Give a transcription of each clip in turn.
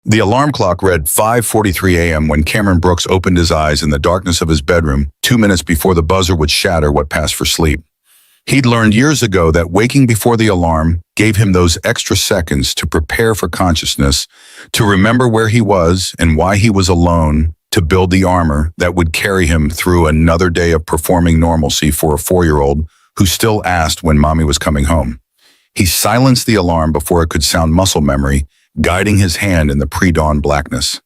The alarm clock read 5:43 a.m. when Cameron Brooks opened his eyes in the darkness of his bedroom 2 minutes before the buzzer would shatter what passed for sleep. He'd learned years ago that waking before the alarm gave him those extra seconds to prepare for consciousness, to remember where he was and why he was alone, to build the armor that would carry him through another day of performing normalcy for a 4-year-old who still asked when mommy was coming home. He silenced the alarm before it could sound muscle memory, guiding his hand in the pre-dawn blackness.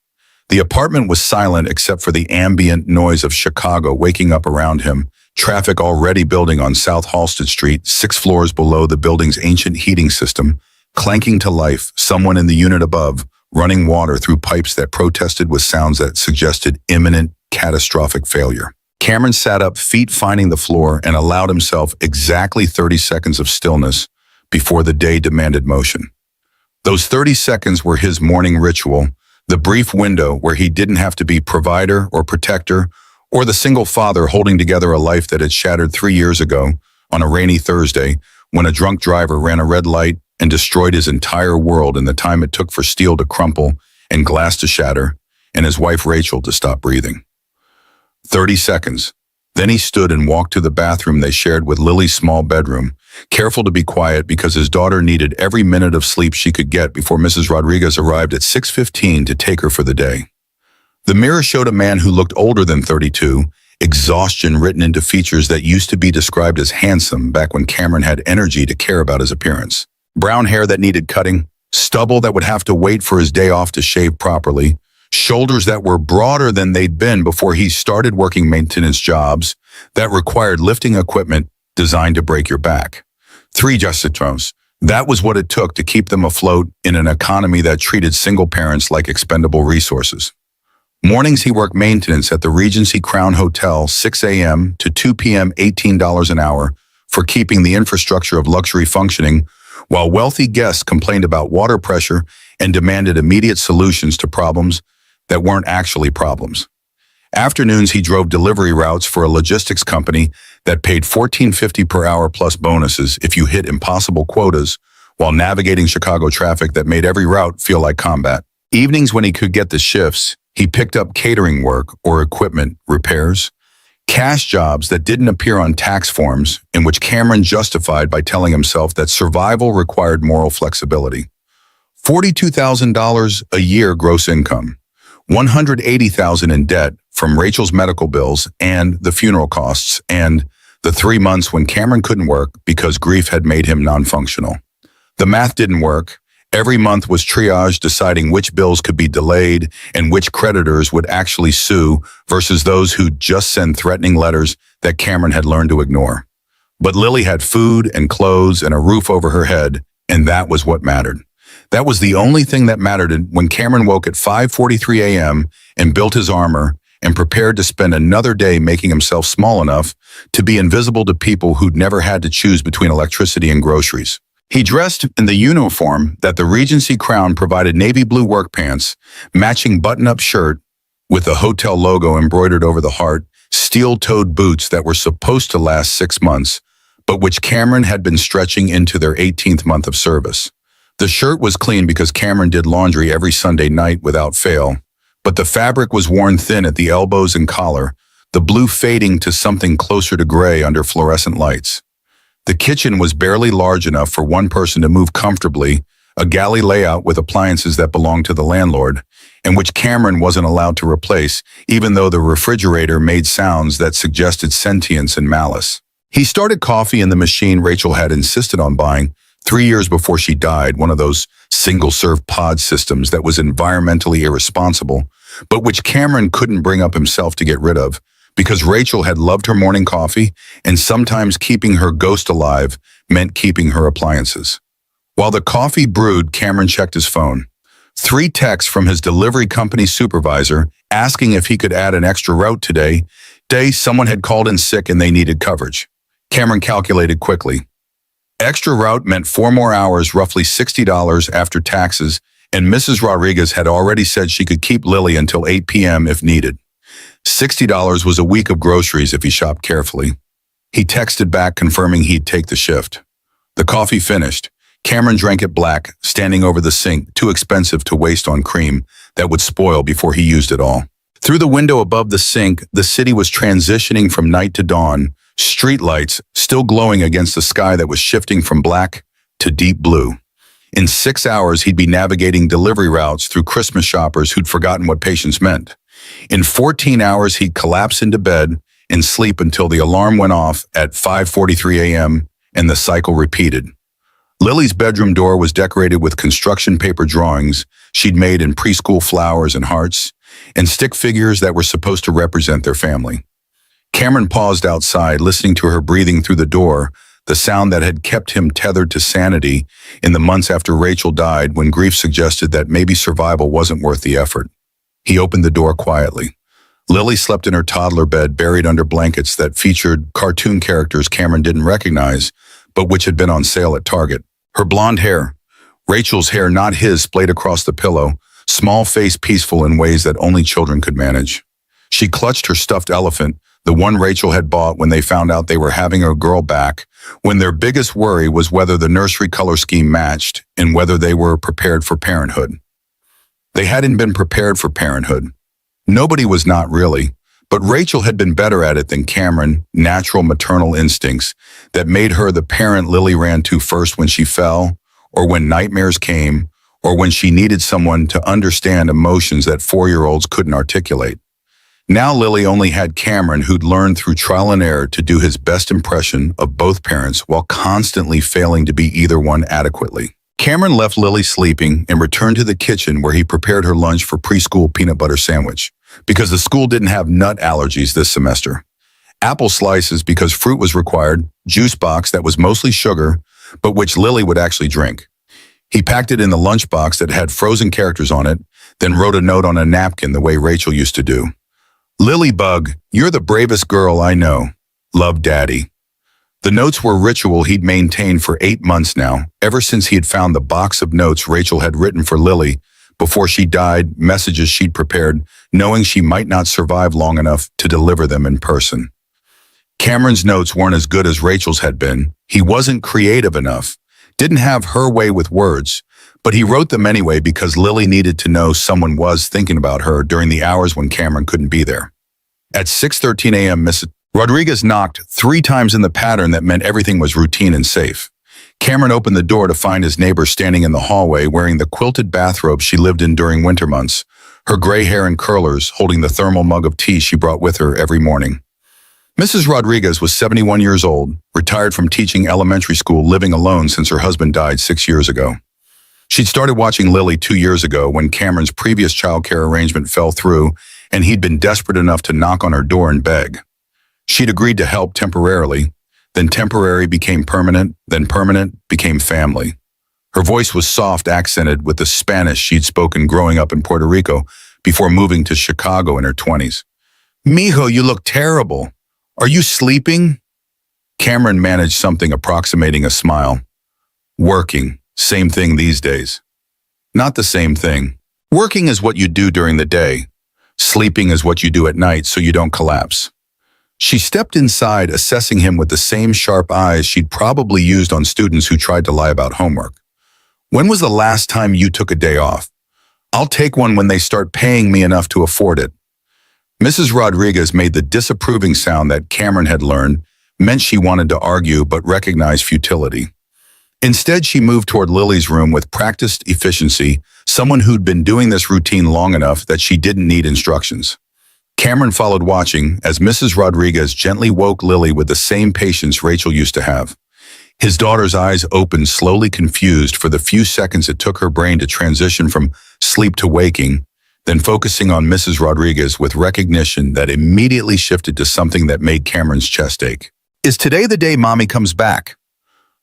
The apartment was silent except for the ambient noise of Chicago waking up around him, traffic already building on South Halsted Street, 6 floors below the building's ancient heating system, clanking to life, someone in the unit above, running water through pipes that protested with sounds that suggested imminent, catastrophic failure. Cameron sat up, feet finding the floor, and allowed himself exactly 30 seconds of stillness before the day demanded motion. Those 30 seconds were his morning ritual, the brief window where he didn't have to be provider or protector or the single father holding together a life that had shattered 3 years ago on a rainy Thursday when a drunk driver ran a red light and destroyed his entire world in the time it took for steel to crumple and glass to shatter and his wife Rachel to stop breathing. 30 seconds. Then he stood and walked to the bathroom they shared with Lily's small bedroom, careful to be quiet because his daughter needed every minute of sleep she could get before Mrs. Rodriguez arrived at 6:15 to take her for the day. The mirror showed a man who looked older than 32, exhaustion written into features that used to be described as handsome back when Cameron had energy to care about his appearance. Brown hair that needed cutting, stubble that would have to wait for his day off to shave properly, shoulders that were broader than they'd been before he started working maintenance jobs that required lifting equipment designed to break your back. 3 justitos. That was what it took to keep them afloat in an economy that treated single parents like expendable resources. Mornings he worked maintenance at the Regency Crown Hotel, 6 a.m. to 2 p.m., $18 an hour for keeping the infrastructure of luxury functioning, while wealthy guests complained about water pressure and demanded immediate solutions to problems that weren't actually problems. Afternoons he drove delivery routes for a logistics company that paid $14.50 per hour plus bonuses if you hit impossible quotas, while navigating Chicago traffic that made every route feel like combat. Evenings when he could get the shifts, he picked up catering work or equipment repairs, cash jobs that didn't appear on tax forms, in which Cameron justified by telling himself that survival required moral flexibility. $42,000 a year gross income, $180,000 in debt from Rachel's medical bills and the funeral costs, and the 3 months when Cameron couldn't work because grief had made him non-functional. The math didn't work. Every month was triage deciding which bills could be delayed and which creditors would actually sue versus those who'd just send threatening letters that Cameron had learned to ignore. But Lily had food and clothes and a roof over her head, and that was what mattered. That was the only thing that mattered when Cameron woke at 5:43 a.m. and built his armor and prepared to spend another day making himself small enough to be invisible to people who'd never had to choose between electricity and groceries. He dressed in the uniform that the Regency Crown provided, navy blue work pants, matching button-up shirt with the hotel logo embroidered over the heart, steel-toed boots that were supposed to last 6 months, but which Cameron had been stretching into their 18th month of service. The shirt was clean because Cameron did laundry every Sunday night without fail, but the fabric was worn thin at the elbows and collar, the blue fading to something closer to gray under fluorescent lights. The kitchen was barely large enough for one person to move comfortably, a galley layout with appliances that belonged to the landlord, and which Cameron wasn't allowed to replace, even though the refrigerator made sounds that suggested sentience and malice. He started coffee in the machine Rachel had insisted on buying 3 years before she died, one of those single-serve pod systems that was environmentally irresponsible, but which Cameron couldn't bring up himself to get rid of, because Rachel had loved her morning coffee, and sometimes keeping her ghost alive meant keeping her appliances. While the coffee brewed, Cameron checked his phone. 3 texts from his delivery company supervisor asking if he could add an extra route today. Someone had called in sick and they needed coverage. Cameron calculated quickly. Extra route meant 4 more hours, roughly $60 after taxes, and Mrs. Rodriguez had already said she could keep Lily until 8 p.m. if needed. $60 was a week of groceries if he shopped carefully. He texted back confirming he'd take the shift. The coffee finished. Cameron drank it black, standing over the sink, too expensive to waste on cream that would spoil before he used it all. Through the window above the sink, the city was transitioning from night to dawn, streetlights still glowing against the sky that was shifting from black to deep blue. In 6 hours, he'd be navigating delivery routes through Christmas shoppers who'd forgotten what patience meant. In 14 hours, he'd collapse into bed and sleep until the alarm went off at 5:43 a.m. and the cycle repeated. Lily's bedroom door was decorated with construction paper drawings she'd made in preschool flowers and hearts, and stick figures that were supposed to represent their family. Cameron paused outside, listening to her breathing through the door, the sound that had kept him tethered to sanity in the months after Rachel died, when grief suggested that maybe survival wasn't worth the effort. He opened the door quietly. Lily slept in her toddler bed, buried under blankets that featured cartoon characters Cameron didn't recognize, but which had been on sale at Target. Her blonde hair, Rachel's hair, not his, splayed across the pillow, small face peaceful in ways that only children could manage. She clutched her stuffed elephant, the one Rachel had bought when they found out they were having a girl back, when their biggest worry was whether the nursery color scheme matched and whether they were prepared for parenthood. They hadn't been prepared for parenthood. Nobody was, not really, but Rachel had been better at it than Cameron, natural maternal instincts that made her the parent Lily ran to first when she fell, or when nightmares came, or when she needed someone to understand emotions that 4-year-olds couldn't articulate. Now Lily only had Cameron, who'd learned through trial and error to do his best impression of both parents while constantly failing to be either one adequately. Cameron left Lily sleeping and returned to the kitchen, where he prepared her lunch for preschool peanut butter sandwich, because the school didn't have nut allergies this semester. Apple slices because fruit was required, juice box that was mostly sugar, but which Lily would actually drink. He packed it in the lunchbox that had frozen characters on it, then wrote a note on a napkin the way Rachel used to do. "Lilybug, you're the bravest girl I know. Love, Daddy." The notes were a ritual he'd maintained for 8 months now, ever since he had found the box of notes Rachel had written for Lily before she died, messages she'd prepared, knowing she might not survive long enough to deliver them in person. Cameron's notes weren't as good as Rachel's had been. He wasn't creative enough, didn't have her way with words, but he wrote them anyway because Lily needed to know someone was thinking about her during the hours when Cameron couldn't be there. At 6:13 a.m., Mrs. Rodriguez knocked 3 times in the pattern that meant everything was routine and safe. Cameron opened the door to find his neighbor standing in the hallway wearing the quilted bathrobe she lived in during winter months, her gray hair in curlers, holding the thermal mug of tea she brought with her every morning. Mrs. Rodriguez was 71 years old, retired from teaching elementary school, living alone since her husband died 6 years ago. She'd started watching Lily 2 years ago when Cameron's previous childcare arrangement fell through, and he'd been desperate enough to knock on her door and beg. She'd agreed to help temporarily, then temporary became permanent, then permanent became family. Her voice was soft, accented with the Spanish she'd spoken growing up in Puerto Rico before moving to Chicago in her 20s. "Mijo, you look terrible. Are you sleeping?" Cameron managed something approximating a smile. "Working. Same thing these days." "Not the same thing. Working is what you do during the day. Sleeping is what you do at night so you don't collapse." She stepped inside, assessing him with the same sharp eyes she'd probably used on students who tried to lie about homework. "When was the last time you took a day off? I'll take one when they start paying me enough to afford it." Mrs. Rodriguez made the disapproving sound that Cameron had learned meant she wanted to argue but recognized futility. Instead, she moved toward Lily's room with practiced efficiency, someone who'd been doing this routine long enough that she didn't need instructions. Cameron followed, watching as Mrs. Rodriguez gently woke Lily with the same patience Rachel used to have. His daughter's eyes opened, slowly, confused for the few seconds it took her brain to transition from sleep to waking, then focusing on Mrs. Rodriguez with recognition that immediately shifted to something that made Cameron's chest ache. "Is today the day Mommy comes back?"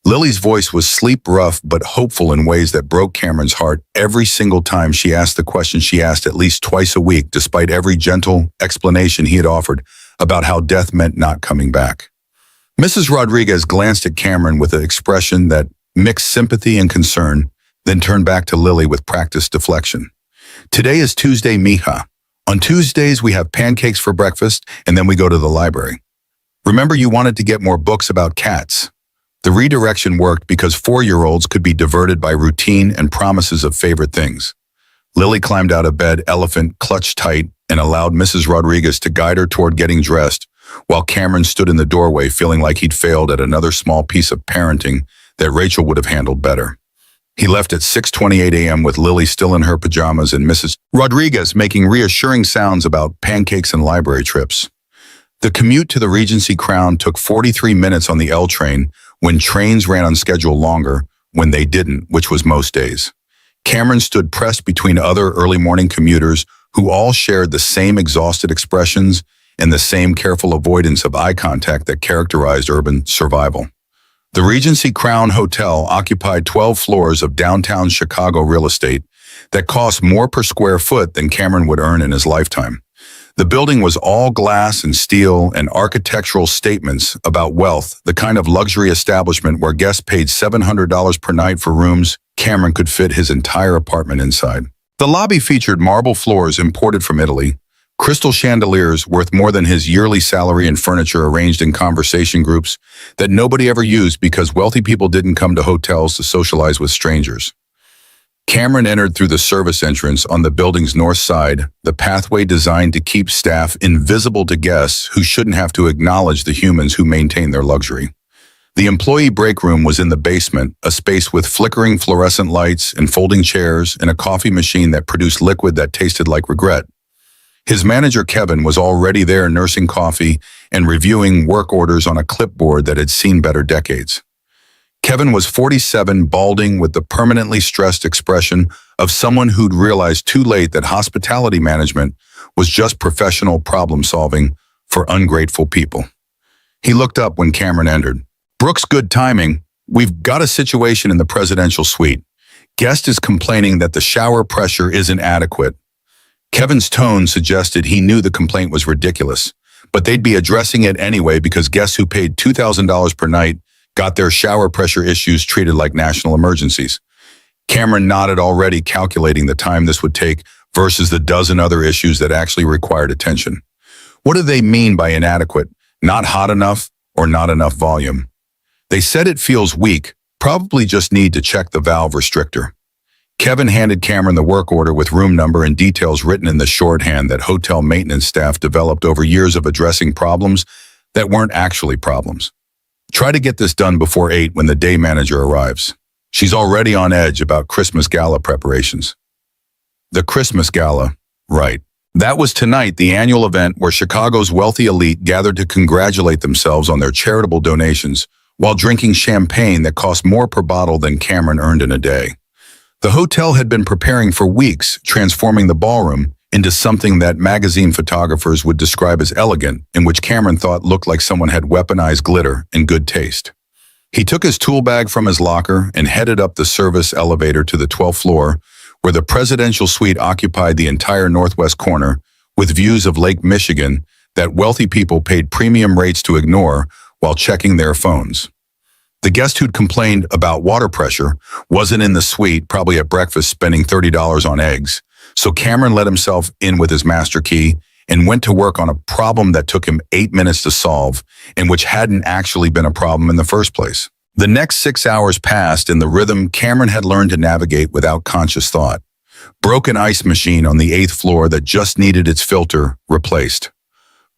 Lily's voice was sleep-rough but hopeful in ways that broke Cameron's heart every single time she asked the question she asked at least twice a week, despite every gentle explanation he had offered about how death meant not coming back. Mrs. Rodriguez glanced at Cameron with an expression that mixed sympathy and concern, then turned back to Lily with practiced deflection. "Today is Tuesday, mija. On Tuesdays, we have pancakes for breakfast, and then we go to the library. Remember, you wanted to get more books about cats. The redirection worked because 4-year-olds could be diverted by routine and promises of favorite things. Lily climbed out of bed, elephant clutched tight, and allowed Mrs. Rodriguez to guide her toward getting dressed, while Cameron stood in the doorway feeling like he'd failed at another small piece of parenting that Rachel would have handled better. He left at 6:28 a.m. with Lily still in her pajamas and Mrs. Rodriguez making reassuring sounds about pancakes and library trips. The commute to the Regency Crown took 43 minutes on the L train when trains ran on schedule longer when they didn't, which was most days. Cameron stood pressed between other early morning commuters who all shared the same exhausted expressions and the same careful avoidance of eye contact that characterized urban survival. The Regency Crown Hotel occupied 12 floors of downtown Chicago real estate that cost more per square foot than Cameron would earn in his lifetime. The building was all glass and steel and architectural statements about wealth, the kind of luxury establishment where guests paid $700 per night for rooms Cameron could fit his entire apartment inside. The lobby featured marble floors imported from Italy, crystal chandeliers worth more than his yearly salary and furniture arranged in conversation groups that nobody ever used because wealthy people didn't come to hotels to socialize with strangers. Cameron entered through the service entrance on the building's north side, the pathway designed to keep staff invisible to guests who shouldn't have to acknowledge the humans who maintain their luxury. The employee break room was in the basement, a space with flickering fluorescent lights and folding chairs and a coffee machine that produced liquid that tasted like regret. His manager, Kevin, was already there nursing coffee and reviewing work orders on a clipboard that had seen better decades. Kevin was 47, balding with the permanently stressed expression of someone who'd realized too late that hospitality management was just professional problem solving for ungrateful people. He looked up when Cameron entered. "Brooks, good timing. We've got a situation in the presidential suite. Guest is complaining that the shower pressure isn't adequate." Kevin's tone suggested he knew the complaint was ridiculous, but they'd be addressing it anyway because guests who paid $2,000 per night got their shower pressure issues treated like national emergencies. Cameron nodded, already calculating the time this would take versus the dozen other issues that actually required attention. What do they mean by inadequate? Not hot enough or not enough volume? They said it feels weak, probably just need to check the valve restrictor. Kevin handed Cameron the work order with room number and details written in the shorthand that hotel maintenance staff developed over years of addressing problems that weren't actually problems. "Try to get this done before 8 when the day manager arrives. She's already on edge about Christmas gala preparations." The Christmas gala, right. That was tonight, the annual event where Chicago's wealthy elite gathered to congratulate themselves on their charitable donations while drinking champagne that cost more per bottle than Cameron earned in a day. The hotel had been preparing for weeks, transforming the ballroom into something that magazine photographers would describe as elegant, in which Cameron thought looked like someone had weaponized glitter and good taste. He took his tool bag from his locker and headed up the service elevator to the 12th floor, where the presidential suite occupied the entire northwest corner, with views of Lake Michigan that wealthy people paid premium rates to ignore while checking their phones. The guest who'd complained about water pressure wasn't in the suite, probably at breakfast spending $30 on eggs. So Cameron let himself in with his master key and went to work on a problem that took him 8 minutes to solve and which hadn't actually been a problem in the first place. The next 6 hours passed in the rhythm Cameron had learned to navigate without conscious thought. Broken ice machine on the 8th floor that just needed its filter replaced.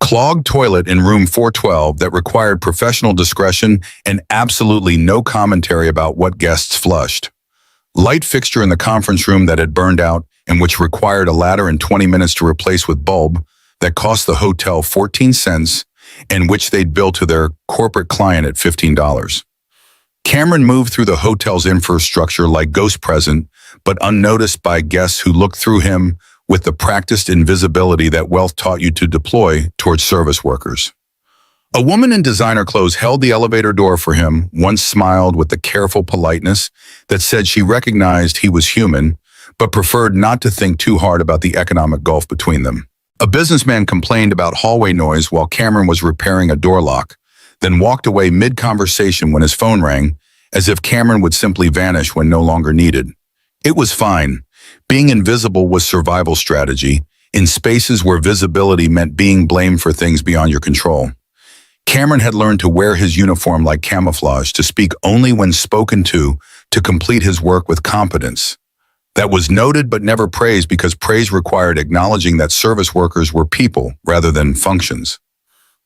Clogged toilet in room 412 that required professional discretion and absolutely no commentary about what guests flushed. Light fixture in the conference room that had burned out and which required a ladder and 20 minutes to replace with bulb that cost the hotel 14 cents and which they'd bill to their corporate client at $15. Cameron moved through the hotel's infrastructure like ghost present, but unnoticed by guests who looked through him with the practiced invisibility that wealth taught you to deploy towards service workers. A woman in designer clothes held the elevator door for him, once smiled with the careful politeness that said she recognized he was human, but preferred not to think too hard about the economic gulf between them. A businessman complained about hallway noise while Cameron was repairing a door lock, then walked away mid-conversation when his phone rang, as if Cameron would simply vanish when no longer needed. It was fine. Being invisible was survival strategy, in spaces where visibility meant being blamed for things beyond your control. Cameron had learned to wear his uniform like camouflage, to speak only when spoken to complete his work with competence. That was noted but never praised, because praise required acknowledging that service workers were people rather than functions.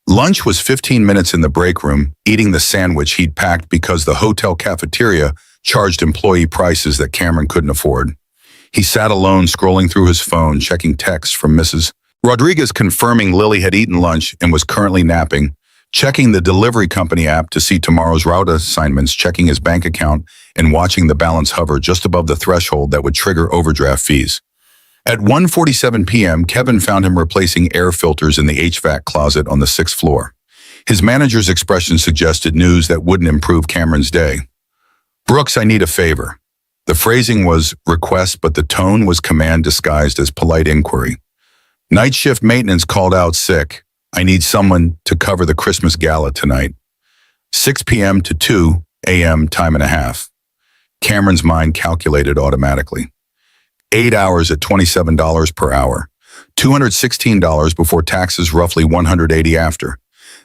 Lunch was 15 minutes in the break room, eating the sandwich he'd packed because the hotel cafeteria charged employee prices that Cameron couldn't afford. He sat alone, scrolling through his phone, checking texts from Mrs. Rodriguez confirming Lily had eaten lunch and was currently napping, checking the delivery company app to see tomorrow's route assignments, checking his bank account, and watching the balance hover just above the threshold that would trigger overdraft fees. At 1:47 p.m., Kevin found him replacing air filters in the HVAC closet on the 6th floor. His manager's expression suggested news that wouldn't improve Cameron's day. "Brooks, I need a favor." The phrasing was request, but the tone was command disguised as polite inquiry. "Night shift maintenance called out sick. I need someone to cover the Christmas gala tonight. 6 p.m. to 2 a.m. time and a half." Cameron's mind calculated automatically. 8 hours at $27 per hour. $216 before taxes, roughly $180 after.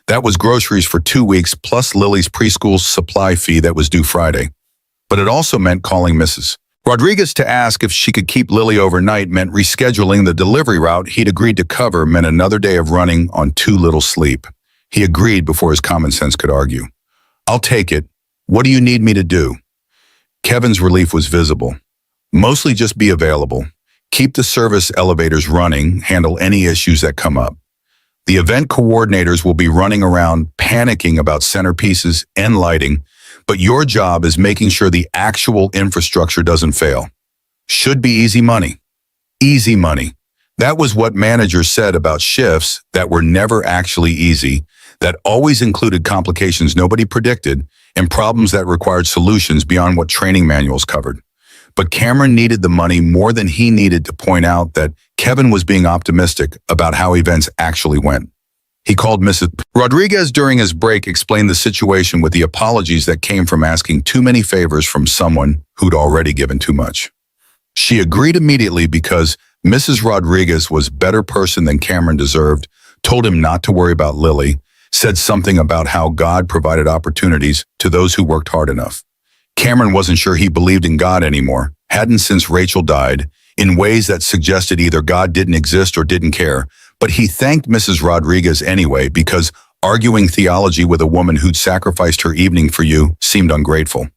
That was groceries for 2 weeks, plus Lily's preschool supply fee that was due Friday. But it also meant calling Mrs. Rodriguez to ask if she could keep Lily overnight, meant rescheduling the delivery route he'd agreed to cover, meant another day of running on too little sleep. He agreed before his common sense could argue. "I'll take it. What do you need me to do?" Kevin's relief was visible. "Mostly just be available. Keep the service elevators running, handle any issues that come up. The event coordinators will be running around panicking about centerpieces and lighting, but your job is making sure the actual infrastructure doesn't fail. Should be easy money." Easy money. That was what managers said about shifts that were never actually easy, that always included complications nobody predicted and problems that required solutions beyond what training manuals covered. But Cameron needed the money more than he needed to point out that Kevin was being optimistic about how events actually went. He called Mrs. Rodriguez during his break, explained the situation with the apologies that came from asking too many favors from someone who'd already given too much. She agreed immediately because Mrs. Rodriguez was a better person than Cameron deserved, told him not to worry about Lily, said something about how God provided opportunities to those who worked hard enough. Cameron wasn't sure he believed in God anymore, hadn't since Rachel died, in ways that suggested either God didn't exist or didn't care, but he thanked Mrs. Rodriguez anyway, because arguing theology with a woman who'd sacrificed her evening for you seemed ungrateful.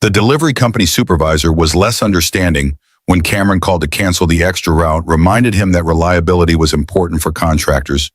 The delivery company supervisor was less understanding when Cameron called to cancel the extra route, reminded him that reliability was important for contractors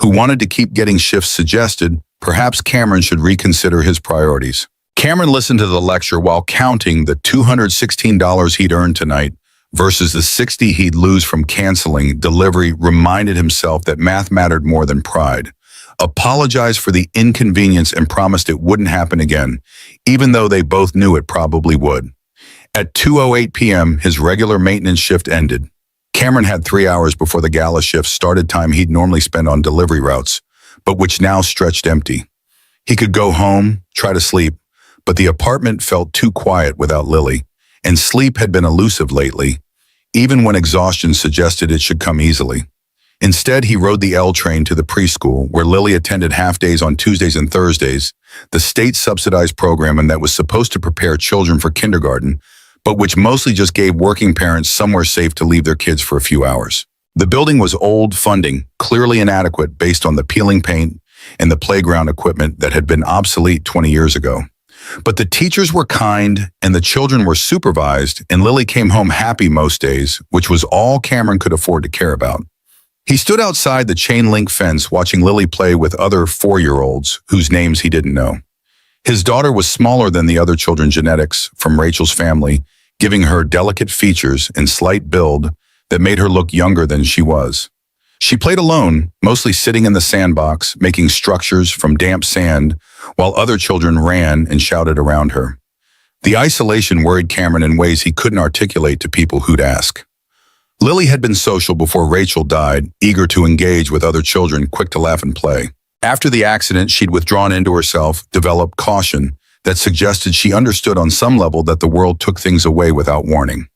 who wanted to keep getting shifts, suggested perhaps Cameron should reconsider his priorities. Cameron listened to the lecture while counting the $216 he'd earned tonight versus the $60 he'd lose from canceling delivery, reminded himself that math mattered more than pride, apologized for the inconvenience and promised it wouldn't happen again, even though they both knew it probably would. At 2:08 p.m., his regular maintenance shift ended. Cameron had 3 hours before the gala shift started, time he'd normally spend on delivery routes, but which now stretched empty. He could go home, try to sleep, but the apartment felt too quiet without Lily, and sleep had been elusive lately, even when exhaustion suggested it should come easily. Instead, he rode the L train to the preschool, where Lily attended half-days on Tuesdays and Thursdays, the state-subsidized program and that was supposed to prepare children for kindergarten, but which mostly just gave working parents somewhere safe to leave their kids for a few hours. The building was old, funding clearly inadequate based on the peeling paint and the playground equipment that had been obsolete 20 years ago. But the teachers were kind and the children were supervised, and Lily came home happy most days, which was all Cameron could afford to care about. He stood outside the chain-link fence watching Lily play with other 4-year-olds whose names he didn't know. His daughter was smaller than the other children's genetics from Rachel's family, giving her delicate features and slight build that made her look younger than she was. She played alone, mostly sitting in the sandbox, making structures from damp sand, while other children ran and shouted around her. The isolation worried Cameron in ways he couldn't articulate to people who'd ask. Lily had been social before Rachel died, eager to engage with other children, quick to laugh and play. After the accident, she'd withdrawn into herself, developed caution that suggested she understood on some level that the world took things away without warning.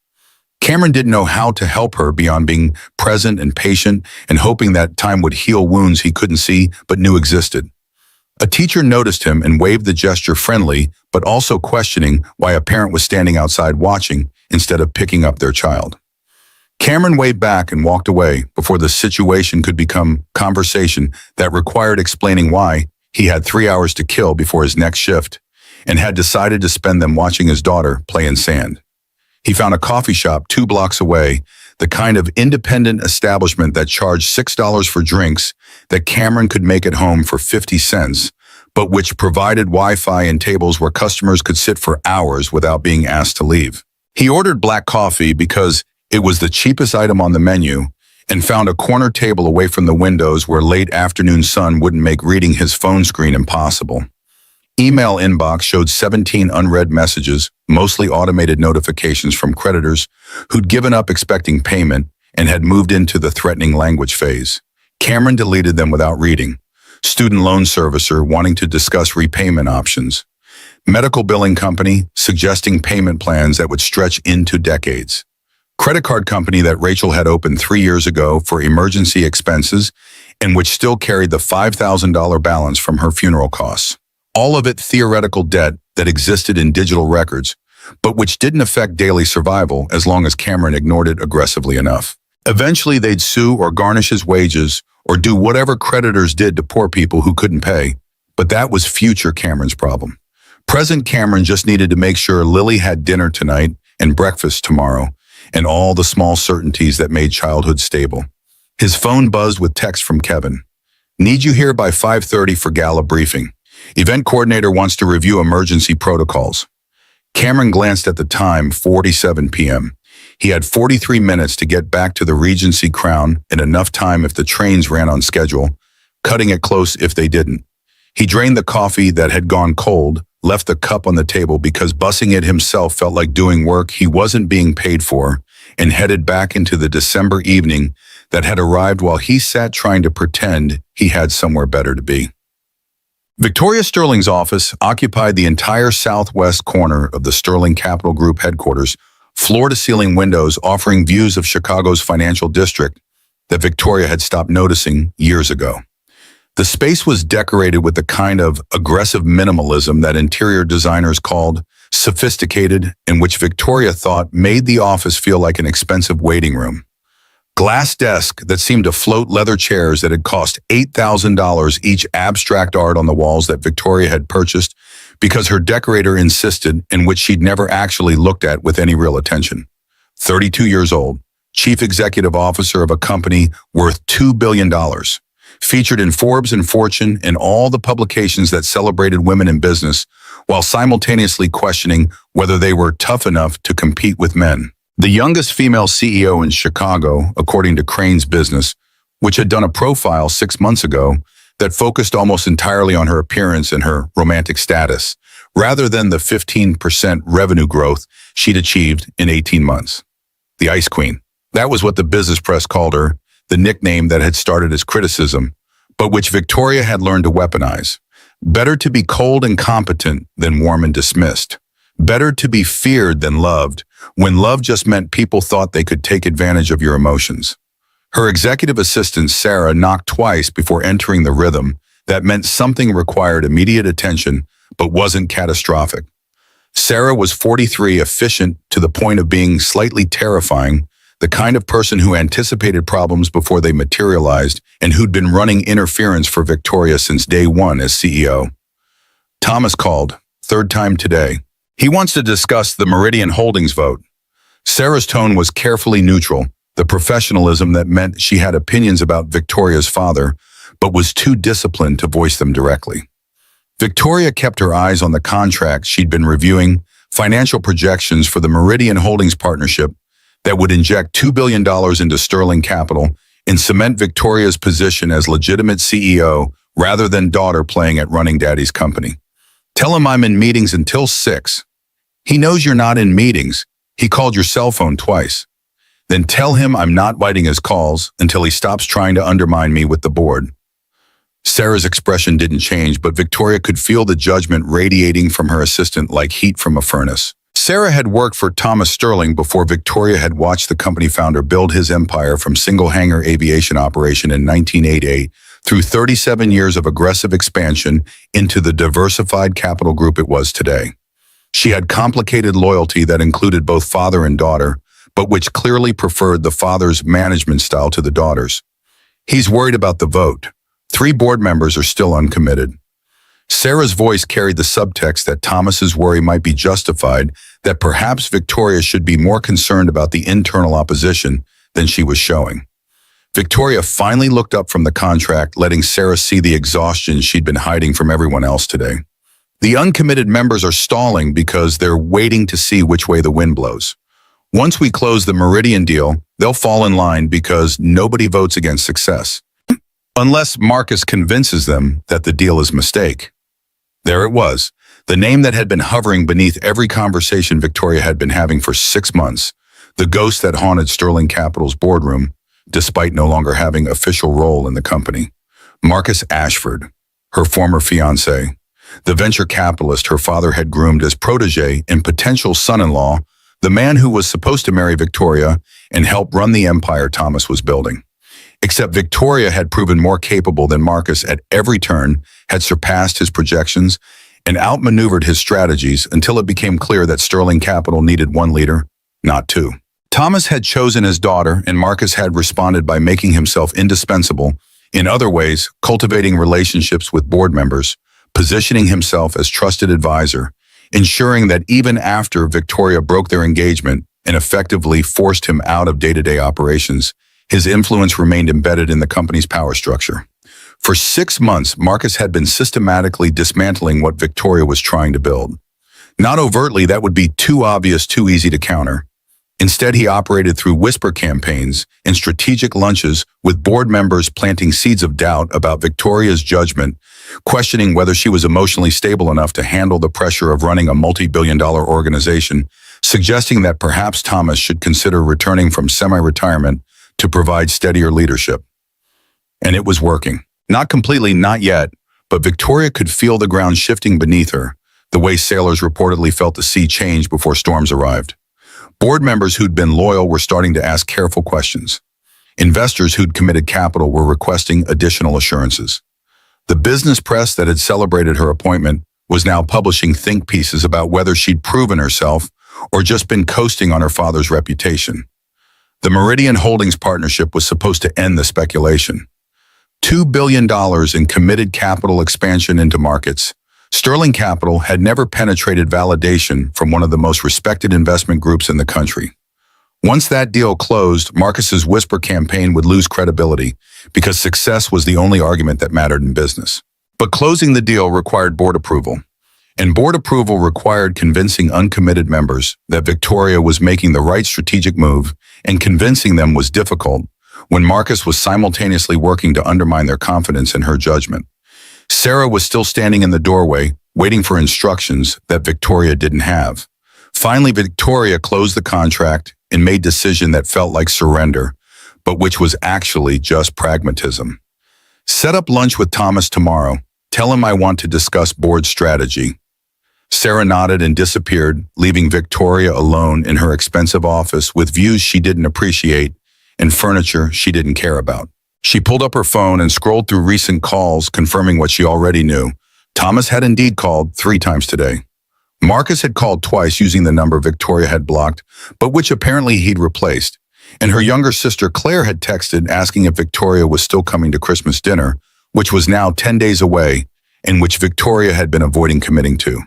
Cameron didn't know how to help her beyond being present and patient and hoping that time would heal wounds he couldn't see but knew existed. A teacher noticed him and waved the gesture friendly, but also questioning why a parent was standing outside watching instead of picking up their child. Cameron waved back and walked away before the situation could become conversation that required explaining why he had 3 hours to kill before his next shift and had decided to spend them watching his daughter play in sand. He found a coffee shop 2 blocks away, the kind of independent establishment that charged $6 for drinks that Cameron could make at home for 50 cents, but which provided Wi-Fi and tables where customers could sit for hours without being asked to leave. He ordered black coffee because it was the cheapest item on the menu and found a corner table away from the windows where late afternoon sun wouldn't make reading his phone screen impossible. Email inbox showed 17 unread messages, mostly automated notifications from creditors who'd given up expecting payment and had moved into the threatening language phase. Cameron deleted them without reading. Student loan servicer wanting to discuss repayment options. Medical billing company suggesting payment plans that would stretch into decades. Credit card company that Rachel had opened 3 years ago for emergency expenses and which still carried the $5,000 balance from her funeral costs. All of it theoretical debt that existed in digital records, but which didn't affect daily survival as long as Cameron ignored it aggressively enough. Eventually, they'd sue or garnish his wages or do whatever creditors did to poor people who couldn't pay, but that was future Cameron's problem. Present Cameron just needed to make sure Lily had dinner tonight and breakfast tomorrow, and all the small certainties that made childhood stable. His phone buzzed with text from Kevin. Need you here by 5:30 for gala briefing. Event coordinator wants to review emergency protocols. Cameron glanced at the time, 4:47 p.m. He had 43 minutes to get back to the Regency Crown and enough time if the trains ran on schedule, cutting it close if they didn't. He drained the coffee that had gone cold, left the cup on the table because bussing it himself felt like doing work he wasn't being paid for, and headed back into the December evening that had arrived while he sat trying to pretend he had somewhere better to be. Victoria Sterling's office occupied the entire southwest corner of the Sterling Capital Group headquarters, floor-to-ceiling windows offering views of Chicago's financial district that Victoria had stopped noticing years ago. The space was decorated with the kind of aggressive minimalism that interior designers called sophisticated, and which Victoria thought made the office feel like an expensive waiting room. Glass desk that seemed to float leather chairs that had cost $8,000 each, abstract art on the walls that Victoria had purchased because her decorator insisted, and which she'd never actually looked at with any real attention. 32 years old, chief executive officer of a company worth $2 billion, featured in Forbes and Fortune and all the publications that celebrated women in business, while simultaneously questioning whether they were tough enough to compete with men. The youngest female CEO in Chicago, according to Crane's Business, which had done a profile 6 months ago that focused almost entirely on her appearance and her romantic status, rather than the 15% revenue growth she'd achieved in 18 months. The Ice Queen. That was what the business press called her, the nickname that had started as criticism, but which Victoria had learned to weaponize. Better to be cold and competent than warm and dismissed. Better to be feared than loved, when love just meant people thought they could take advantage of your emotions. Her executive assistant, Sarah, knocked twice before entering the rhythm that meant something required immediate attention but wasn't catastrophic. Sarah was 43, efficient to the point of being slightly terrifying, the kind of person who anticipated problems before they materialized and who'd been running interference for Victoria since day one as CEO. Thomas called, 3rd time today. He wants to discuss the Meridian Holdings vote. Sarah's tone was carefully neutral, the professionalism that meant she had opinions about Victoria's father, but was too disciplined to voice them directly. Victoria kept her eyes on the contract she'd been reviewing, financial projections for the Meridian Holdings partnership that would inject $2 billion into Sterling Capital and cement Victoria's position as legitimate CEO rather than daughter playing at running daddy's company. Tell him I'm in meetings until 6. He knows you're not in meetings. He called your cell phone twice. Then tell him I'm not biting his calls until he stops trying to undermine me with the board. Sarah's expression didn't change, but Victoria could feel the judgment radiating from her assistant like heat from a furnace. Sarah had worked for Thomas Sterling before Victoria had watched the company founder build his empire from single-hangar aviation operation in 1988 through 37 years of aggressive expansion into the diversified capital group it was today. She had complicated loyalty that included both father and daughter, but which clearly preferred the father's management style to the daughter's. He's worried about the vote. 3 board members are still uncommitted. Sarah's voice carried the subtext that Thomas's worry might be justified, that perhaps Victoria should be more concerned about the internal opposition than she was showing. Victoria finally looked up from the contract, letting Sarah see the exhaustion she'd been hiding from everyone else today. The uncommitted members are stalling because they're waiting to see which way the wind blows. Once we close the Meridian deal, they'll fall in line because nobody votes against success. Unless Marcus convinces them that the deal is a mistake. There it was, the name that had been hovering beneath every conversation Victoria had been having for 6 months, the ghost that haunted Sterling Capital's boardroom, despite no longer having official role in the company. Marcus Ashford, her former fiancé, the venture capitalist her father had groomed as protege and potential son-in-law, the man who was supposed to marry Victoria and help run the empire Thomas was building. Except Victoria had proven more capable than Marcus at every turn, had surpassed his projections, and outmaneuvered his strategies until it became clear that Sterling Capital needed one leader, not 2. Thomas had chosen his daughter, and Marcus had responded by making himself indispensable, in other ways, cultivating relationships with board members, positioning himself as trusted advisor, ensuring that even after Victoria broke their engagement and effectively forced him out of day-to-day operations, his influence remained embedded in the company's power structure. For 6 months, Marcus had been systematically dismantling what Victoria was trying to build. Not overtly, that would be too obvious, too easy to counter. Instead, he operated through whisper campaigns and strategic lunches with board members planting seeds of doubt about Victoria's judgment, questioning whether she was emotionally stable enough to handle the pressure of running a multi-billion-dollar organization, suggesting that perhaps Thomas should consider returning from semi-retirement to provide steadier leadership. And it was working. Not completely, not yet, but Victoria could feel the ground shifting beneath her, the way sailors reportedly felt the sea change before storms arrived. Board members who'd been loyal were starting to ask careful questions. Investors who'd committed capital were requesting additional assurances. The business press that had celebrated her appointment was now publishing think pieces about whether she'd proven herself or just been coasting on her father's reputation. The Meridian Holdings partnership was supposed to end the speculation. $2 billion in committed capital expansion into markets. Sterling Capital had never penetrated validation from one of the most respected investment groups in the country. Once that deal closed, Marcus's whisper campaign would lose credibility because success was the only argument that mattered in business. But closing the deal required board approval. And board approval required convincing uncommitted members that Victoria was making the right strategic move, and convincing them was difficult when Marcus was simultaneously working to undermine their confidence in her judgment. Sarah was still standing in the doorway, waiting for instructions that Victoria didn't have. Finally, Victoria closed the contract and made a decision that felt like surrender, but which was actually just pragmatism. Set up lunch with Thomas tomorrow. Tell him I want to discuss board strategy. Sarah nodded and disappeared, leaving Victoria alone in her expensive office with views she didn't appreciate and furniture she didn't care about. She pulled up her phone and scrolled through recent calls, confirming what she already knew. Thomas had indeed called 3 times today. Marcus had called twice using the number Victoria had blocked, but which apparently he'd replaced. And her younger sister Claire had texted asking if Victoria was still coming to Christmas dinner, which was now 10 days away, and which Victoria had been avoiding committing to.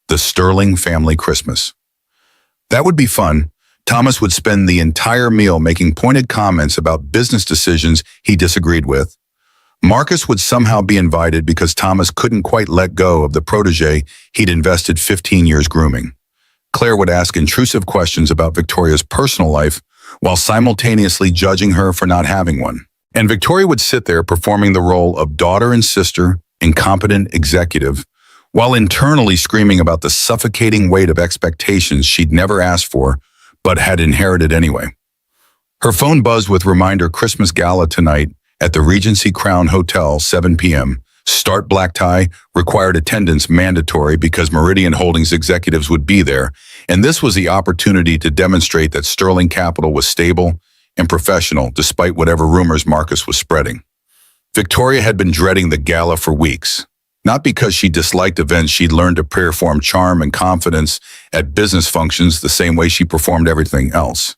The Sterling family Christmas. That would be fun. Thomas would spend the entire meal making pointed comments about business decisions he disagreed with. Marcus would somehow be invited because Thomas couldn't quite let go of the protege he'd invested 15 years grooming. Claire would ask intrusive questions about Victoria's personal life while simultaneously judging her for not having one. And Victoria would sit there performing the role of daughter and sister, incompetent executive, while internally screaming about the suffocating weight of expectations she'd never asked for, but had inherited anyway. Her phone buzzed with reminder Christmas gala tonight at the Regency Crown Hotel, 7 p.m. Start black tie, required attendance mandatory because Meridian Holdings executives would be there, and this was the opportunity to demonstrate that Sterling Capital was stable and professional despite whatever rumors Marcus was spreading. Victoria had been dreading the gala for weeks. Not because she disliked events, she'd learned to perform charm and confidence at business functions the same way she performed everything else.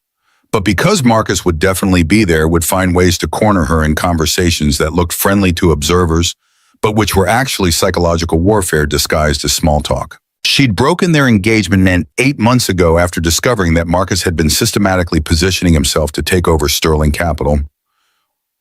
But because Marcus would definitely be there, would find ways to corner her in conversations that looked friendly to observers, but which were actually psychological warfare disguised as small talk. She'd broken their engagement 8 months ago after discovering that Marcus had been systematically positioning himself to take over Sterling Capital.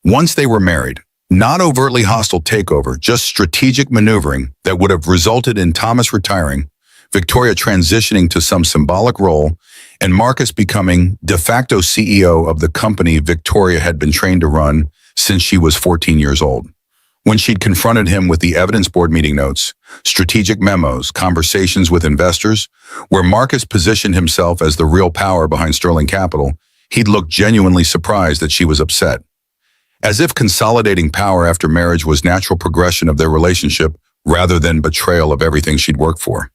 Once they were married, not overtly hostile takeover, just strategic maneuvering that would have resulted in Thomas retiring, Victoria transitioning to some symbolic role, and Marcus becoming de facto CEO of the company Victoria had been trained to run since she was 14 years old. When she'd confronted him with the evidence board meeting notes, strategic memos, conversations with investors, where Marcus positioned himself as the real power behind Sterling Capital, he'd looked genuinely surprised that she was upset. As if consolidating power after marriage was natural progression of their relationship rather than betrayal of everything she'd worked for.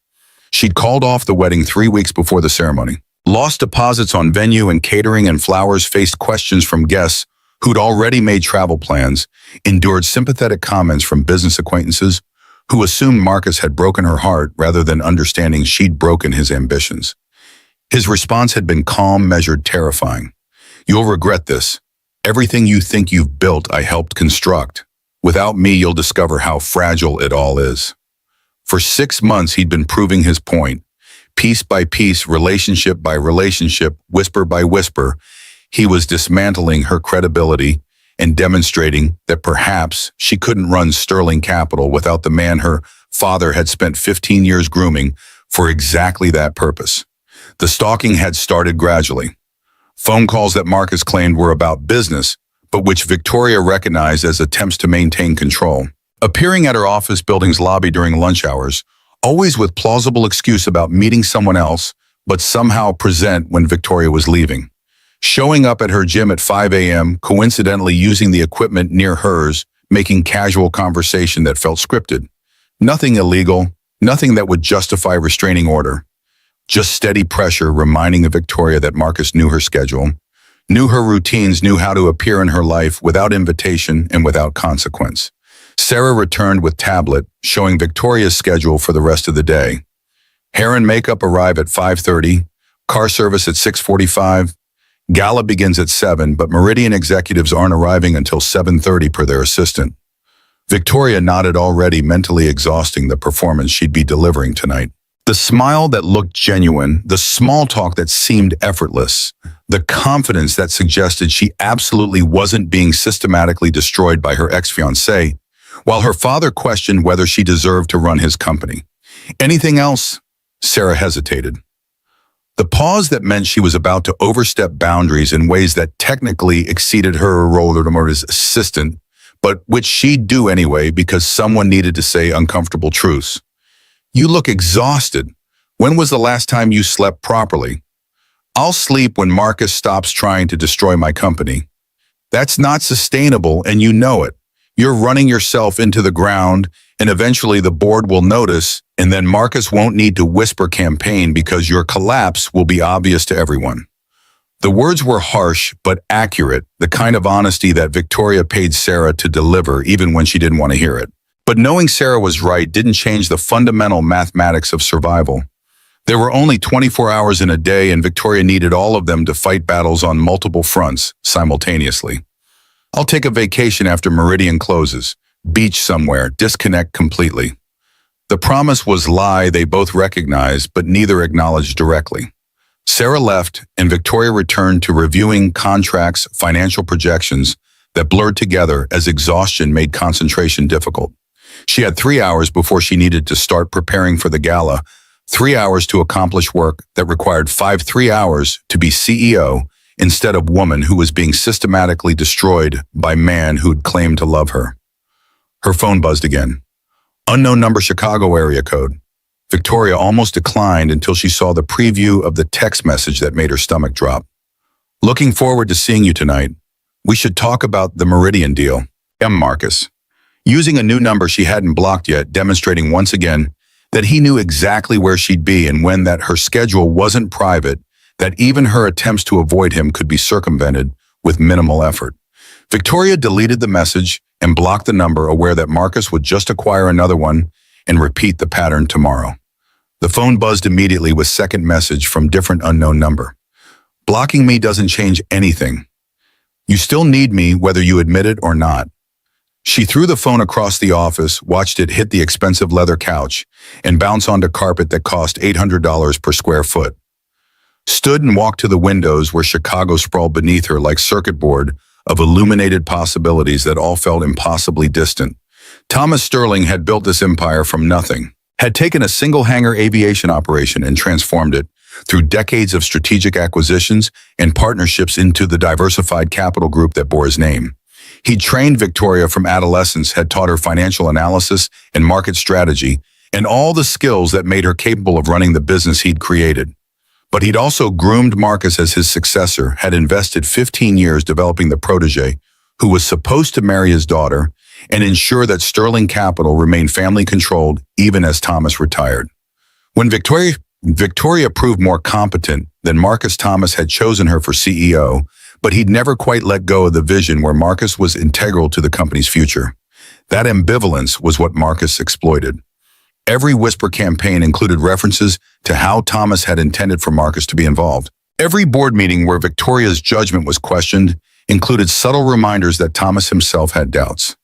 She'd called off the wedding 3 weeks before the ceremony, lost deposits on venue and catering and flowers, faced questions from guests who'd already made travel plans, endured sympathetic comments from business acquaintances who assumed Marcus had broken her heart rather than understanding she'd broken his ambitions. His response had been calm, measured, terrifying. "You'll regret this. Everything you think you've built, I helped construct. Without me, you'll discover how fragile it all is." For 6 months, he'd been proving his point. Piece by piece, relationship by relationship, whisper by whisper, he was dismantling her credibility and demonstrating that perhaps she couldn't run Sterling Capital without the man her father had spent 15 years grooming for exactly that purpose. The stalking had started gradually. Phone calls that Marcus claimed were about business, but which Victoria recognized as attempts to maintain control. Appearing at her office building's lobby during lunch hours, always with plausible excuse about meeting someone else, but somehow present when Victoria was leaving. Showing up at her gym at 5 a.m., coincidentally using the equipment near hers, making casual conversation that felt scripted. Nothing illegal, nothing that would justify restraining order. Just steady pressure reminding Victoria that Marcus knew her schedule, knew her routines, knew how to appear in her life without invitation and without consequence. Sarah returned with tablet, showing Victoria's schedule for the rest of the day. Hair and makeup arrive at 5:30, car service at 6:45. Gala begins at 7, but Meridian executives aren't arriving until 7:30 per their assistant. Victoria nodded, already mentally exhausting the performance she'd be delivering tonight. The smile that looked genuine, the small talk that seemed effortless, the confidence that suggested she absolutely wasn't being systematically destroyed by her ex-fiancé, while her father questioned whether she deserved to run his company. Anything else? Sarah hesitated. The pause that meant she was about to overstep boundaries in ways that technically exceeded her role as assistant, but which she'd do anyway because someone needed to say uncomfortable truths. "You look exhausted. When was the last time you slept properly?" "I'll sleep when Marcus stops trying to destroy my company." "That's not sustainable, and you know it. You're running yourself into the ground, and eventually the board will notice, and then Marcus won't need to whisper campaign because your collapse will be obvious to everyone." The words were harsh but accurate, the kind of honesty that Victoria paid Sarah to deliver even when she didn't want to hear it. But knowing Sarah was right didn't change the fundamental mathematics of survival. There were only 24 hours in a day, and Victoria needed all of them to fight battles on multiple fronts simultaneously. "I'll take a vacation after Meridian closes. Beach somewhere, disconnect completely." The promise was lie they both recognized, but neither acknowledged directly. Sarah left, and Victoria returned to reviewing contracts, financial projections that blurred together as exhaustion made concentration difficult. She had 3 hours before she needed to start preparing for the gala, 3 hours to accomplish work that required 3 hours to be CEO instead of woman who was being systematically destroyed by man who'd claimed to love her. Her phone buzzed again. Unknown number, Chicago area code. Victoria almost declined until she saw the preview of the text message that made her stomach drop. "Looking forward to seeing you tonight. We should talk about the Meridian deal. M. Marcus." Using a new number she hadn't blocked yet, demonstrating once again that he knew exactly where she'd be and when, that her schedule wasn't private, that even her attempts to avoid him could be circumvented with minimal effort. Victoria deleted the message and blocked the number, aware that Marcus would just acquire another one and repeat the pattern tomorrow. The phone buzzed immediately with second message from different unknown number. Blocking me doesn't change anything. You still need me whether you admit it or not. She threw the phone across the office, watched it hit the expensive leather couch, and bounce onto carpet that cost $800 per square foot. Stood and walked to the windows where Chicago sprawled beneath her like circuit board of illuminated possibilities that all felt impossibly distant. Thomas Sterling had built this empire from nothing, had taken a single hangar aviation operation and transformed it through decades of strategic acquisitions and partnerships into the diversified capital group that bore his name. He'd trained Victoria from adolescence, had taught her financial analysis and market strategy, and all the skills that made her capable of running the business he'd created. But he'd also groomed Marcus as his successor, had invested 15 years developing the protege who was supposed to marry his daughter and ensure that Sterling Capital remained family-controlled even as Thomas retired. When Victoria proved more competent than Marcus, Thomas had chosen her for CEO, but he'd never quite let go of the vision where Marcus was integral to the company's future. That ambivalence was what Marcus exploited. Every whisper campaign included references to how Thomas had intended for Marcus to be involved. Every board meeting where Victoria's judgment was questioned included subtle reminders that Thomas himself had doubts.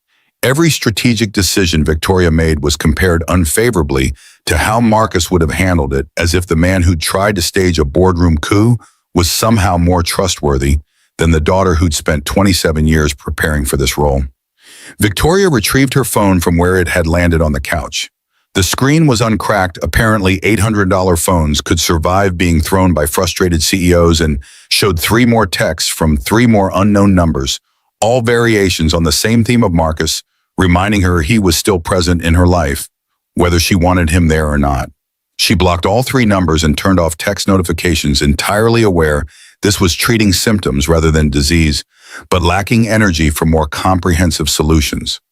Every strategic decision Victoria made was compared unfavorably to how Marcus would have handled it, as if the man who'd tried to stage a boardroom coup was somehow more trustworthy than the daughter who'd spent 27 years preparing for this role. Victoria retrieved her phone from where it had landed on the couch. The screen was uncracked. Apparently $800 phones could survive being thrown by frustrated CEOs, and showed 3 more texts from 3 more unknown numbers, all variations on the same theme of Marcus, reminding her he was still present in her life, whether she wanted him there or not. She blocked all 3 numbers and turned off text notifications, entirely aware this was treating symptoms rather than disease, but lacking energy for more comprehensive solutions.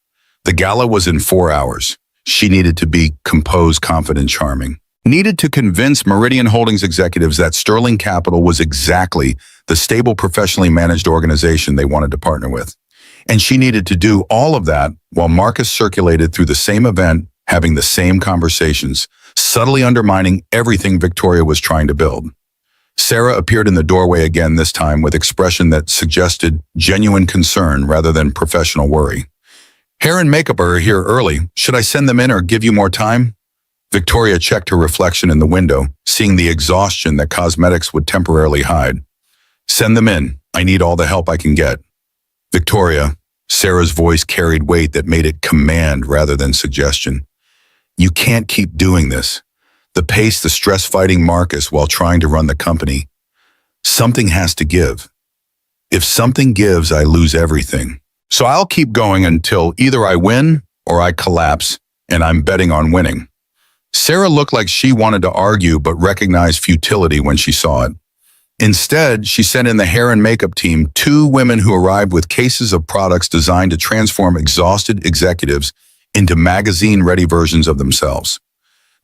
The gala was in 4 hours. She needed to be composed, confident, charming. Needed to convince Meridian Holdings executives that Sterling Capital was exactly the stable, professionally managed organization they wanted to partner with. And she needed to do all of that while Marcus circulated through the same event, having the same conversations, subtly undermining everything Victoria was trying to build. Sarah appeared in the doorway again, this time with expression that suggested genuine concern rather than professional worry. Hair and makeup are here early. Should I send them in or give you more time? Victoria checked her reflection in the window, seeing the exhaustion that cosmetics would temporarily hide. Send them in. I need all the help I can get. Victoria, Sarah's voice carried weight that made it command rather than suggestion. You can't keep doing this. The pace, the stress fighting Marcus while trying to run the company. Something has to give. If something gives, I lose everything. So I'll keep going until either I win or I collapse, and I'm betting on winning. Sarah looked like she wanted to argue but recognized futility when she saw it. Instead, she sent in the hair and makeup team, 2 women who arrived with cases of products designed to transform exhausted executives into magazine-ready versions of themselves.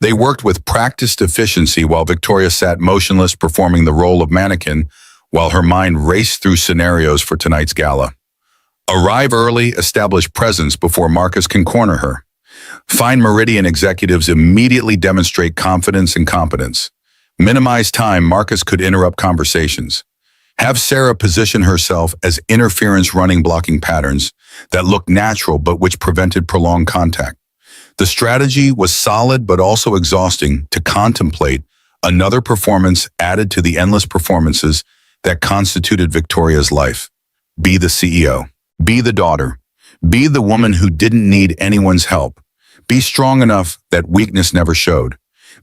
They worked with practiced efficiency while Victoria sat motionless, performing the role of mannequin while her mind raced through scenarios for tonight's gala. Arrive early, establish presence before Marcus can corner her. Find Meridian executives immediately demonstrate confidence and competence. Minimize time Marcus could interrupt conversations. Have Sarah position herself as interference running blocking patterns that looked natural but which prevented prolonged contact. The strategy was solid but also exhausting to contemplate, another performance added to the endless performances that constituted Victoria's life. Be the CEO. Be the daughter. Be the woman who didn't need anyone's help. Be strong enough that weakness never showed.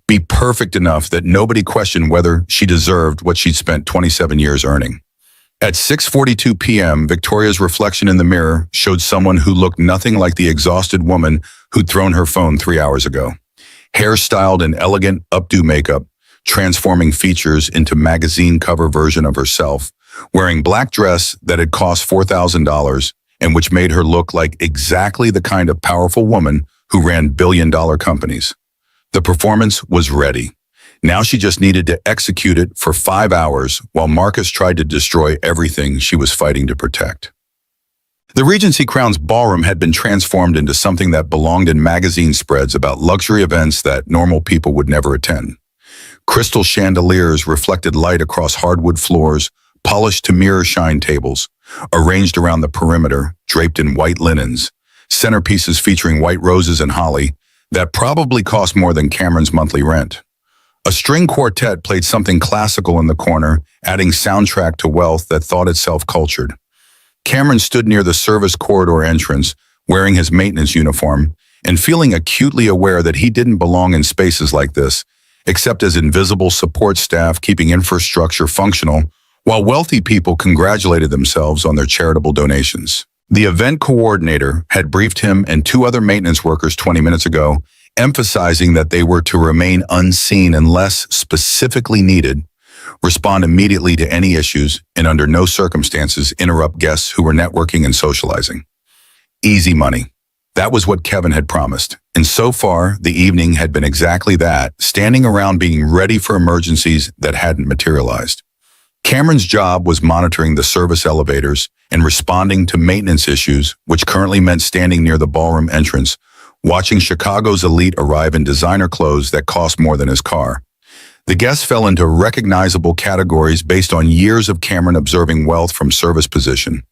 Be perfect enough that nobody questioned whether she deserved what she'd spent 27 years earning. At 6:42 p.m., Victoria's reflection in the mirror showed someone who looked nothing like the exhausted woman who'd thrown her phone 3 hours ago. Hair styled in elegant updo makeup, transforming features into magazine cover version of herself, wearing black dress that had cost $4,000 and which made her look like exactly the kind of powerful woman who ran billion-dollar companies. The performance was ready. Now she just needed to execute it for 5 hours while Marcus tried to destroy everything she was fighting to protect. The Regency Crown's ballroom had been transformed into something that belonged in magazine spreads about luxury events that normal people would never attend. Crystal chandeliers reflected light across hardwood floors, polished to mirror shine tables, arranged around the perimeter, draped in white linens, centerpieces featuring white roses and holly that probably cost more than Cameron's monthly rent. A string quartet played something classical in the corner, adding soundtrack to wealth that thought itself cultured. Cameron stood near the service corridor entrance, wearing his maintenance uniform, and feeling acutely aware that he didn't belong in spaces like this, except as invisible support staff keeping infrastructure functional, while wealthy people congratulated themselves on their charitable donations. The event coordinator had briefed him and two other maintenance workers 20 minutes ago, emphasizing that they were to remain unseen unless specifically needed, respond immediately to any issues, and under no circumstances interrupt guests who were networking and socializing. Easy money. That was what Kevin had promised. And so far, the evening had been exactly that, standing around being ready for emergencies that hadn't materialized. Cameron's job was monitoring the service elevators and responding to maintenance issues, which currently meant standing near the ballroom entrance, watching Chicago's elite arrive in designer clothes that cost more than his car. The guests fell into recognizable categories based on years of Cameron observing wealth from service position.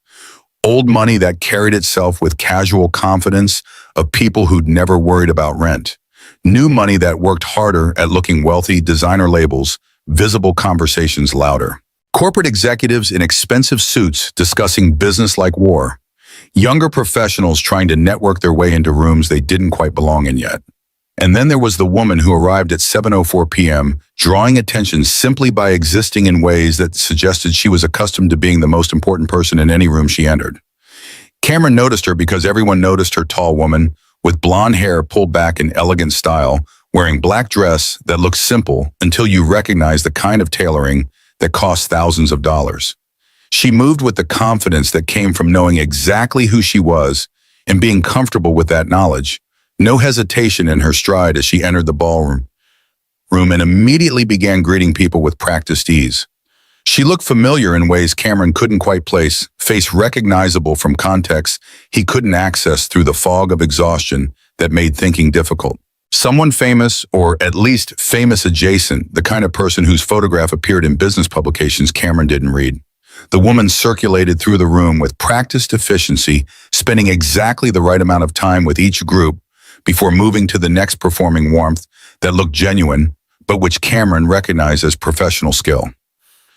Old money that carried itself with casual confidence of people who'd never worried about rent. New money that worked harder at looking wealthy, designer labels, visible conversations louder. Corporate executives in expensive suits discussing business like war. Younger professionals trying to network their way into rooms they didn't quite belong in yet. And then there was the woman who arrived at 7:04 p.m., drawing attention simply by existing in ways that suggested she was accustomed to being the most important person in any room she entered. Cameron noticed her because everyone noticed her tall woman, with blonde hair pulled back in elegant style, wearing black dress that looked simple until you recognized the kind of tailoring that cost thousands of dollars. She moved with the confidence that came from knowing exactly who she was and being comfortable with that knowledge. No hesitation in her stride as she entered the ballroom and immediately began greeting people with practiced ease. She looked familiar in ways Cameron couldn't quite place, face recognizable from contexts he couldn't access through the fog of exhaustion that made thinking difficult. Someone famous, or at least famous adjacent, the kind of person whose photograph appeared in business publications Cameron didn't read. The woman circulated through the room with practiced efficiency, spending exactly the right amount of time with each group before moving to the next, performing warmth that looked genuine, but which Cameron recognized as professional skill.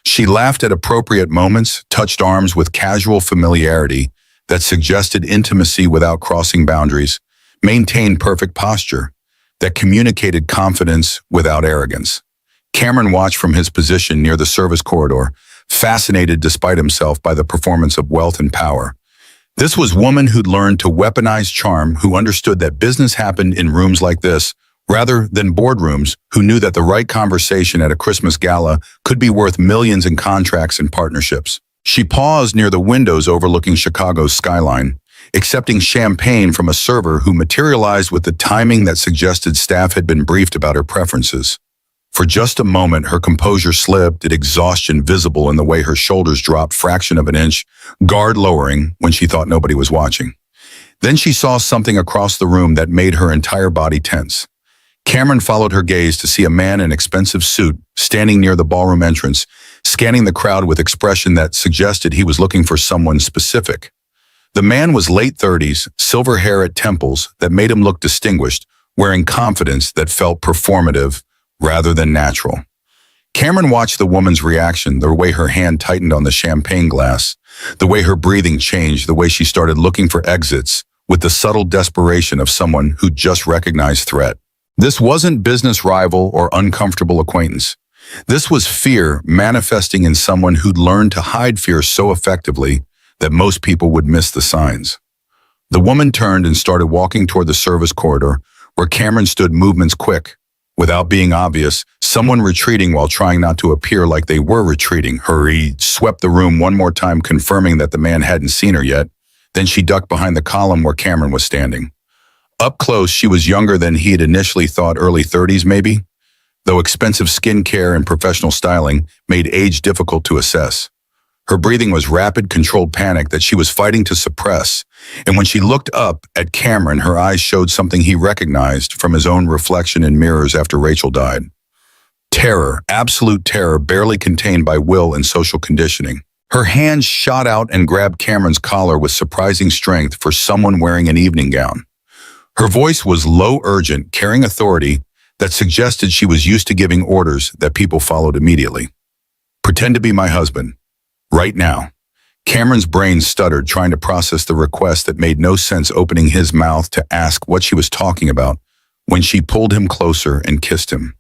She laughed at appropriate moments, touched arms with casual familiarity that suggested intimacy without crossing boundaries, maintained perfect posture that communicated confidence without arrogance. Cameron watched from his position near the service corridor, fascinated despite himself by the performance of wealth and power. This was a woman who'd learned to weaponize charm, who understood that business happened in rooms like this, rather than boardrooms, who knew that the right conversation at a Christmas gala could be worth millions in contracts and partnerships. She paused near the windows overlooking Chicago's skyline, accepting champagne from a server who materialized with the timing that suggested staff had been briefed about her preferences. For just a moment, her composure slipped, exhaustion visible in the way her shoulders dropped fraction of an inch, guard lowering when she thought nobody was watching. Then she saw something across the room that made her entire body tense. Cameron followed her gaze to see a man in expensive suit standing near the ballroom entrance, scanning the crowd with expression that suggested he was looking for someone specific. The man was late 30s, silver hair at temples that made him look distinguished, wearing confidence that felt performative rather than natural. Cameron watched the woman's reaction, the way her hand tightened on the champagne glass, the way her breathing changed, the way she started looking for exits with the subtle desperation of someone who just recognized threat. This wasn't business rival or uncomfortable acquaintance. This was fear manifesting in someone who'd learned to hide fear so effectively that most people would miss the signs. The woman turned and started walking toward the service corridor, where Cameron stood, movements quick. Without being obvious, someone retreating while trying not to appear like they were retreating. Hurried, swept the room one more time, confirming that the man hadn't seen her yet. Then she ducked behind the column where Cameron was standing. Up close, she was younger than he had initially thought, early 30s maybe, though expensive skincare and professional styling made age difficult to assess. Her breathing was rapid, controlled panic that she was fighting to suppress, and when she looked up at Cameron, her eyes showed something he recognized from his own reflection in mirrors after Rachel died. Terror, absolute terror, barely contained by will and social conditioning. Her hand shot out and grabbed Cameron's collar with surprising strength for someone wearing an evening gown. Her voice was low, urgent, carrying authority that suggested she was used to giving orders that people followed immediately. Pretend to be my husband. Right now. Cameron's brain stuttered, trying to process the request that made no sense, opening his mouth to ask what she was talking about when she pulled him closer and kissed him.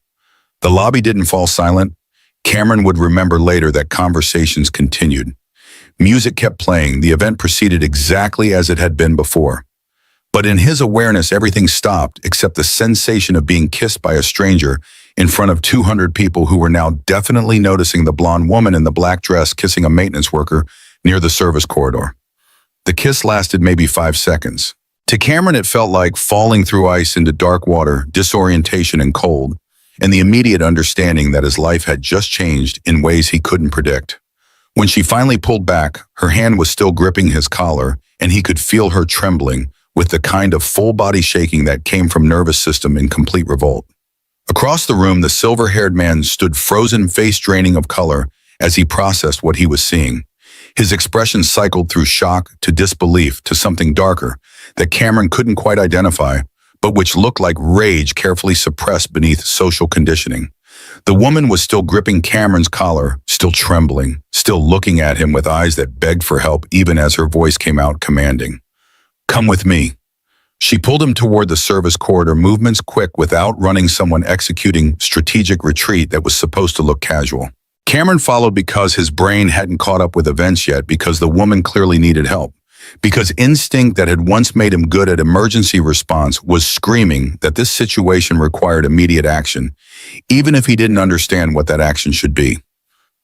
The lobby didn't fall silent. Cameron would remember later that conversations continued. Music kept playing. The event proceeded exactly as it had been before. But in his awareness, everything stopped except the sensation of being kissed by a stranger in front of 200 people who were now definitely noticing the blonde woman in the black dress kissing a maintenance worker near the service corridor. The kiss lasted maybe 5 seconds. To Cameron, it felt like falling through ice into dark water, disorientation and cold, and the immediate understanding that his life had just changed in ways he couldn't predict. When she finally pulled back, her hand was still gripping his collar, and he could feel her trembling with the kind of full-body shaking that came from nervous system in complete revolt. Across the room, the silver-haired man stood frozen, face draining of color as he processed what he was seeing. His expression cycled through shock to disbelief to something darker that Cameron couldn't quite identify, but which looked like rage carefully suppressed beneath social conditioning. The woman was still gripping Cameron's collar, still trembling, still looking at him with eyes that begged for help even as her voice came out commanding. "Come with me." She pulled him toward the service corridor, movements quick without running someone executing strategic retreat that was supposed to look casual. Cameron followed because his brain hadn't caught up with events yet, because the woman clearly needed help, because instinct that had once made him good at emergency response was screaming that this situation required immediate action, even if he didn't understand what that action should be.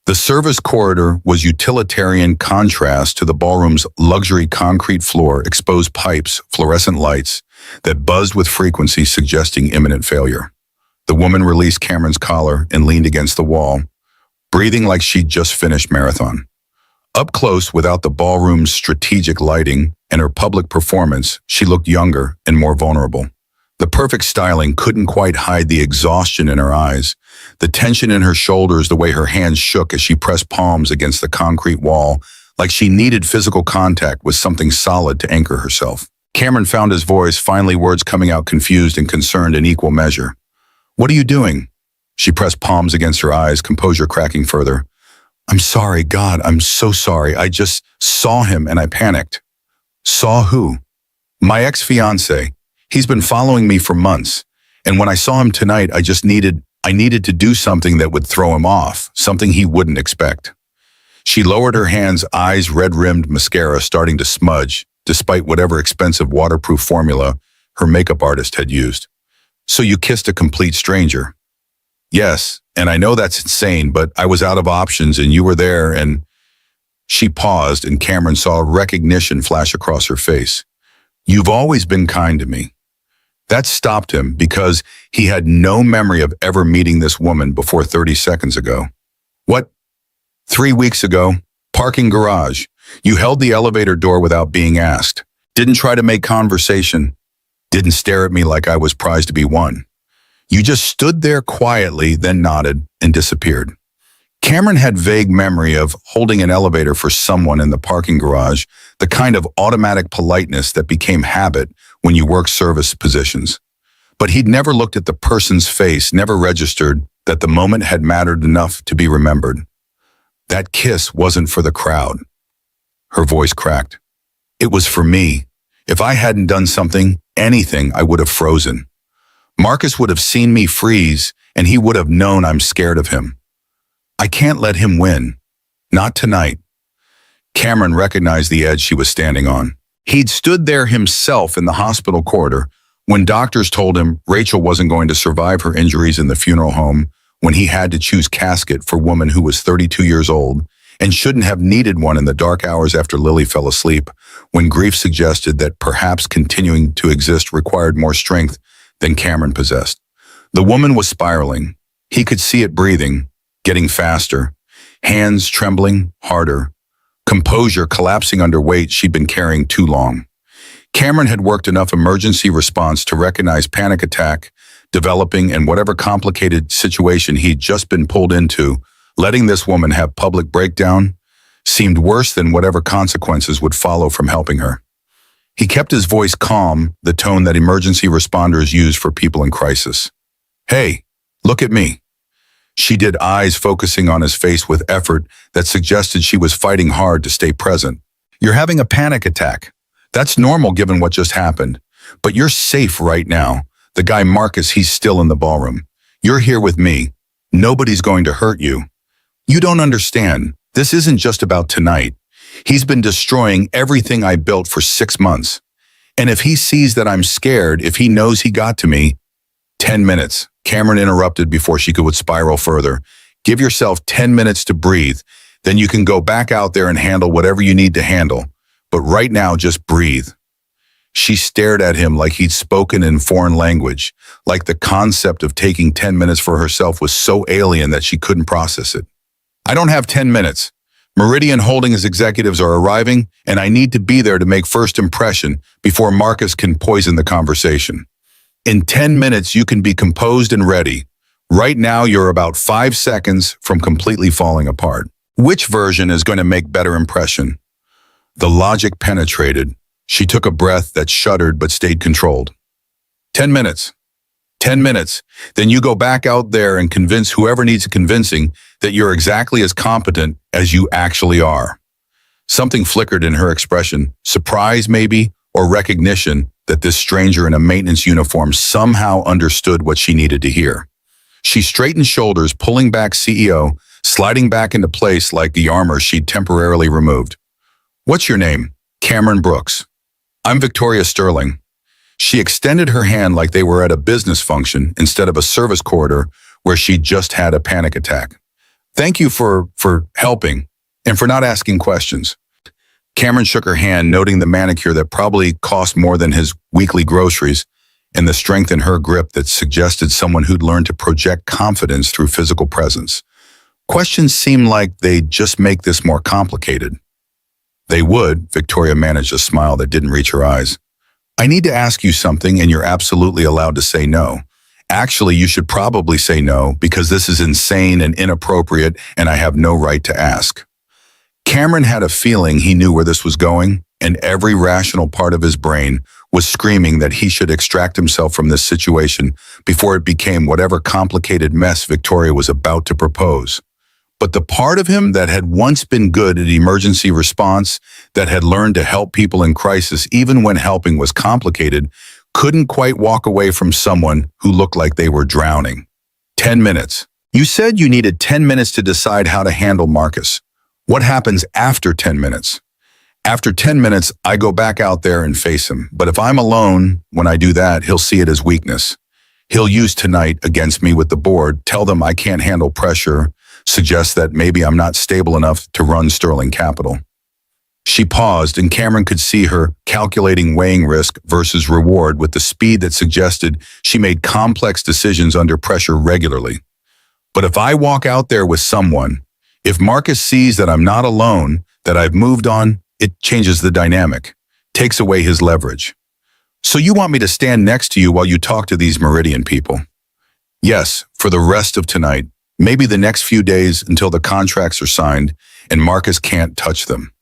The service corridor was utilitarian contrast to the ballroom's luxury concrete floor, exposed pipes, fluorescent lights that buzzed with frequency suggesting imminent failure. The woman released Cameron's collar and leaned against the wall, breathing like she'd just finished marathon. Up close, without the ballroom's strategic lighting and her public performance, she looked younger and more vulnerable. The perfect styling couldn't quite hide the exhaustion in her eyes, the tension in her shoulders, the way her hands shook as she pressed palms against the concrete wall, like she needed physical contact with something solid to anchor herself. Cameron found his voice, finally words coming out confused and concerned in equal measure. "What are you doing?" She pressed palms against her eyes, composure cracking further. "I'm sorry, God, I'm so sorry. I just saw him and I panicked." "Saw who?" "My ex-fiancé. He's been following me for months. And when I saw him tonight, I needed to do something that would throw him off, something he wouldn't expect." She lowered her hands, eyes red-rimmed, mascara starting to smudge, despite whatever expensive waterproof formula her makeup artist had used. "So you kissed a complete stranger?" "Yes, and I know that's insane, but I was out of options and you were there and..." She paused and Cameron saw recognition flash across her face. "You've always been kind to me." That stopped him because he had no memory of ever meeting this woman before 30 seconds ago. "What? 3 weeks ago, parking garage. You held the elevator door without being asked. Didn't try to make conversation. Didn't stare at me like I was prized to be won. You just stood there quietly, then nodded and disappeared." Cameron had vague memory of holding an elevator for someone in the parking garage, the kind of automatic politeness that became habit when you work service positions. But he'd never looked at the person's face, never registered that the moment had mattered enough to be remembered. "That kiss wasn't for the crowd." Her voice cracked. "It was for me. If I hadn't done something, anything, I would have frozen. Marcus would have seen me freeze, and he would have known I'm scared of him. I can't let him win. Not tonight." Cameron recognized the edge she was standing on. He'd stood there himself in the hospital corridor when doctors told him Rachel wasn't going to survive her injuries in the funeral home, when he had to choose casket for a woman who was 32 years old and shouldn't have needed one in the dark hours after Lily fell asleep, when grief suggested that perhaps continuing to exist required more strength than Cameron possessed. The woman was spiraling. He could see it breathing, getting faster, hands trembling harder, composure collapsing under weight she'd been carrying too long. Cameron had worked enough emergency response to recognize panic attack developing in whatever complicated situation he'd just been pulled into. Letting this woman have public breakdown seemed worse than whatever consequences would follow from helping her. He kept his voice calm, the tone that emergency responders use for people in crisis. "Hey, look at me." She did, eyes focusing on his face with effort that suggested she was fighting hard to stay present. "You're having a panic attack. That's normal given what just happened. But you're safe right now. The guy Marcus, he's still in the ballroom. You're here with me. Nobody's going to hurt you. You don't understand. This isn't just about tonight. He's been destroying everything I built for 6 months. And if he sees that I'm scared, if he knows he got to me..." 10 minutes. Cameron interrupted before she could spiral further. "Give yourself 10 minutes to breathe. Then you can go back out there and handle whatever you need to handle. But right now, just breathe." She stared at him like he'd spoken in foreign language, like the concept of taking 10 minutes for herself was so alien that she couldn't process it. "I don't have 10 minutes. Meridian Holdings executives are arriving, and I need to be there to make first impression before Marcus can poison the conversation. In 10 minutes, you can be composed and ready. Right now, you're about 5 seconds from completely falling apart. Which version is going to make better impression?" The logic penetrated. She took a breath that shuddered but stayed controlled. 10 minutes. 10 minutes. Then you go back out there and convince whoever needs convincing that you're exactly as competent as you actually are. Something flickered in her expression, surprise maybe, or recognition that this stranger in a maintenance uniform somehow understood what she needed to hear. She straightened shoulders, pulling back CEO, sliding back into place like the armor she'd temporarily removed. "What's your name?" "Cameron Brooks." "I'm Victoria Sterling." She extended her hand like they were at a business function instead of a service corridor where she'd just had a panic attack. "Thank you for helping and for not asking questions." Cameron shook her hand, noting the manicure that probably cost more than his weekly groceries and the strength in her grip that suggested someone who'd learned to project confidence through physical presence. Questions seemed like they'd just make this more complicated. "They would," Victoria managed a smile that didn't reach her eyes. "I need to ask you something and you're absolutely allowed to say no. Actually, you should probably say no because this is insane and inappropriate and I have no right to ask." Cameron had a feeling he knew where this was going, and every rational part of his brain was screaming that he should extract himself from this situation before it became whatever complicated mess Victoria was about to propose. But the part of him that had once been good at emergency response, that had learned to help people in crisis even when helping was complicated, couldn't quite walk away from someone who looked like they were drowning. 10 minutes. "You said you needed 10 minutes to decide how to handle Marcus. What happens after 10 minutes?" "After 10 minutes, I go back out there and face him. But if I'm alone, when I do that, he'll see it as weakness. He'll use tonight against me with the board, tell them I can't handle pressure, suggest that maybe I'm not stable enough to run Sterling Capital." She paused, and Cameron could see her calculating weighing risk versus reward with the speed that suggested she made complex decisions under pressure regularly. "But if I walk out there with someone, if Marcus sees that I'm not alone, that I've moved on, it changes the dynamic, takes away his leverage." "So you want me to stand next to you while you talk to these Meridian people?" "Yes, for the rest of tonight. Maybe the next few days until the contracts are signed and Marcus can't touch them."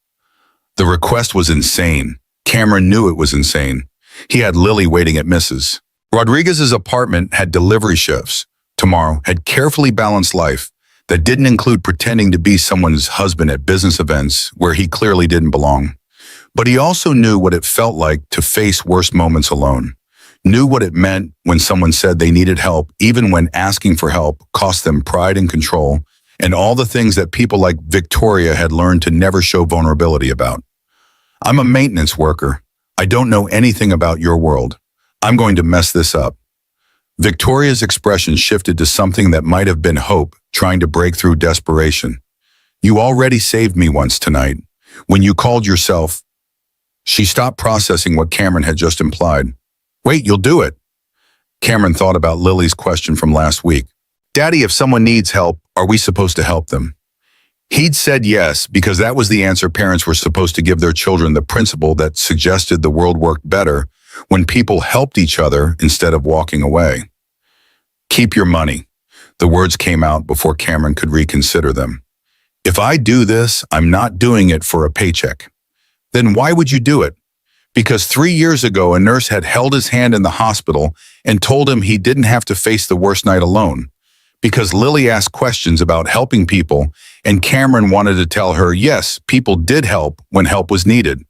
The request was insane. Cameron knew it was insane. He had Lily waiting at Mrs. Rodriguez's apartment, had delivery shifts tomorrow, had carefully balanced life that didn't include pretending to be someone's husband at business events where he clearly didn't belong. But he also knew what it felt like to face worse moments alone. Knew what it meant when someone said they needed help, even when asking for help cost them pride and control, and all the things that people like Victoria had learned to never show vulnerability about. "I'm a maintenance worker. I don't know anything about your world. I'm going to mess this up." Victoria's expression shifted to something that might have been hope trying to break through desperation. "You already saved me once tonight. When you called yourself..." She stopped processing what Cameron had just implied. "Wait, you'll do it?" Cameron thought about Lily's question from last week. "Daddy, if someone needs help, are we supposed to help them?" He'd said yes because that was the answer parents were supposed to give their children, the principle that suggested the world worked better when people helped each other instead of walking away. Keep your money. The words came out before Cameron could reconsider them. If I do this, I'm not doing it for a paycheck. Then why would you do it? Because 3 years ago, a nurse had held his hand in the hospital and told him he didn't have to face the worst night alone. Because Lily asked questions about helping people, and Cameron wanted to tell her, yes, people did help when help was needed.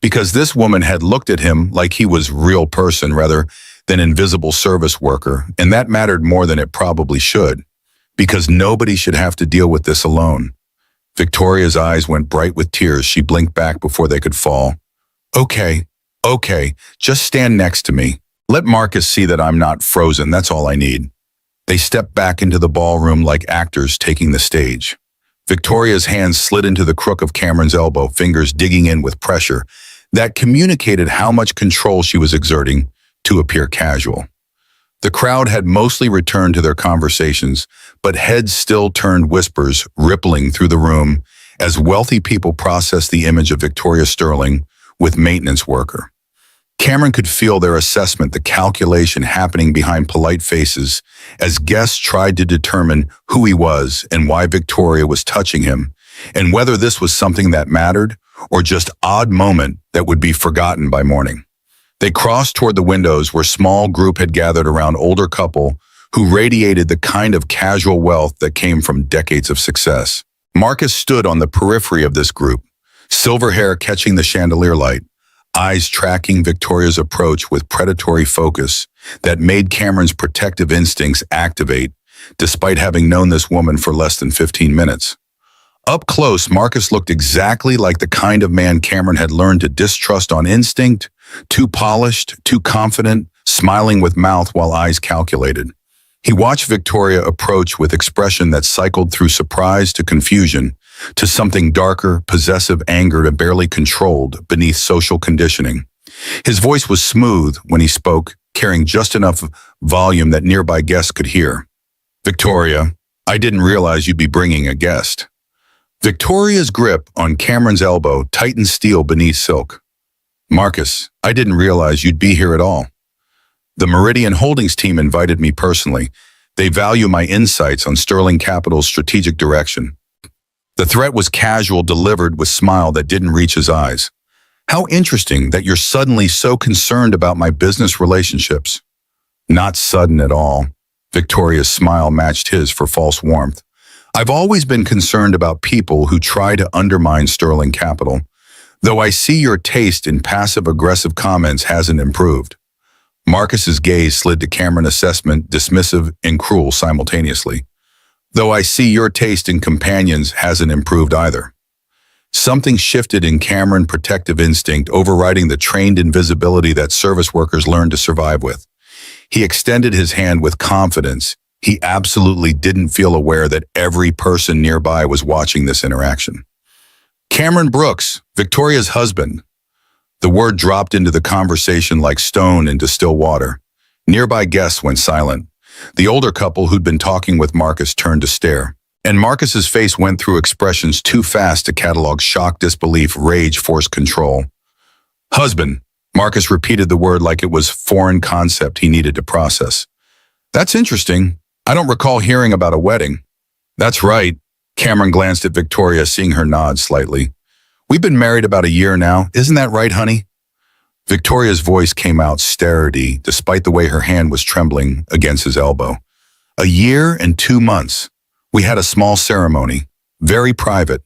Because this woman had looked at him like he was real person rather than invisible service worker, and that mattered more than it probably should. Because nobody should have to deal with this alone. Victoria's eyes went bright with tears. She blinked back before they could fall. Okay, just stand next to me. Let Marcus see that I'm not frozen, that's all I need. They stepped back into the ballroom like actors taking the stage. Victoria's hands slid into the crook of Cameron's elbow, fingers digging in with pressure that communicated how much control she was exerting to appear casual. The crowd had mostly returned to their conversations, but heads still turned, whispers rippling through the room as wealthy people processed the image of Victoria Sterling with maintenance worker. Cameron could feel their assessment, the calculation happening behind polite faces as guests tried to determine who he was and why Victoria was touching him, and whether this was something that mattered or just odd moment that would be forgotten by morning. They crossed toward the windows where a small group had gathered around older couple who radiated the kind of casual wealth that came from decades of success. Marcus stood on the periphery of this group, silver hair catching the chandelier light, eyes tracking Victoria's approach with predatory focus that made Cameron's protective instincts activate, despite having known this woman for less than 15 minutes. Up close, Marcus looked exactly like the kind of man Cameron had learned to distrust on instinct, too polished, too confident, smiling with mouth while eyes calculated. He watched Victoria approach with expression that cycled through surprise to confusion, to something darker, possessive anger to barely controlled beneath social conditioning. His voice was smooth when he spoke, carrying just enough volume that nearby guests could hear. Victoria, I didn't realize you'd be bringing a guest. Victoria's grip on Cameron's elbow tightened steel beneath silk. Marcus, I didn't realize you'd be here at all. The Meridian Holdings team invited me personally. They value my insights on Sterling Capital's strategic direction. The threat was casual, delivered with smile that didn't reach his eyes. How interesting that you're suddenly so concerned about my business relationships. Not sudden at all. Victoria's smile matched his for false warmth. I've always been concerned about people who try to undermine Sterling Capital, though I see your taste in passive-aggressive comments hasn't improved. Marcus's gaze slid to Cameron, assessment, dismissive and cruel simultaneously. Though I see your taste in companions hasn't improved either. Something shifted in Cameron, protective instinct overriding the trained invisibility that service workers learn to survive with. He extended his hand with confidence. He absolutely didn't feel aware that every person nearby was watching this interaction. Cameron Brooks, Victoria's husband. The word dropped into the conversation like stone into still water. Nearby guests went silent. The older couple who'd been talking with Marcus turned to stare, and Marcus's face went through expressions too fast to catalog: shock, disbelief, rage, forced control. Husband. Marcus repeated the word like it was a foreign concept he needed to process. That's interesting. I don't recall hearing about a wedding. That's right. Cameron glanced at Victoria, seeing her nod slightly. We've been married about a year now. Isn't that right, honey? Victoria's voice came out steady, despite the way her hand was trembling against his elbow. A year and 2 months. We had a small ceremony. Very private.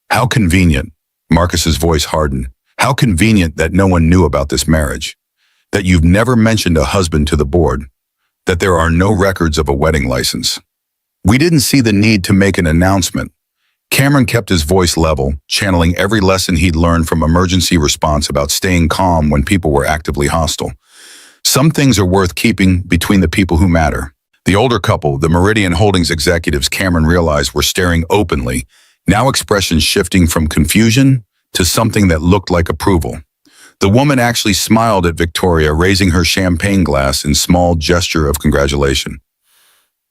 How convenient. Marcus's voice hardened. How convenient that no one knew about this marriage. That you've never mentioned a husband to the board. That there are no records of a wedding license. We didn't see the need to make an announcement. Cameron kept his voice level, channeling every lesson he'd learned from emergency response about staying calm when people were actively hostile. Some things are worth keeping between the people who matter. The older couple, the Meridian Holdings executives, Cameron realized were staring openly, now expressions shifting from confusion to something that looked like approval. The woman actually smiled at Victoria, raising her champagne glass in small gesture of congratulation.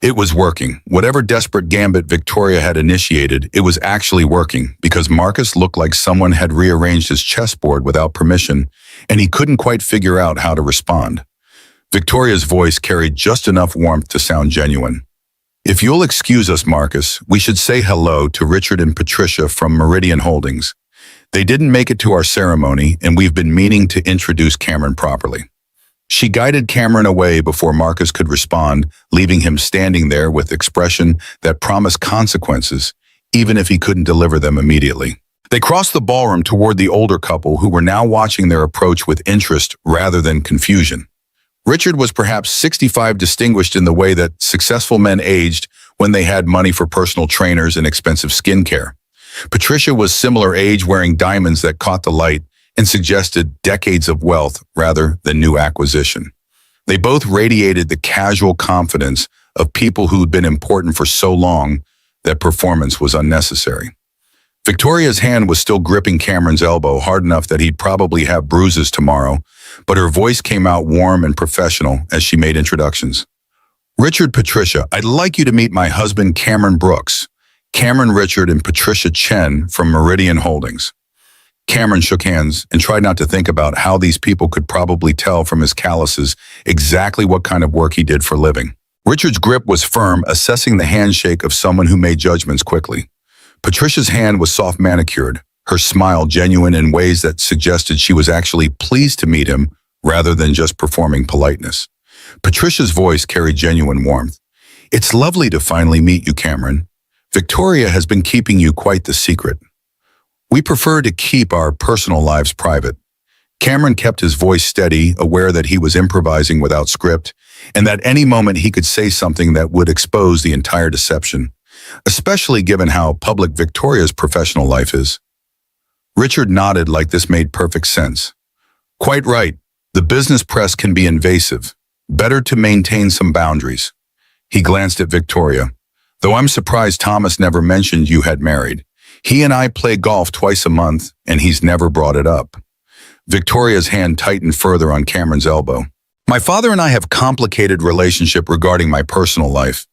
It was working. Whatever desperate gambit Victoria had initiated, it was actually working because Marcus looked like someone had rearranged his chessboard without permission, and he couldn't quite figure out how to respond. Victoria's voice carried just enough warmth to sound genuine. If you'll excuse us, Marcus, we should say hello to Richard and Patricia from Meridian Holdings. They didn't make it to our ceremony, and we've been meaning to introduce Cameron properly. She guided Cameron away before Marcus could respond, leaving him standing there with expression that promised consequences, even if he couldn't deliver them immediately. They crossed the ballroom toward the older couple who were now watching their approach with interest rather than confusion. Richard was perhaps 65, distinguished in the way that successful men aged when they had money for personal trainers and expensive skincare. Patricia was similar age, wearing diamonds that caught the light and suggested decades of wealth rather than new acquisition. They both radiated the casual confidence of people who'd been important for so long that performance was unnecessary. Victoria's hand was still gripping Cameron's elbow hard enough that he'd probably have bruises tomorrow, but her voice came out warm and professional as she made introductions. Richard, Patricia, I'd like you to meet my husband, Cameron Brooks. Cameron, Richard, and Patricia Chen from Meridian Holdings. Cameron shook hands and tried not to think about how these people could probably tell from his calluses exactly what kind of work he did for a living. Richard's grip was firm, assessing the handshake of someone who made judgments quickly. Patricia's hand was soft manicured, her smile genuine in ways that suggested she was actually pleased to meet him rather than just performing politeness. Patricia's voice carried genuine warmth. It's lovely to finally meet you, Cameron. Victoria has been keeping you quite the secret. We prefer to keep our personal lives private. Cameron kept his voice steady, aware that he was improvising without script, and that any moment he could say something that would expose the entire deception, especially given how public Victoria's professional life is. Richard nodded like this made perfect sense. Quite right. The business press can be invasive. Better to maintain some boundaries. He glanced at Victoria. Though I'm surprised Thomas never mentioned you had married. He and I play golf twice a month, and he's never brought it up. Victoria's hand tightened further on Cameron's elbow. My father and I have a complicated relationship regarding my personal life.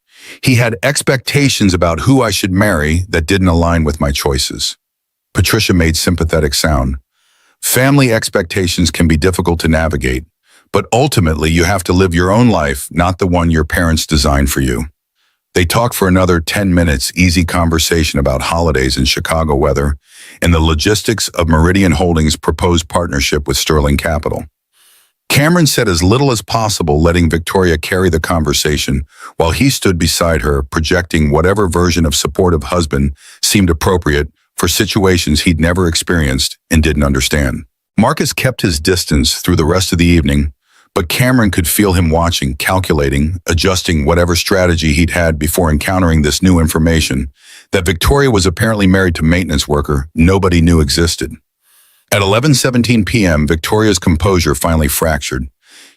He had expectations about who I should marry that didn't align with my choices. Patricia made sympathetic sound. Family expectations can be difficult to navigate, but ultimately you have to live your own life, not the one your parents designed for you. They talked for another 10 minutes, easy conversation about holidays and Chicago weather, and the logistics of Meridian Holdings' proposed partnership with Sterling Capital. Cameron said as little as possible, letting Victoria carry the conversation while he stood beside her, projecting whatever version of supportive husband seemed appropriate for situations he'd never experienced and didn't understand. Marcus kept his distance through the rest of the evening, but Cameron could feel him watching, calculating, adjusting whatever strategy he'd had before encountering this new information, that Victoria was apparently married to a maintenance worker nobody knew existed. At 11:17 p.m., Victoria's composure finally fractured.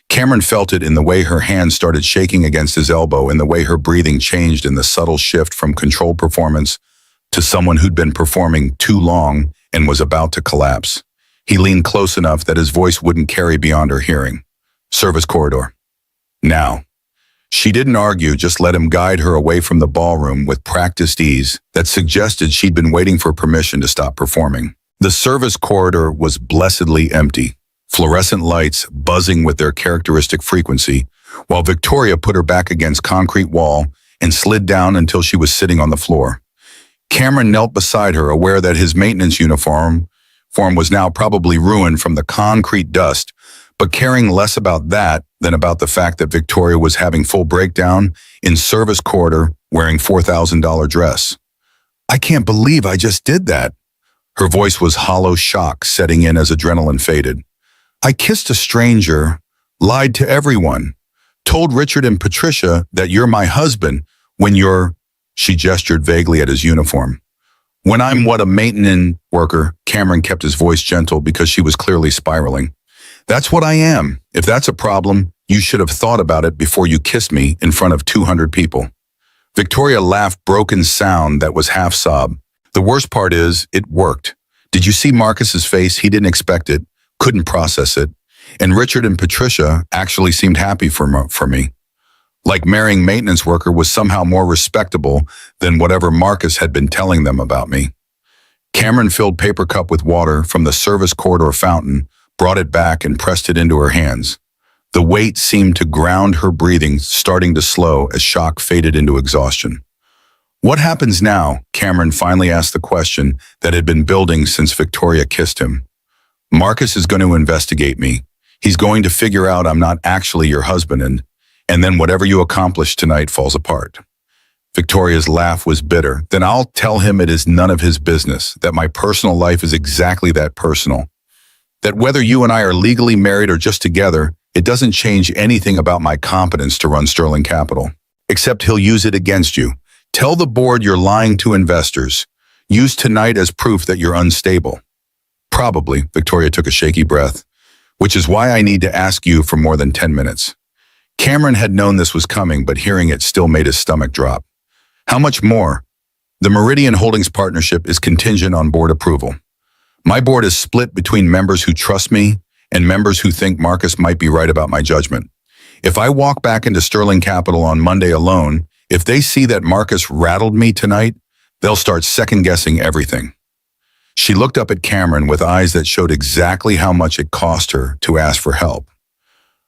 Cameron felt it in the way her hand started shaking against his elbow, and the way her breathing changed in the subtle shift from controlled performance to someone who'd been performing too long and was about to collapse. He leaned close enough that his voice wouldn't carry beyond her hearing. Service corridor. Now. She didn't argue, just let him guide her away from the ballroom with practiced ease that suggested she'd been waiting for permission to stop performing. The service corridor was blessedly empty, fluorescent lights buzzing with their characteristic frequency, while Victoria put her back against concrete wall and slid down until she was sitting on the floor. Cameron knelt beside her, aware that his maintenance uniform was now probably ruined from the concrete dust, but caring less about that than about the fact that Victoria was having full breakdown in service corridor wearing $4,000 dress. I can't believe I just did that. Her voice was hollow shock setting in as adrenaline faded. I kissed a stranger, lied to everyone, told Richard and Patricia that you're my husband when you're, she gestured vaguely at his uniform. When I'm what, a maintenance worker? Cameron kept his voice gentle because she was clearly spiraling. That's what I am. If that's a problem, you should have thought about it before you kissed me in front of 200 people. Victoria laughed, broken sound that was half sob. The worst part is, it worked. Did you see Marcus's face? He didn't expect it, couldn't process it. And Richard and Patricia actually seemed happy for me. Like marrying maintenance worker was somehow more respectable than whatever Marcus had been telling them about me. Cameron filled paper cup with water from the service corridor fountain, brought it back and pressed it into her hands. The weight seemed to ground her breathing, starting to slow as shock faded into exhaustion. What happens now? Cameron finally asked the question that had been building since Victoria kissed him. Marcus is going to investigate me. He's going to figure out I'm not actually your husband and then whatever you accomplish tonight falls apart. Victoria's laugh was bitter. Then I'll tell him it is none of his business, that my personal life is exactly that personal. That whether you and I are legally married or just together, it doesn't change anything about my competence to run Sterling Capital. Except he'll use it against you. Tell the board you're lying to investors. Use tonight as proof that you're unstable. Probably, Victoria took a shaky breath, which is why I need to ask you for more than 10 minutes. Cameron had known this was coming, but hearing it still made his stomach drop. How much more? The Meridian Holdings partnership is contingent on board approval. My board is split between members who trust me and members who think Marcus might be right about my judgment. If I walk back into Sterling Capital on Monday alone, if they see that Marcus rattled me tonight, they'll start second-guessing everything. She looked up at Cameron with eyes that showed exactly how much it cost her to ask for help.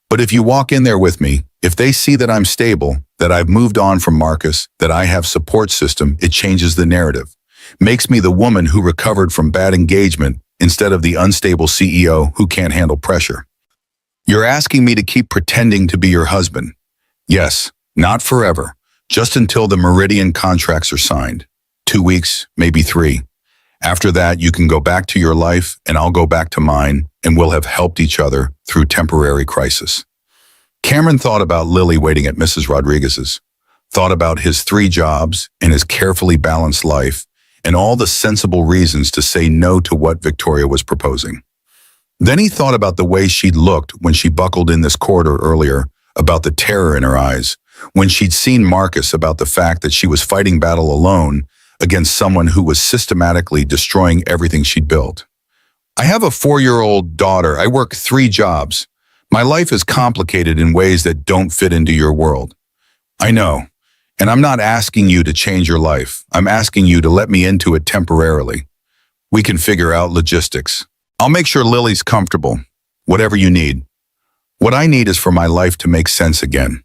But if you walk in there with me, if they see that I'm stable, that I've moved on from Marcus, that I have support system, it changes the narrative. Makes me the woman who recovered from bad engagement instead of the unstable CEO who can't handle pressure. You're asking me to keep pretending to be your husband. Yes, not forever. Just until the Meridian contracts are signed. 2 weeks, maybe 3. After that, you can go back to your life and I'll go back to mine and we'll have helped each other through temporary crisis. Cameron thought about Lily waiting at Mrs. Rodriguez's, thought about his 3 jobs and his carefully balanced life and all the sensible reasons to say no to what Victoria was proposing. Then he thought about the way she'd looked when she buckled in this corridor earlier, about the terror in her eyes, when she'd seen Marcus, about the fact that she was fighting battle alone against someone who was systematically destroying everything she'd built. I have a 4-year-old daughter. I work 3 jobs. My life is complicated in ways that don't fit into your world. I know, and I'm not asking you to change your life. I'm asking you to let me into it temporarily. We can figure out logistics. I'll make sure Lily's comfortable, whatever you need. What I need is for my life to make sense again.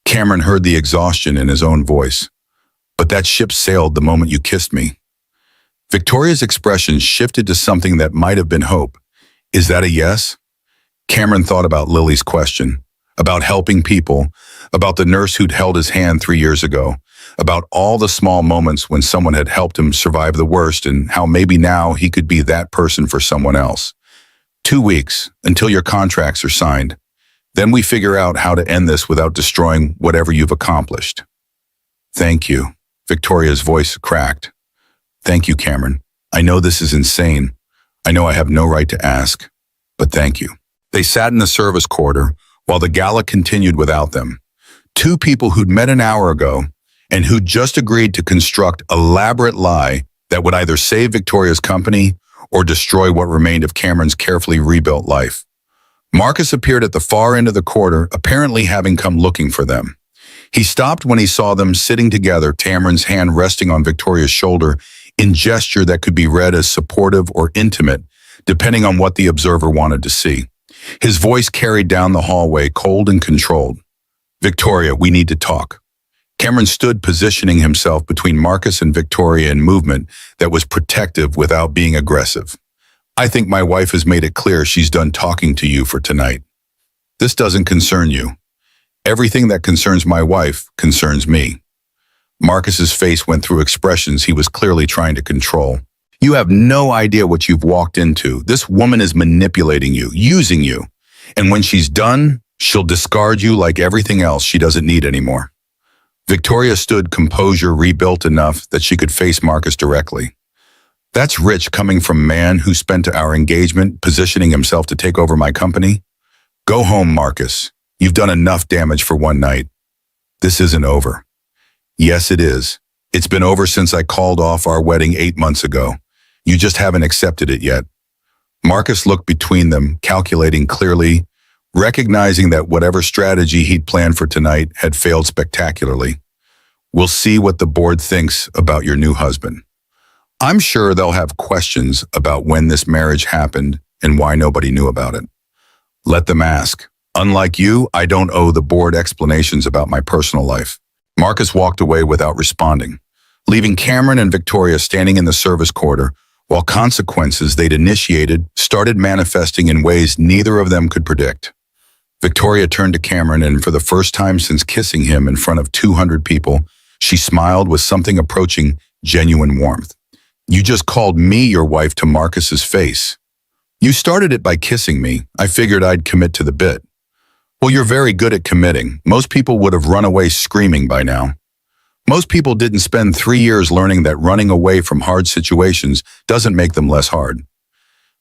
Cameron heard the exhaustion in his own voice. But that ship sailed the moment you kissed me. Victoria's expression shifted to something that might have been hope. Is that a yes? Cameron thought about Lily's question, about helping people, about the nurse who'd held his hand 3 years ago, about all the small moments when someone had helped him survive the worst and how maybe now he could be that person for someone else. 2 weeks until your contracts are signed. Then we figure out how to end this without destroying whatever you've accomplished. Thank you. Victoria's voice cracked. Thank you, Cameron. I know this is insane. I know I have no right to ask, but thank you. They sat in the service corridor while the gala continued without them. 2 people who'd met an hour ago and who'd just agreed to construct an elaborate lie that would either save Victoria's company or destroy what remained of Cameron's carefully rebuilt life. Marcus appeared at the far end of the corridor, apparently having come looking for them. He stopped when he saw them sitting together, Cameron's hand resting on Victoria's shoulder in gesture that could be read as supportive or intimate, depending on what the observer wanted to see. His voice carried down the hallway, cold and controlled. Victoria, we need to talk. Cameron stood, positioning himself between Marcus and Victoria in movement that was protective without being aggressive. I think my wife has made it clear she's done talking to you for tonight. This doesn't concern you. Everything that concerns my wife concerns me. Marcus's face went through expressions he was clearly trying to control. You have no idea what you've walked into. This woman is manipulating you, using you. And when she's done, she'll discard you like everything else she doesn't need anymore. Victoria stood, composure rebuilt enough that she could face Marcus directly. That's rich coming from a man who spent our engagement positioning himself to take over my company. Go home, Marcus. You've done enough damage for one night. This isn't over. Yes, it is. It's been over since I called off our wedding 8 months ago. You just haven't accepted it yet. Marcus looked between them, calculating clearly, recognizing that whatever strategy he'd planned for tonight had failed spectacularly. We'll see what the board thinks about your new husband. I'm sure they'll have questions about when this marriage happened and why nobody knew about it. Let them ask. Unlike you, I don't owe the board explanations about my personal life. Marcus walked away without responding, leaving Cameron and Victoria standing in the service quarter while consequences they'd initiated started manifesting in ways neither of them could predict. Victoria turned to Cameron, and for the first time since kissing him in front of 200 people, she smiled with something approaching genuine warmth. You just called me your wife to Marcus's face. You started it by kissing me. I figured I'd commit to the bit. Well, you're very good at committing. Most people would have run away screaming by now. Most people didn't spend 3 years learning that running away from hard situations doesn't make them less hard.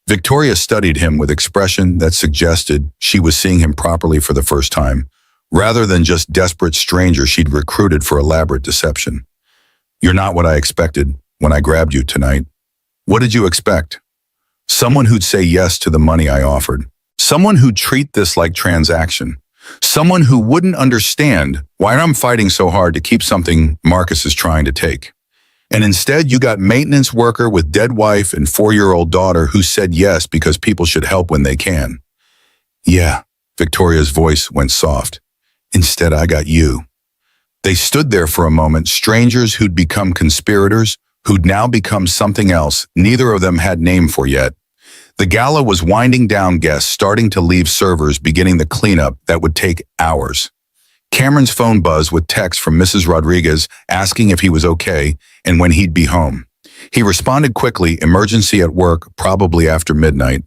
Victoria studied him with expression that suggested she was seeing him properly for the first time, rather than just desperate stranger she'd recruited for elaborate deception. You're not what I expected when I grabbed you tonight. What did you expect? Someone who'd say yes to the money I offered. Someone who'd treat this like transaction. Someone who wouldn't understand why I'm fighting so hard to keep something Marcus is trying to take. And instead, you got maintenance worker with dead wife and 4-year-old daughter who said yes because people should help when they can. Yeah, Victoria's voice went soft. Instead, I got you. They stood there for a moment, strangers who'd become conspirators, who'd now become something else neither of them had name for yet. The gala was winding down, guests starting to leave, servers beginning the cleanup that would take hours. Cameron's phone buzzed with text from Mrs. Rodriguez asking if he was okay and when he'd be home. He responded quickly, emergency at work, probably after midnight.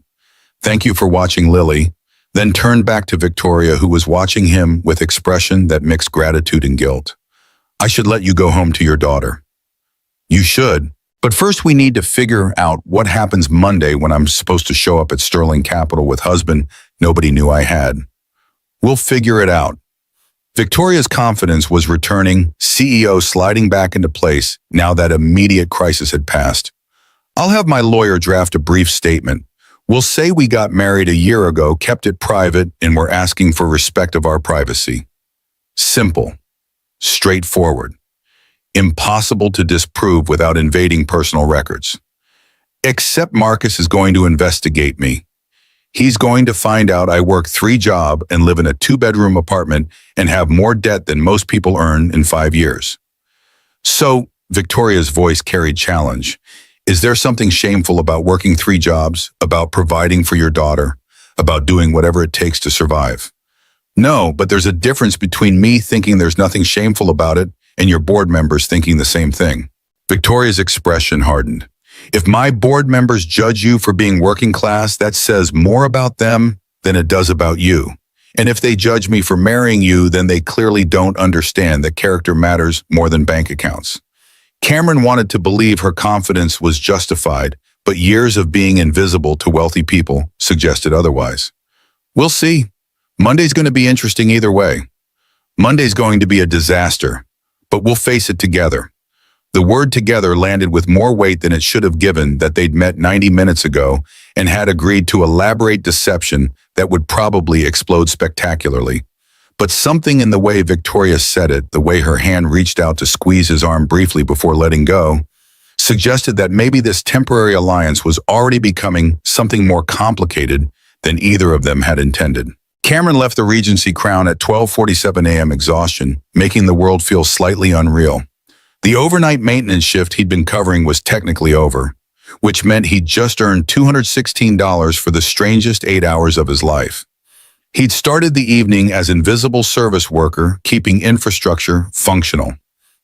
Thank you for watching, Lily, then turned back to Victoria, who was watching him with expression that mixed gratitude and guilt. I should let you go home to your daughter. You should, but first we need to figure out what happens Monday when I'm supposed to show up at Sterling Capital with husband nobody knew I had. We'll figure it out. Victoria's confidence was returning, CEO sliding back into place now that immediate crisis had passed. I'll have my lawyer draft a brief statement. We'll say we got married a year ago, kept it private, and we're asking for respect of our privacy. Simple. Straightforward. Impossible to disprove without invading personal records. Except Marcus is going to investigate me. He's going to find out I work 3 jobs and live in a 2-bedroom apartment and have more debt than most people earn in 5 years. So, Victoria's voice carried challenge. Is there something shameful about working 3 jobs, about providing for your daughter, about doing whatever it takes to survive? No, but there's a difference between me thinking there's nothing shameful about it and your board members thinking the same thing. Victoria's expression hardened. If my board members judge you for being working class, that says more about them than it does about you. And if they judge me for marrying you, then they clearly don't understand that character matters more than bank accounts. Cameron wanted to believe her confidence was justified, but years of being invisible to wealthy people suggested otherwise. We'll see. Monday's going to be interesting either way. Monday's going to be a disaster, but we'll face it together. The word together landed with more weight than it should have, given that they'd met 90 minutes ago and had agreed to elaborate deception that would probably explode spectacularly. But something in the way Victoria said it, the way her hand reached out to squeeze his arm briefly before letting go, suggested that maybe this temporary alliance was already becoming something more complicated than either of them had intended. Cameron left the Regency Crown at 12:47 a.m. exhaustion, making the world feel slightly unreal. The overnight maintenance shift he'd been covering was technically over, which meant he'd just earned $216 for the strangest 8 hours of his life. He'd started the evening as invisible service worker, keeping infrastructure functional.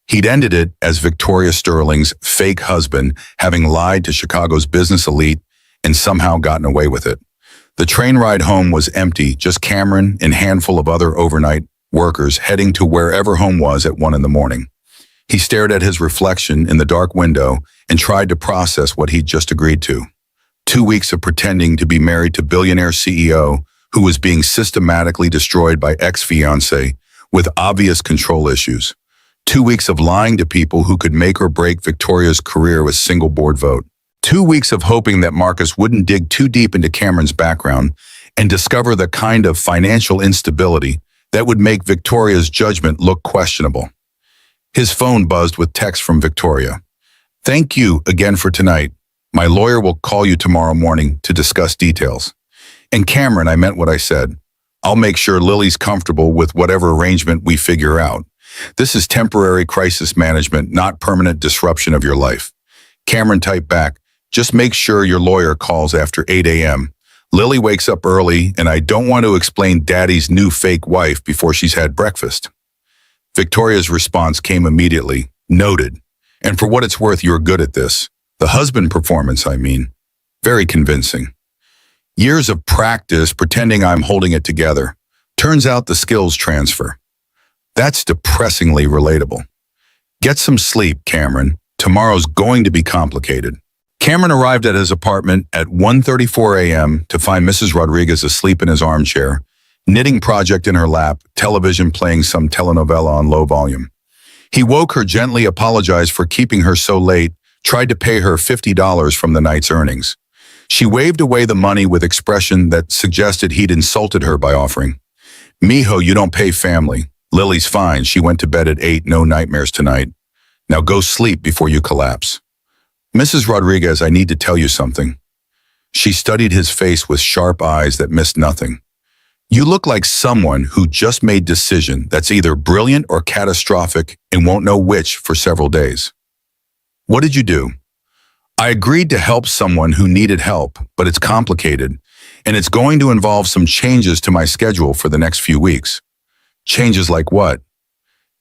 He'd ended it as Victoria Sterling's fake husband, having lied to Chicago's business elite and somehow gotten away with it. The train ride home was empty, just Cameron and a handful of other overnight workers heading to wherever home was at 1 a.m. He stared at his reflection in the dark window and tried to process what he'd just agreed to. 2 weeks of pretending to be married to billionaire CEO who was being systematically destroyed by ex-fiancé with obvious control issues. 2 weeks of lying to people who could make or break Victoria's career with single board vote. 2 weeks of hoping that Marcus wouldn't dig too deep into Cameron's background and discover the kind of financial instability that would make Victoria's judgment look questionable. His phone buzzed with text from Victoria. "Thank you again for tonight. My lawyer will call you tomorrow morning to discuss details." And Cameron, I meant what I said. I'll make sure Lily's comfortable with whatever arrangement we figure out. This is temporary crisis management, not permanent disruption of your life. Cameron typed back, "Just make sure your lawyer calls after 8 a.m. Lily wakes up early, and I don't want to explain Daddy's new fake wife before she's had breakfast." Victoria's response came immediately. "Noted. And for what it's worth, you're good at this. The husband performance, I mean. Very convincing. Years of practice pretending I'm holding it together. Turns out the skills transfer." That's depressingly relatable. "Get some sleep, Cameron. Tomorrow's going to be complicated." Cameron arrived at his apartment at 1:34 a.m. to find Mrs. Rodriguez asleep in his armchair, knitting project in her lap, television playing some telenovela on low volume. He woke her gently, apologized for keeping her so late, tried to pay her $50 from the night's earnings. She waved away the money with expression that suggested he'd insulted her by offering, "Mijo, you don't pay family. Lily's fine. She went to bed at 8, no nightmares tonight. Now go sleep before you collapse." "Mrs. Rodriguez, I need to tell you something." She studied his face with sharp eyes that missed nothing. "You look like someone who just made a decision that's either brilliant or catastrophic and won't know which for several days." "What did you do?" "I agreed to help someone who needed help, but it's complicated, and it's going to involve some changes to my schedule for the next few weeks." "Changes like what?"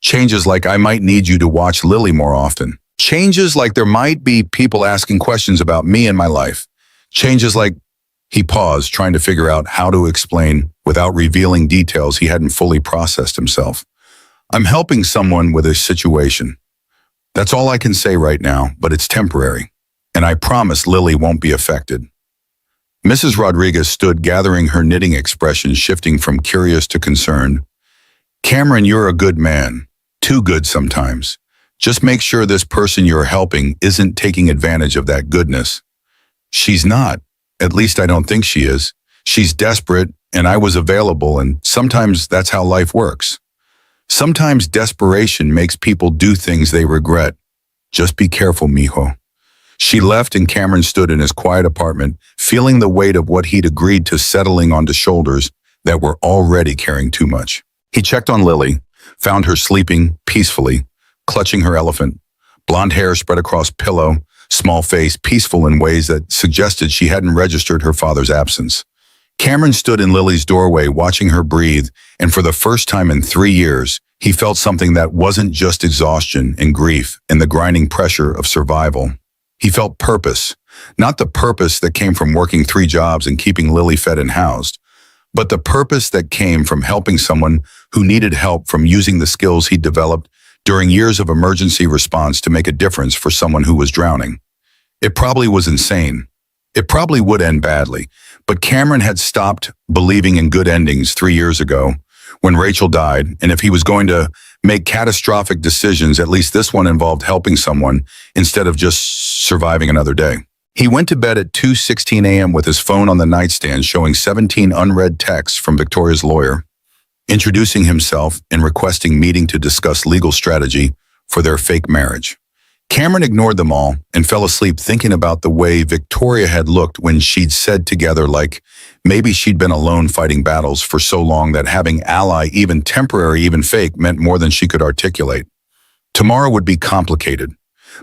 "Changes like I might need you to watch Lily more often. Changes like there might be people asking questions about me and my life. Changes like..." He paused, trying to figure out how to explain without revealing details he hadn't fully processed himself. "I'm helping someone with a situation. That's all I can say right now, but it's temporary. And I promise Lily won't be affected." Mrs. Rodriguez stood, gathering her knitting expression, shifting from curious to concerned. "Cameron, you're a good man. Too good sometimes. Just make sure this person you're helping isn't taking advantage of that goodness." "She's not. At least I don't think she is. She's desperate, and I was available, and sometimes that's how life works. Sometimes desperation makes people do things they regret. Just be careful, mijo." She left, and Cameron stood in his quiet apartment, feeling the weight of what he'd agreed to settling onto shoulders that were already carrying too much. He checked on Lily, found her sleeping peacefully, clutching her elephant, blonde hair spread across pillow, small face peaceful in ways that suggested she hadn't registered her father's absence. Cameron stood in Lily's doorway, watching her breathe, and for the first time in 3 years, he felt something that wasn't just exhaustion and grief and the grinding pressure of survival. He felt purpose, not the purpose that came from working 3 jobs and keeping Lily fed and housed, but the purpose that came from helping someone who needed help, from using the skills he'd developed during years of emergency response to make a difference for someone who was drowning. It probably was insane. It probably would end badly, but Cameron had stopped believing in good endings 3 years ago when Rachel died, and if he was going to make catastrophic decisions, at least this one involved helping someone instead of just surviving another day. He went to bed at 2:16 a.m. with his phone on the nightstand showing 17 unread texts from Victoria's lawyer, introducing himself and requesting meeting to discuss legal strategy for their fake marriage. Cameron ignored them all and fell asleep thinking about the way Victoria had looked when she'd said together, like maybe she'd been alone fighting battles for so long that having ally, even temporary, even fake, meant more than she could articulate. Tomorrow would be complicated,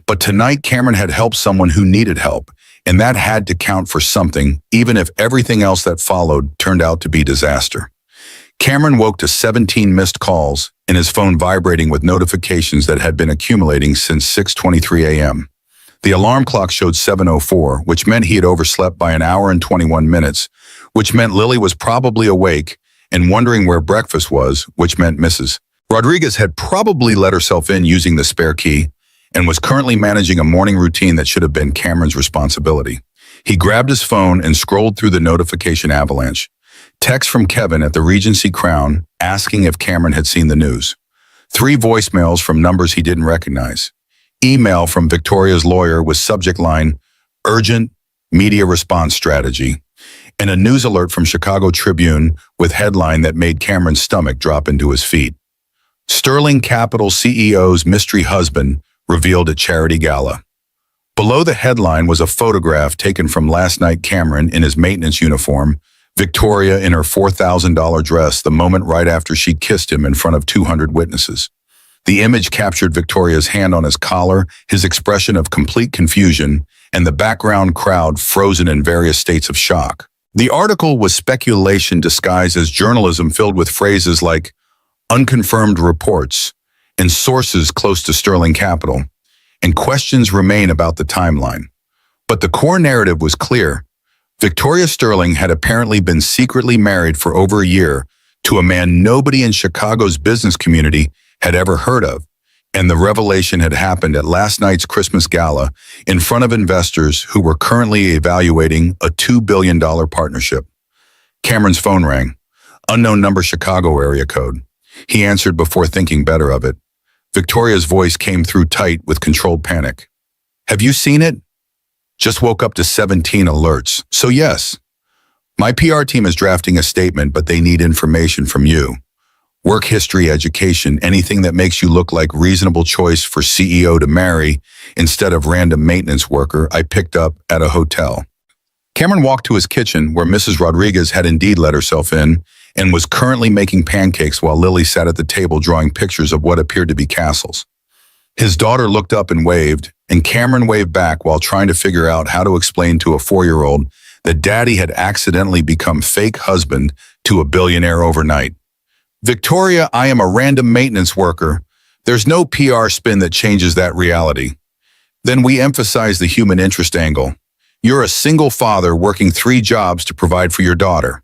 but tonight Cameron had helped someone who needed help, and that had to count for something, even if everything else that followed turned out to be disaster. Cameron woke to 17 missed calls and his phone vibrating with notifications that had been accumulating since 6:23 a.m. The alarm clock showed 7:04, which meant he had overslept by an hour and 21 minutes, which meant Lily was probably awake and wondering where breakfast was, which meant Mrs. Rodriguez had probably let herself in using the spare key and was currently managing a morning routine that should have been Cameron's responsibility. He grabbed his phone and scrolled through the notification avalanche. Text from Kevin at the Regency Crown asking if Cameron had seen the news. 3 voicemails from numbers he didn't recognize. Email from Victoria's lawyer with subject line, "Urgent Media Response Strategy." and a news alert from Chicago Tribune with headline that made Cameron's stomach drop into his feet. Sterling Capital CEO's mystery husband revealed at charity gala. Below the headline was a photograph taken from last night. Cameron in his maintenance uniform, Victoria in her $4,000 dress the moment right after she kissed him in front of 200 witnesses. The image captured Victoria's hand on his collar, his expression of complete confusion, and the background crowd frozen in various states of shock. The article was speculation disguised as journalism, filled with phrases like unconfirmed reports and sources close to Sterling Capital, and questions remain about the timeline. But the core narrative was clear. Victoria Sterling had apparently been secretly married for over a year to a man nobody in Chicago's business community had ever heard of, and the revelation had happened at last night's Christmas gala in front of investors who were currently evaluating a $2 billion partnership. Cameron's phone rang. Unknown number, Chicago area code. He answered before thinking better of it. Victoria's voice came through tight with controlled panic. Have you seen it? Just woke up to 17 alerts. So yes. My PR team is drafting a statement, but they need information from you. Work history, education, anything that makes you look like reasonable choice for CEO to marry instead of random maintenance worker I picked up at a hotel. Cameron walked to his kitchen, where Mrs. Rodriguez had indeed let herself in and was currently making pancakes while Lily sat at the table drawing pictures of what appeared to be castles. His daughter looked up and waved, and Cameron waved back while trying to figure out how to explain to a 4-year-old that Daddy had accidentally become fake husband to a billionaire overnight. Victoria, I am a random maintenance worker. There's no PR spin that changes that reality. Then we emphasize the human interest angle. You're a single father working 3 jobs to provide for your daughter.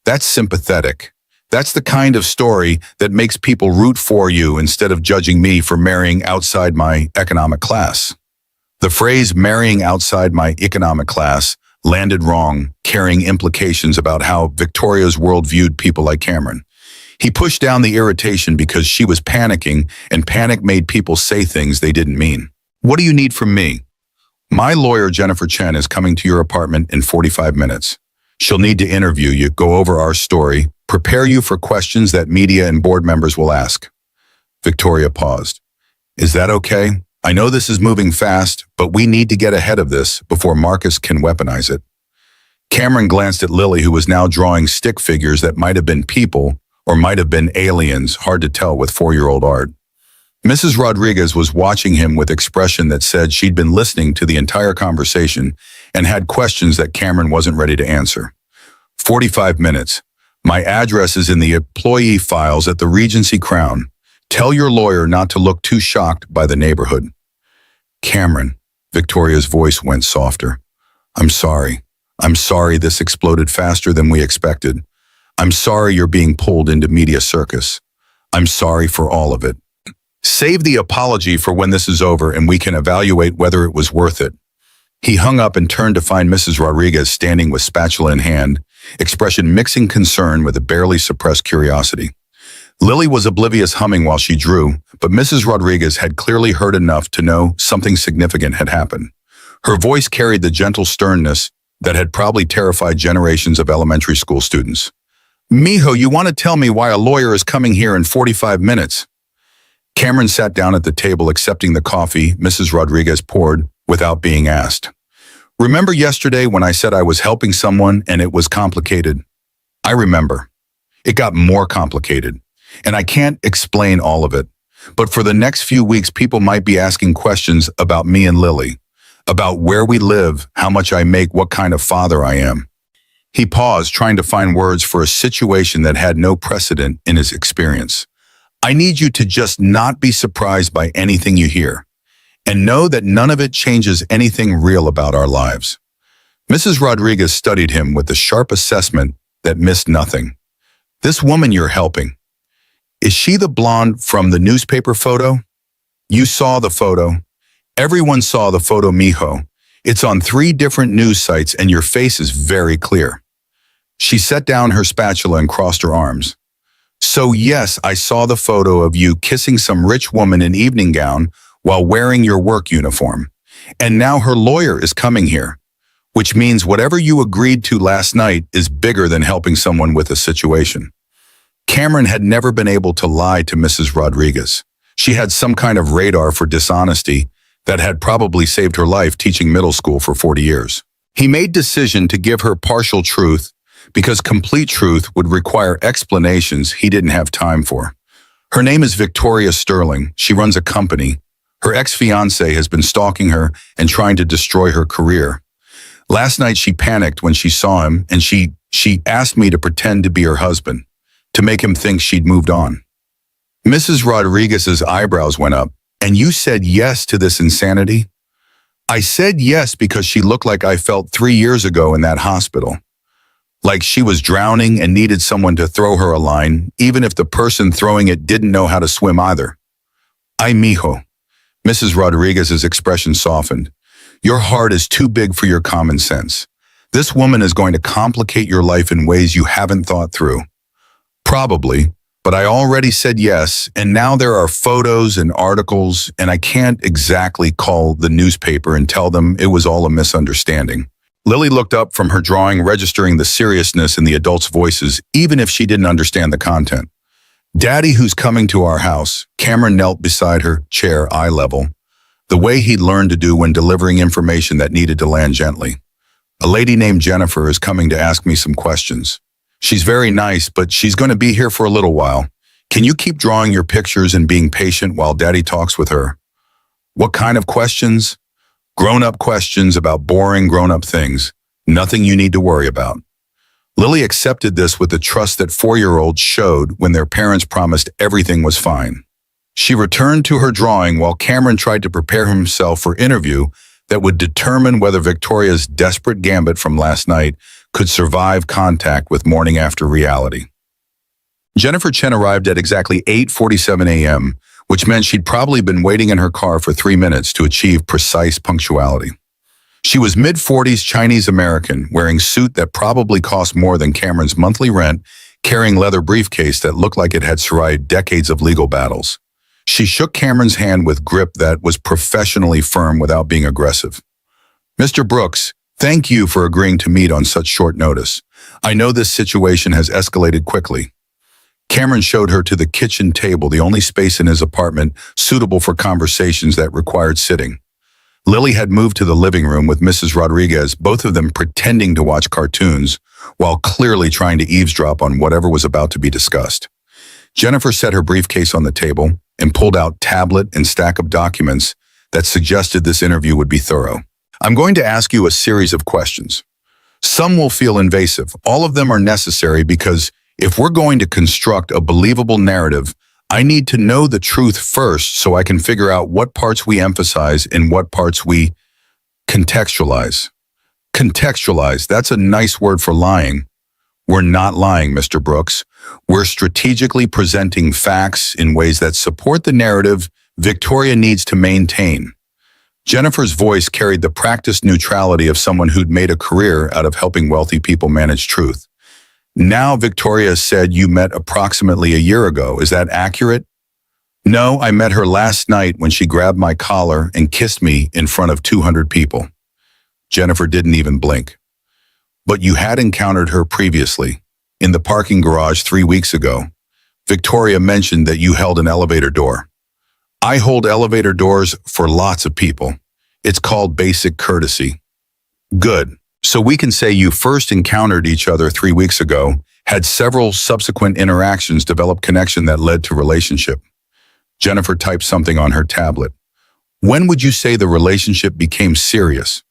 That's sympathetic. That's the kind of story that makes people root for you instead of judging me for marrying outside my economic class. The phrase marrying outside my economic class landed wrong, carrying implications about how Victoria's world viewed people like Cameron. He pushed down the irritation because she was panicking, and panic made people say things they didn't mean. What do you need from me? My lawyer, Jennifer Chen, is coming to your apartment in 45 minutes. She'll need to interview you, go over our story, prepare you for questions that media and board members will ask. Victoria paused. Is that okay? I know this is moving fast, but we need to get ahead of this before Marcus can weaponize it. Cameron glanced at Lily, who was now drawing stick figures that might have been people or might have been aliens, hard to tell with 4-year-old art. Mrs. Rodriguez was watching him with expression that said she'd been listening to the entire conversation and had questions that Cameron wasn't ready to answer. 45 minutes. My address is in the employee files at the Regency Crown. Tell your lawyer not to look too shocked by the neighborhood. Cameron, Victoria's voice went softer. I'm sorry. I'm sorry this exploded faster than we expected. I'm sorry you're being pulled into media circus. I'm sorry for all of it. Save the apology for when this is over and we can evaluate whether it was worth it. He hung up and turned to find Mrs. Rodriguez standing with spatula in hand, expression mixing concern with a barely suppressed curiosity. Lily was oblivious, humming while she drew, but Mrs. Rodriguez had clearly heard enough to know something significant had happened. Her voice carried the gentle sternness that had probably terrified generations of elementary school students. Mijo, you want to tell me why a lawyer is coming here in 45 minutes? Cameron sat down at the table, accepting the coffee Mrs. Rodriguez poured without being asked. Remember yesterday when I said I was helping someone and it was complicated? I remember. It got more complicated, and I can't explain all of it. But for the next few weeks, people might be asking questions about me and Lily, about where we live, how much I make, what kind of father I am. He paused, trying to find words for a situation that had no precedent in his experience. I need you to just not be surprised by anything you hear, and know that none of it changes anything real about our lives. Mrs. Rodriguez studied him with a sharp assessment that missed nothing. This woman you're helping, is she the blonde from the newspaper photo? You saw the photo. Everyone saw the photo, mijo. It's on 3 different news sites and your face is very clear. She set down her spatula and crossed her arms. So yes, I saw the photo of you kissing some rich woman in evening gown while wearing your work uniform. And now her lawyer is coming here. which means whatever you agreed to last night is bigger than helping someone with a situation. Cameron had never been able to lie to Mrs. Rodriguez. She had some kind of radar for dishonesty that had probably saved her life teaching middle school for 40 years. He made decision to give her partial truth because complete truth would require explanations he didn't have time for. Her name is Victoria Sterling. She runs a company. Her ex-fiancé has been stalking her and trying to destroy her career. Last night she panicked when she saw him and she asked me to pretend to be her husband, to make him think she'd moved on. Mrs. Rodriguez's eyebrows went up. And you said yes to this insanity? I said yes because she looked like I felt 3 years ago in that hospital. Like she was drowning and needed someone to throw her a line, even if the person throwing it didn't know how to swim either. Ay, mijo. Mrs. Rodriguez's expression softened. Your heart is too big for your common sense. This woman is going to complicate your life in ways you haven't thought through. Probably. But I already said yes, and now there are photos and articles, and I can't exactly call the newspaper and tell them it was all a misunderstanding. Lily looked up from her drawing, registering the seriousness in the adults' voices, even if she didn't understand the content. Daddy, who's coming to our house? Cameron knelt beside her, chair eye level, the way he'd learned to do when delivering information that needed to land gently. A lady named Jennifer is coming to ask me some questions. She's very nice, but she's going to be here for a little while. Can you keep drawing your pictures and being patient while Daddy talks with her? What kind of questions? Grown-up questions about boring grown-up things. Nothing you need to worry about. Lily accepted this with the trust that 4-year-olds showed when their parents promised everything was fine. She returned to her drawing while Cameron tried to prepare himself for interview that would determine whether Victoria's desperate gambit from last night could survive contact with morning after reality. Jennifer Chen arrived at exactly 8:47 a.m., which meant she'd probably been waiting in her car for 3 minutes to achieve precise punctuality. She was mid-40s Chinese-American, wearing suit that probably cost more than Cameron's monthly rent, carrying leather briefcase that looked like it had survived decades of legal battles. She shook Cameron's hand with grip that was professionally firm without being aggressive. Mr. Brooks, thank you for agreeing to meet on such short notice. I know this situation has escalated quickly. Cameron showed her to the kitchen table, the only space in his apartment suitable for conversations that required sitting. Lily had moved to the living room with Mrs. Rodriguez, both of them pretending to watch cartoons, while clearly trying to eavesdrop on whatever was about to be discussed. Jennifer set her briefcase on the table and pulled out tablet and stack of documents that suggested this interview would be thorough. I'm going to ask you a series of questions. Some will feel invasive. All of them are necessary because if we're going to construct a believable narrative, I need to know the truth first so I can figure out what parts we emphasize and what parts we contextualize. Contextualize, that's a nice word for lying. We're not lying, Mr. Brooks. We're strategically presenting facts in ways that support the narrative Victoria needs to maintain. Jennifer's voice carried the practiced neutrality of someone who'd made a career out of helping wealthy people manage truth. Now, Victoria said you met approximately a year ago. Is that accurate? No, I met her last night when she grabbed my collar and kissed me in front of 200 people. Jennifer didn't even blink. But you had encountered her previously, in the parking garage 3 weeks ago. Victoria mentioned that you held an elevator door. I hold elevator doors for lots of people. It's called basic courtesy. Good. So we can say you first encountered each other 3 weeks ago, had several subsequent interactions, developed connection that led to relationship. Jennifer typed something on her tablet. When would you say the relationship became serious?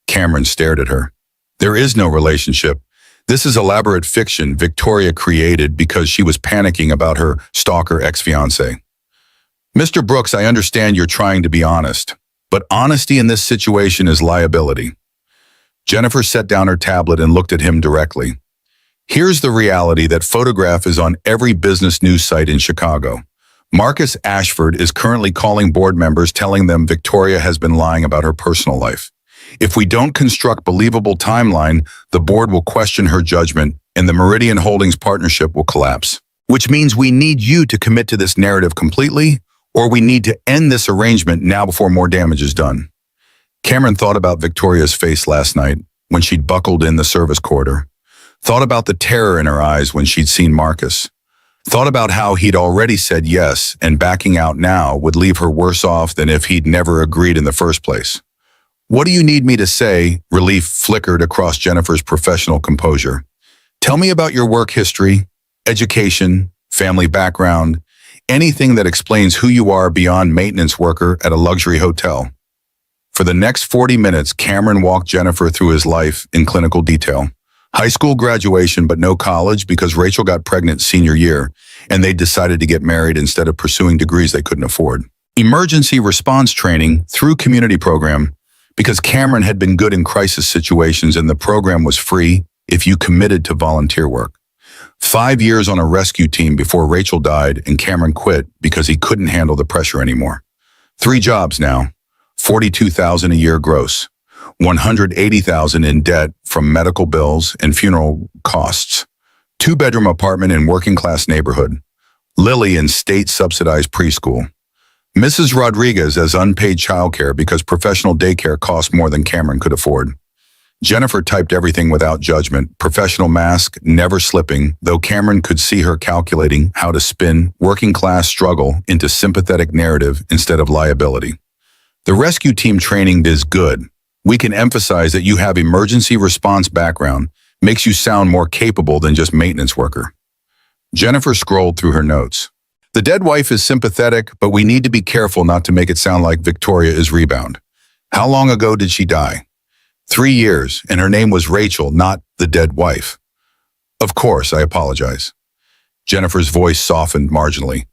Cameron stared at her. There is no relationship. This is elaborate fiction Victoria created because she was panicking about her stalker ex-fiancé. Mr. Brooks, I understand you're trying to be honest, but honesty in this situation is liability. Jennifer set down her tablet and looked at him directly. Here's the reality that photograph is on every business news site in Chicago. Marcus Ashford is currently calling board members telling them Victoria has been lying about her personal life. If we don't construct believable timeline, the board will question her judgment and the Meridian Holdings partnership will collapse. Which means we need you to commit to this narrative completely, or we need to end this arrangement now before more damage is done. Cameron thought about Victoria's face last night, when she'd buckled in the service quarter. Thought about the terror in her eyes when she'd seen Marcus. Thought about how he'd already said yes, and backing out now would leave her worse off than if he'd never agreed in the first place. "What do you need me to say?" Relief flickered across Jennifer's professional composure. "Tell me about your work history, education, family background, anything that explains who you are beyond maintenance worker at a luxury hotel." For the next 40 minutes, Cameron walked Jennifer through his life in clinical detail. High school graduation, but no college because Rachel got pregnant senior year, and they decided to get married instead of pursuing degrees they couldn't afford. Emergency response training through community program because Cameron had been good in crisis situations and the program was free if you committed to volunteer work. 5 years on a rescue team before Rachel died and Cameron quit because he couldn't handle the pressure anymore. 3 jobs now, $42,000 a year gross. $180,000 in debt from medical bills and funeral costs. 2-bedroom apartment in working-class neighborhood. Lily in state-subsidized preschool. Mrs. Rodriguez as unpaid childcare because professional daycare cost more than Cameron could afford. Jennifer typed everything without judgment, professional mask, never slipping, though Cameron could see her calculating how to spin working-class struggle into sympathetic narrative instead of liability. The rescue team training is good. We can emphasize that you have emergency response background, makes you sound more capable than just maintenance worker. Jennifer scrolled through her notes. The dead wife is sympathetic, but we need to be careful not to make it sound like Victoria is rebound. How long ago did she die? 3 years, and her name was Rachel, not the dead wife. Of course, I apologize. Jennifer's voice softened marginally.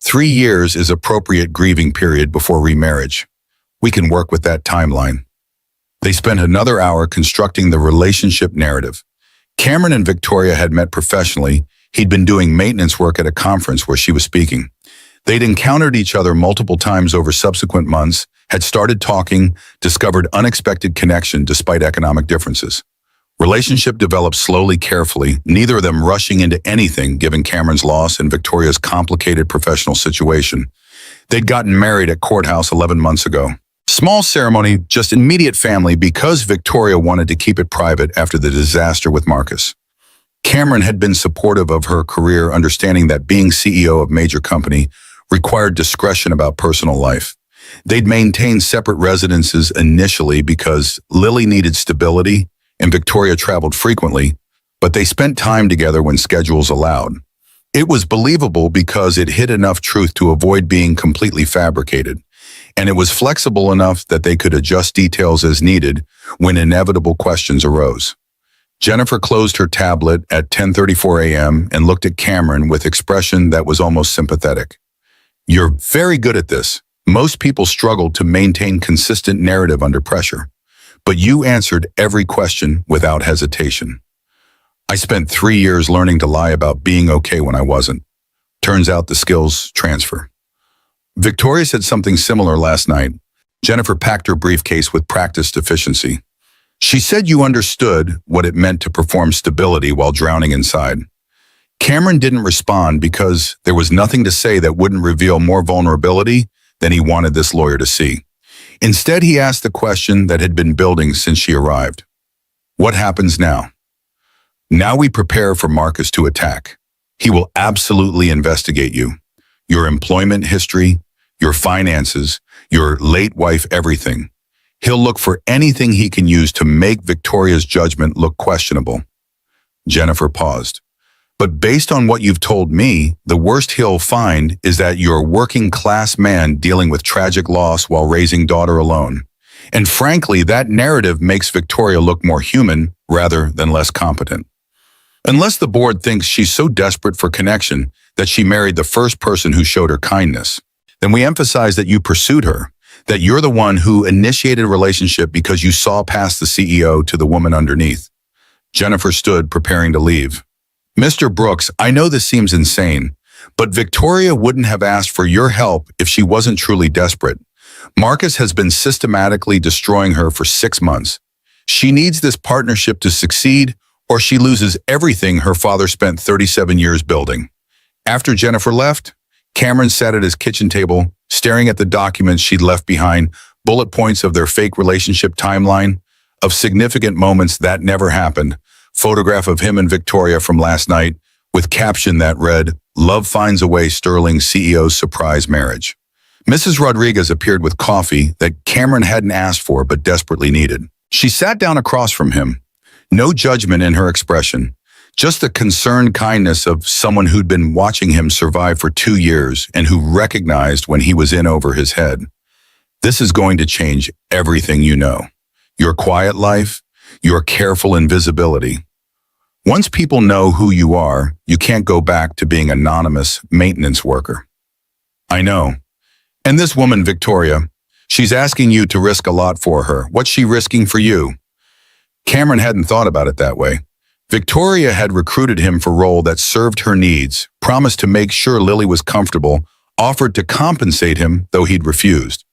3 years is appropriate grieving period before remarriage. We can work with that timeline. They spent another hour constructing the relationship narrative. Cameron and Victoria had met professionally. He'd been doing maintenance work at a conference where she was speaking. They'd encountered each other multiple times over subsequent months, had started talking, discovered unexpected connection despite economic differences. Relationship developed slowly, carefully, neither of them rushing into anything given Cameron's loss and Victoria's complicated professional situation. They'd gotten married at courthouse 11 months ago. Small ceremony, just immediate family because Victoria wanted to keep it private after the disaster with Marcus. Cameron had been supportive of her career, understanding that being CEO of major company required discretion about personal life. They'd maintained separate residences initially because Lily needed stability and Victoria traveled frequently, but they spent time together when schedules allowed. It was believable because it hid enough truth to avoid being completely fabricated. And it was flexible enough that they could adjust details as needed when inevitable questions arose. Jennifer closed her tablet at 10:34 a.m. and looked at Cameron with expression that was almost sympathetic. "You're very good at this. Most people struggle to maintain consistent narrative under pressure, but you answered every question without hesitation. I spent 3 years learning to lie about being okay when I wasn't. Turns out the skills transfer." Victoria said something similar last night. Jennifer packed her briefcase with practiced efficiency. She said you understood what it meant to perform stability while drowning inside. Cameron didn't respond because there was nothing to say that wouldn't reveal more vulnerability than he wanted this lawyer to see. Instead, he asked the question that had been building since she arrived. What happens now? Now we prepare for Marcus to attack. He will absolutely investigate you. Your employment history, your finances, your late wife, everything. He'll look for anything he can use to make Victoria's judgment look questionable. Jennifer paused. But based on what you've told me, the worst he'll find is that you're a working-class man dealing with tragic loss while raising daughter alone. And frankly, that narrative makes Victoria look more human rather than less competent. Unless the board thinks she's so desperate for connection that she married the first person who showed her kindness, then we emphasize that you pursued her, that you're the one who initiated a relationship because you saw past the CEO to the woman underneath. Jennifer stood, preparing to leave. Mr. Brooks, I know this seems insane, but Victoria wouldn't have asked for your help if she wasn't truly desperate. Marcus has been systematically destroying her for 6 months. She needs this partnership to succeed, or she loses everything her father spent 37 years building. After Jennifer left, Cameron sat at his kitchen table, staring at the documents she'd left behind, bullet points of their fake relationship timeline, of significant moments that never happened. Photograph of him and Victoria from last night with caption that read, "Love finds a way, Sterling CEO's surprise marriage." Mrs. Rodriguez appeared with coffee that Cameron hadn't asked for but desperately needed. She sat down across from him. No judgment in her expression, just the concerned kindness of someone who'd been watching him survive for 2 years and who recognized when he was in over his head. This is going to change everything you know. Your quiet life, your careful invisibility. Once people know who you are, you can't go back to being anonymous maintenance worker. I know. And this woman, Victoria, she's asking you to risk a lot for her. What's she risking for you? Cameron hadn't thought about it that way. Victoria had recruited him for a role that served her needs, promised to make sure Lily was comfortable, offered to compensate him, though he'd refused.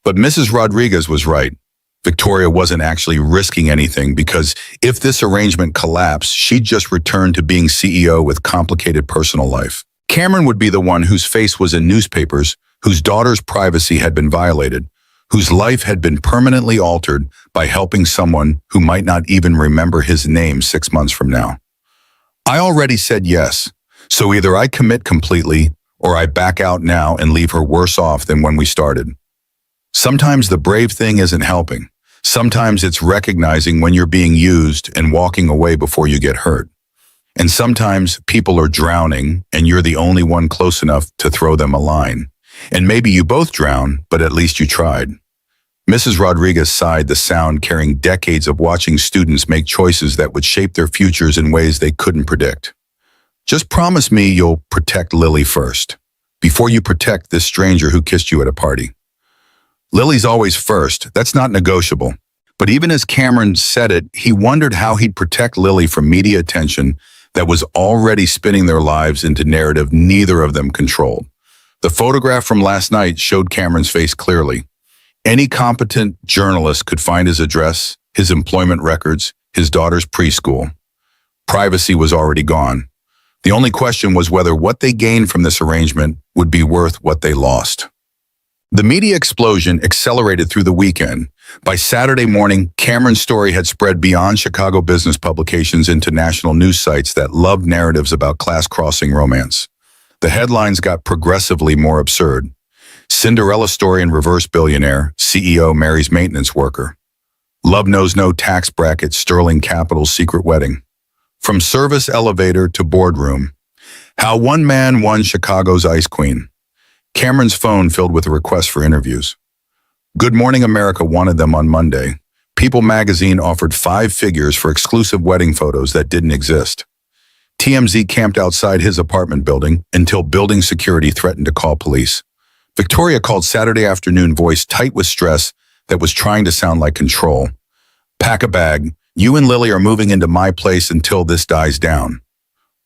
But Mrs. Rodriguez was right. Victoria wasn't actually risking anything because if this arrangement collapsed, she'd just return to being CEO with complicated personal life. Cameron would be the one whose face was in newspapers, whose daughter's privacy had been violated, whose life had been permanently altered by helping someone who might not even remember his name 6 months from now. I already said yes, so either I commit completely or I back out now and leave her worse off than when we started. Sometimes the brave thing isn't helping. Sometimes it's recognizing when you're being used and walking away before you get hurt. And sometimes people are drowning and you're the only one close enough to throw them a line. And maybe you both drown, but at least you tried. Mrs. Rodriguez sighed, the sound carrying decades of watching students make choices that would shape their futures in ways they couldn't predict. Just promise me you'll protect Lily first, before you protect this stranger who kissed you at a party. Lily's always first, that's not negotiable. But even as Cameron said it, he wondered how he'd protect Lily from media attention that was already spinning their lives into narrative neither of them controlled. The photograph from last night showed Cameron's face clearly. Any competent journalist could find his address, his employment records, his daughter's preschool. Privacy was already gone. The only question was whether what they gained from this arrangement would be worth what they lost. The media explosion accelerated through the weekend. By Saturday morning, Cameron's story had spread beyond Chicago business publications into national news sites that loved narratives about class-crossing romance. The headlines got progressively more absurd. Cinderella story in reverse billionaire, CEO marries maintenance worker. Love knows no tax bracket, Sterling Capital's secret wedding. From service elevator to boardroom. How one man won Chicago's ice queen. Cameron's phone filled with requests for interviews. Good Morning America wanted them on Monday. People magazine offered 5 figures for exclusive wedding photos that didn't exist. TMZ camped outside his apartment building until building security threatened to call police. Victoria called Saturday afternoon, voice tight with stress that was trying to sound like control. Pack a bag. You and Lily are moving into my place until this dies down.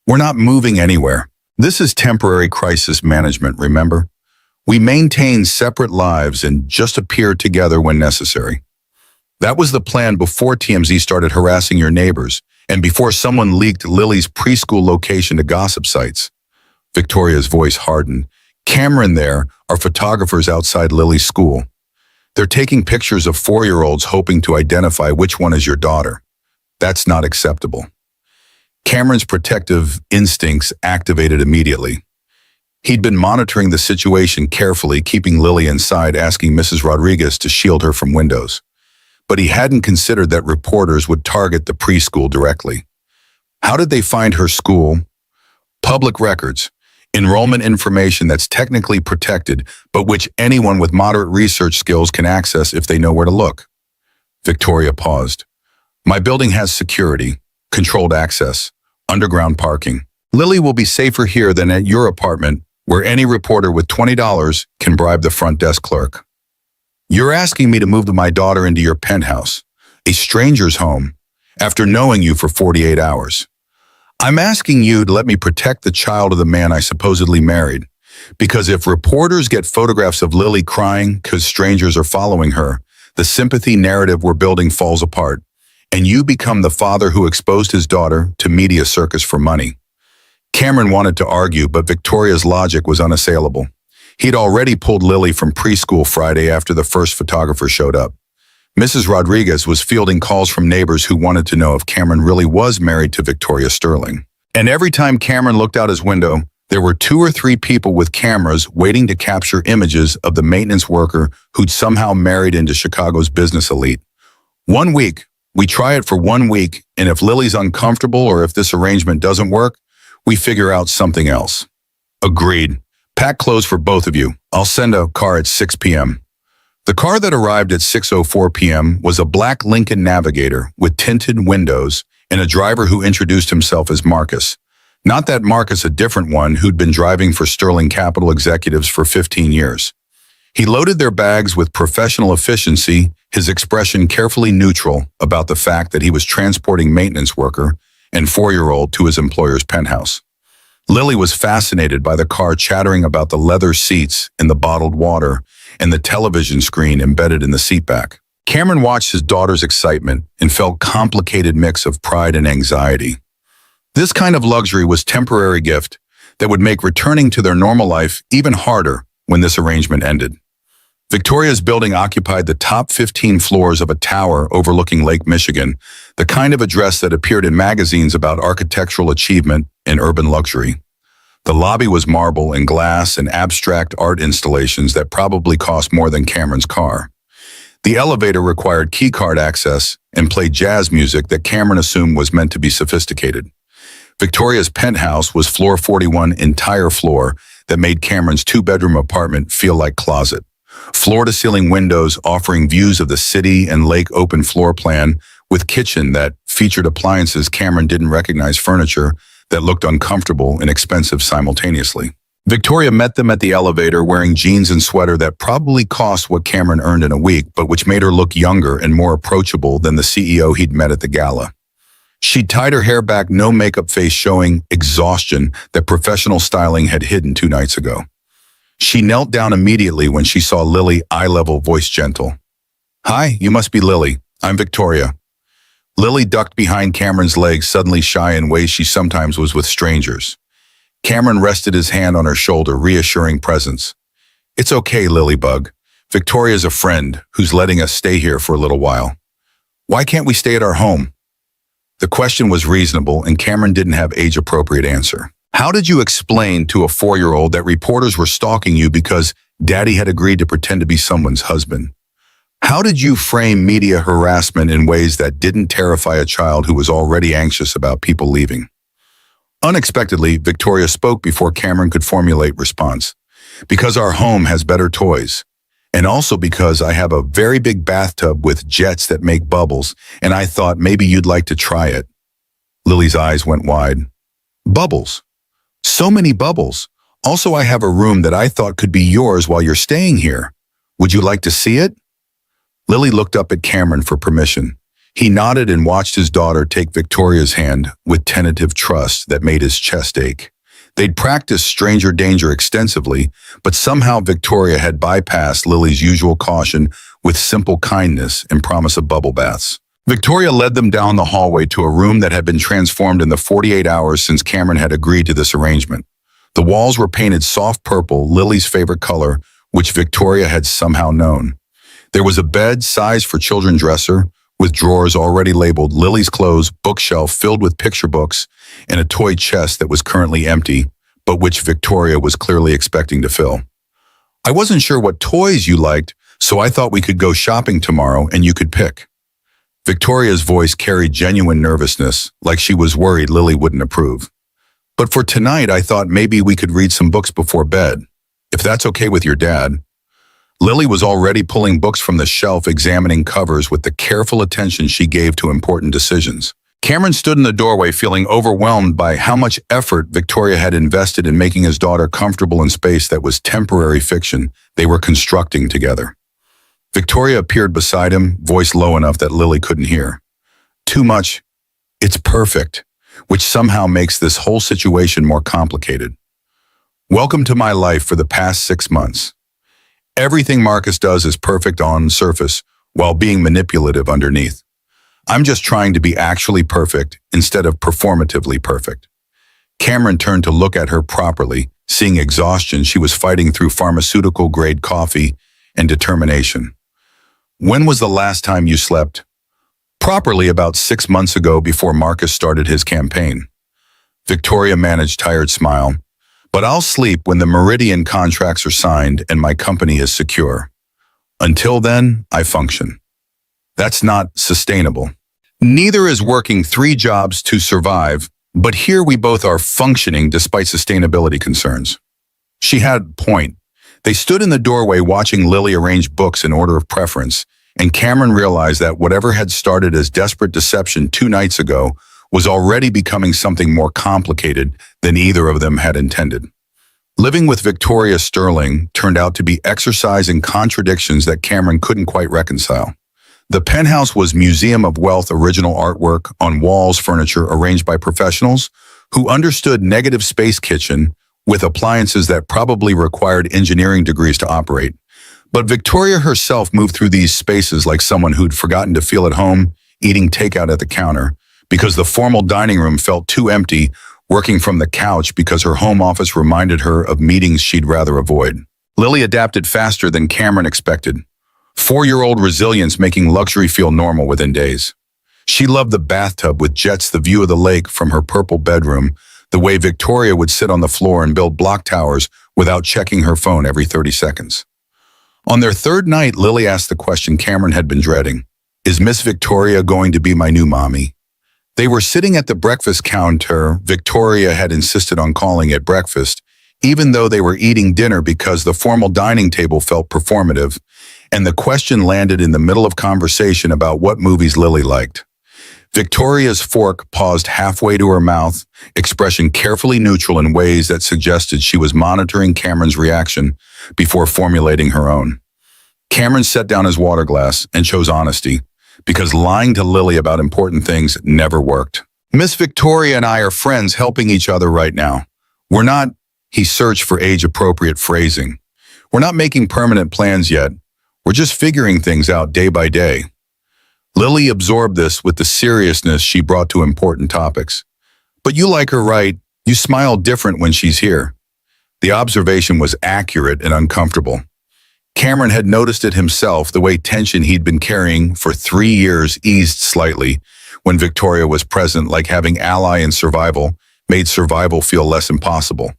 We're not moving anywhere. This is temporary crisis management, remember? We maintain separate lives and just appear together when necessary. That was the plan before TMZ started harassing your neighbors and before someone leaked Lily's preschool location to gossip sites. Victoria's voice hardened. Cameron there are photographers outside Lily's school. They're taking pictures of 4-year-olds hoping to identify which one is your daughter. That's not acceptable. Cameron's protective instincts activated immediately. He'd been monitoring the situation carefully, keeping Lily inside, asking Mrs. Rodriguez to shield her from windows. But he hadn't considered that reporters would target the preschool directly. How did they find her school? Public records. Enrollment information that's technically protected, but which anyone with moderate research skills can access if they know where to look. Victoria paused. My building has security, controlled access, underground parking. Lily will be safer here than at your apartment, where any reporter with $20 can bribe the front desk clerk. You're asking me to move my daughter into your penthouse, a stranger's home, after knowing you for 48 hours. I'm asking you to let me protect the child of the man I supposedly married, because if reporters get photographs of Lily crying because strangers are following her, the sympathy narrative we're building falls apart, and you become the father who exposed his daughter to media circus for money. Cameron wanted to argue, but Victoria's logic was unassailable. He'd already pulled Lily from preschool Friday after the first photographer showed up. Mrs. Rodriguez was fielding calls from neighbors who wanted to know if Cameron really was married to Victoria Sterling. And every time Cameron looked out his window, there were 2 or 3 people with cameras waiting to capture images of the maintenance worker who'd somehow married into Chicago's business elite. 1 week, we try it for 1 week, and if Lily's uncomfortable or if this arrangement doesn't work, we figure out something else. Agreed. Pack clothes for both of you. I'll send a car at 6 p.m. The car that arrived at 6:04 p.m. was a black Lincoln Navigator with tinted windows and a driver who introduced himself as Marcus. Not that Marcus, a different one who'd been driving for Sterling Capital executives for 15 years. He loaded their bags with professional efficiency, his expression carefully neutral about the fact that he was transporting maintenance worker and 4-year-old to his employer's penthouse. Lily was fascinated by the car chattering about the leather seats and the bottled water and the television screen embedded in the seatback. Cameron watched his daughter's excitement and felt a complicated mix of pride and anxiety. This kind of luxury was a temporary gift that would make returning to their normal life even harder when this arrangement ended. Victoria's building occupied the top 15 floors of a tower overlooking Lake Michigan, the kind of address that appeared in magazines about architectural achievement and urban luxury. The lobby was marble and glass and abstract art installations that probably cost more than Cameron's car. The elevator required keycard access and played jazz music that Cameron assumed was meant to be sophisticated. Victoria's penthouse was floor 41, entire floor that made Cameron's 2-bedroom apartment feel like closet. Floor-to-ceiling windows offering views of the city and lake, open floor plan with kitchen that featured appliances Cameron didn't recognize, furniture that looked uncomfortable and expensive simultaneously. Victoria met them at the elevator wearing jeans and sweater that probably cost what Cameron earned in a week, but which made her look younger and more approachable than the CEO he'd met at the gala. She'd tied her hair back, no makeup face showing exhaustion that professional styling had hidden 2 nights ago. She knelt down immediately when she saw Lily, eye level, voice gentle. "Hi, you must be Lily. I'm Victoria." Lily ducked behind Cameron's legs, suddenly shy in ways she sometimes was with strangers. Cameron rested his hand on her shoulder, reassuring presence. "It's okay, Lilybug. Victoria's a friend who's letting us stay here for a little while. Why can't we stay at our home?" The question was reasonable, and Cameron didn't have age-appropriate answer. "How did you explain to a 4-year-old that reporters were stalking you because Daddy had agreed to pretend to be someone's husband? How did you frame media harassment in ways that didn't terrify a child who was already anxious about people leaving?" Unexpectedly, Victoria spoke before Cameron could formulate response. "Because our home has better toys. And also because I have a very big bathtub with jets that make bubbles, and I thought maybe you'd like to try it." Lily's eyes went wide. "Bubbles? So many bubbles. Also, I have a room that I thought could be yours while you're staying here. Would you like to see it?" Lily looked up at Cameron for permission. He nodded and watched his daughter take Victoria's hand with tentative trust that made his chest ache. They'd practiced stranger danger extensively, but somehow Victoria had bypassed Lily's usual caution with simple kindness and promise of bubble baths. Victoria led them down the hallway to a room that had been transformed in the 48 hours since Cameron had agreed to this arrangement. The walls were painted soft purple, Lily's favorite color, which Victoria had somehow known. There was a bed sized for children's dresser, with drawers already labeled Lily's clothes, bookshelf filled with picture books, and a toy chest that was currently empty, but which Victoria was clearly expecting to fill. "I wasn't sure what toys you liked, so I thought we could go shopping tomorrow and you could pick." Victoria's voice carried genuine nervousness, like she was worried Lily wouldn't approve. "But for tonight, I thought maybe we could read some books before bed, if that's okay with your dad." Lily was already pulling books from the shelf, examining covers with the careful attention she gave to important decisions. Cameron stood in the doorway, feeling overwhelmed by how much effort Victoria had invested in making his daughter comfortable in space that was temporary fiction they were constructing together. Victoria appeared beside him, voice low enough that Lily couldn't hear. "Too much. It's perfect," which somehow makes this whole situation more complicated. "Welcome to my life for the past 6 months. Everything Marcus does is perfect on surface while being manipulative underneath. I'm just trying to be actually perfect instead of performatively perfect." Cameron turned to look at her properly, seeing exhaustion she was fighting through pharmaceutical-grade coffee and determination. When was the last time you slept? Properly about 6 months ago before Marcus started his campaign. Victoria managed tired smile. But I'll sleep when the Meridian contracts are signed and my company is secure. Until then, I function. That's not sustainable. Neither is working 3 jobs to survive, but here we both are functioning despite sustainability concerns. She had a point. They stood in the doorway watching Lily arrange books in order of preference, and Cameron realized that whatever had started as desperate deception 2 nights ago was already becoming something more complicated than either of them had intended. Living with Victoria Sterling turned out to be exercise in contradictions that Cameron couldn't quite reconcile. The penthouse was Museum of Wealth original artwork on walls, furniture arranged by professionals who understood negative space kitchen with appliances that probably required engineering degrees to operate. But Victoria herself moved through these spaces like someone who'd forgotten to feel at home, eating takeout at the counter, because the formal dining room felt too empty, working from the couch because her home office reminded her of meetings she'd rather avoid. Lily adapted faster than Cameron expected. 4-year-old resilience making luxury feel normal within days. She loved the bathtub with jets, the view of the lake from her purple bedroom, the way Victoria would sit on the floor and build block towers without checking her phone every 30 seconds. On their 3rd night, Lily asked the question Cameron had been dreading. Is Miss Victoria going to be my new mommy? They were sitting at the breakfast counter. Victoria had insisted on calling it breakfast, even though they were eating dinner because the formal dining table felt performative, and the question landed in the middle of conversation about what movies Lily liked. Victoria's fork paused halfway to her mouth, expression carefully neutral in ways that suggested she was monitoring Cameron's reaction before formulating her own. Cameron set down his water glass and chose honesty, because lying to Lily about important things never worked. Miss Victoria and I are friends helping each other right now. We're not, he searched for age-appropriate phrasing. We're not making permanent plans yet. We're just figuring things out day by day. Lily absorbed this with the seriousness she brought to important topics. But you like her, right? You smile different when she's here. The observation was accurate and uncomfortable. Cameron had noticed it himself, the way tension he'd been carrying for 3 years eased slightly when Victoria was present, like having ally in survival made survival feel less impossible.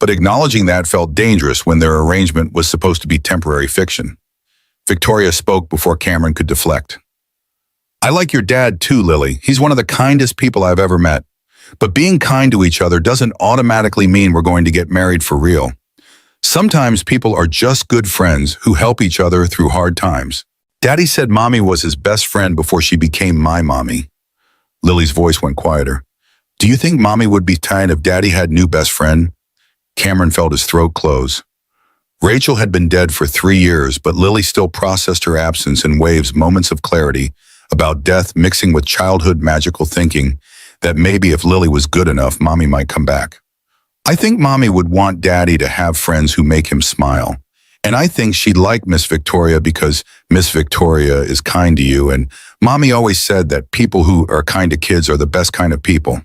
But acknowledging that felt dangerous when their arrangement was supposed to be temporary fiction. Victoria spoke before Cameron could deflect. I like your dad too, Lily. He's one of the kindest people I've ever met. But being kind to each other doesn't automatically mean we're going to get married for real. Sometimes people are just good friends who help each other through hard times. Daddy said Mommy was his best friend before she became my mommy. Lily's voice went quieter. Do you think Mommy would be tired if Daddy had new best friend? Cameron felt his throat close. Rachel had been dead for 3 years, but Lily still processed her absence in waves, moments of clarity about death mixing with childhood magical thinking that maybe if Lily was good enough, Mommy might come back. I think Mommy would want Daddy to have friends who make him smile. And I think she'd like Miss Victoria because Miss Victoria is kind to you, and Mommy always said that people who are kind to kids are the best kind of people.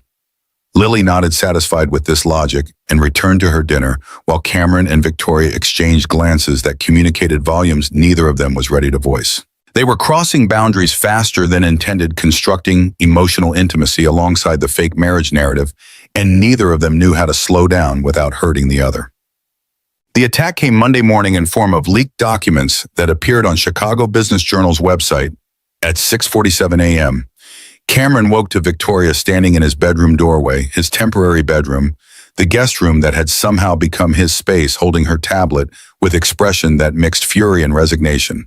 Lily nodded, satisfied with this logic, and returned to her dinner while Cameron and Victoria exchanged glances that communicated volumes neither of them was ready to voice. They were crossing boundaries faster than intended, constructing emotional intimacy alongside the fake marriage narrative, and neither of them knew how to slow down without hurting the other. The attack came Monday morning in form of leaked documents that appeared on Chicago Business Journal's website at 6:47 a.m. Cameron woke to Victoria standing in his bedroom doorway, his temporary bedroom, the guest room that had somehow become his space, holding her tablet with expression that mixed fury and resignation.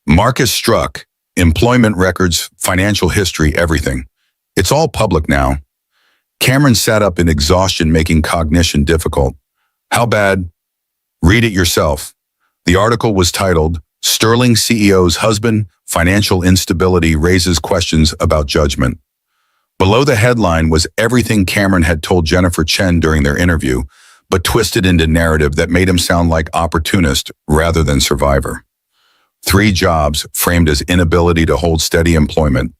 Marcus struck, employment records, financial history, everything. It's all public now. Cameron sat up in exhaustion, making cognition difficult. How bad? Read it yourself. The article was titled, Sterling CEO's Husband, Financial Instability Raises Questions About Judgment. Below the headline was everything Cameron had told Jennifer Chen during their interview, but twisted into narrative that made him sound like opportunist rather than survivor. 3 jobs framed as inability to hold steady employment,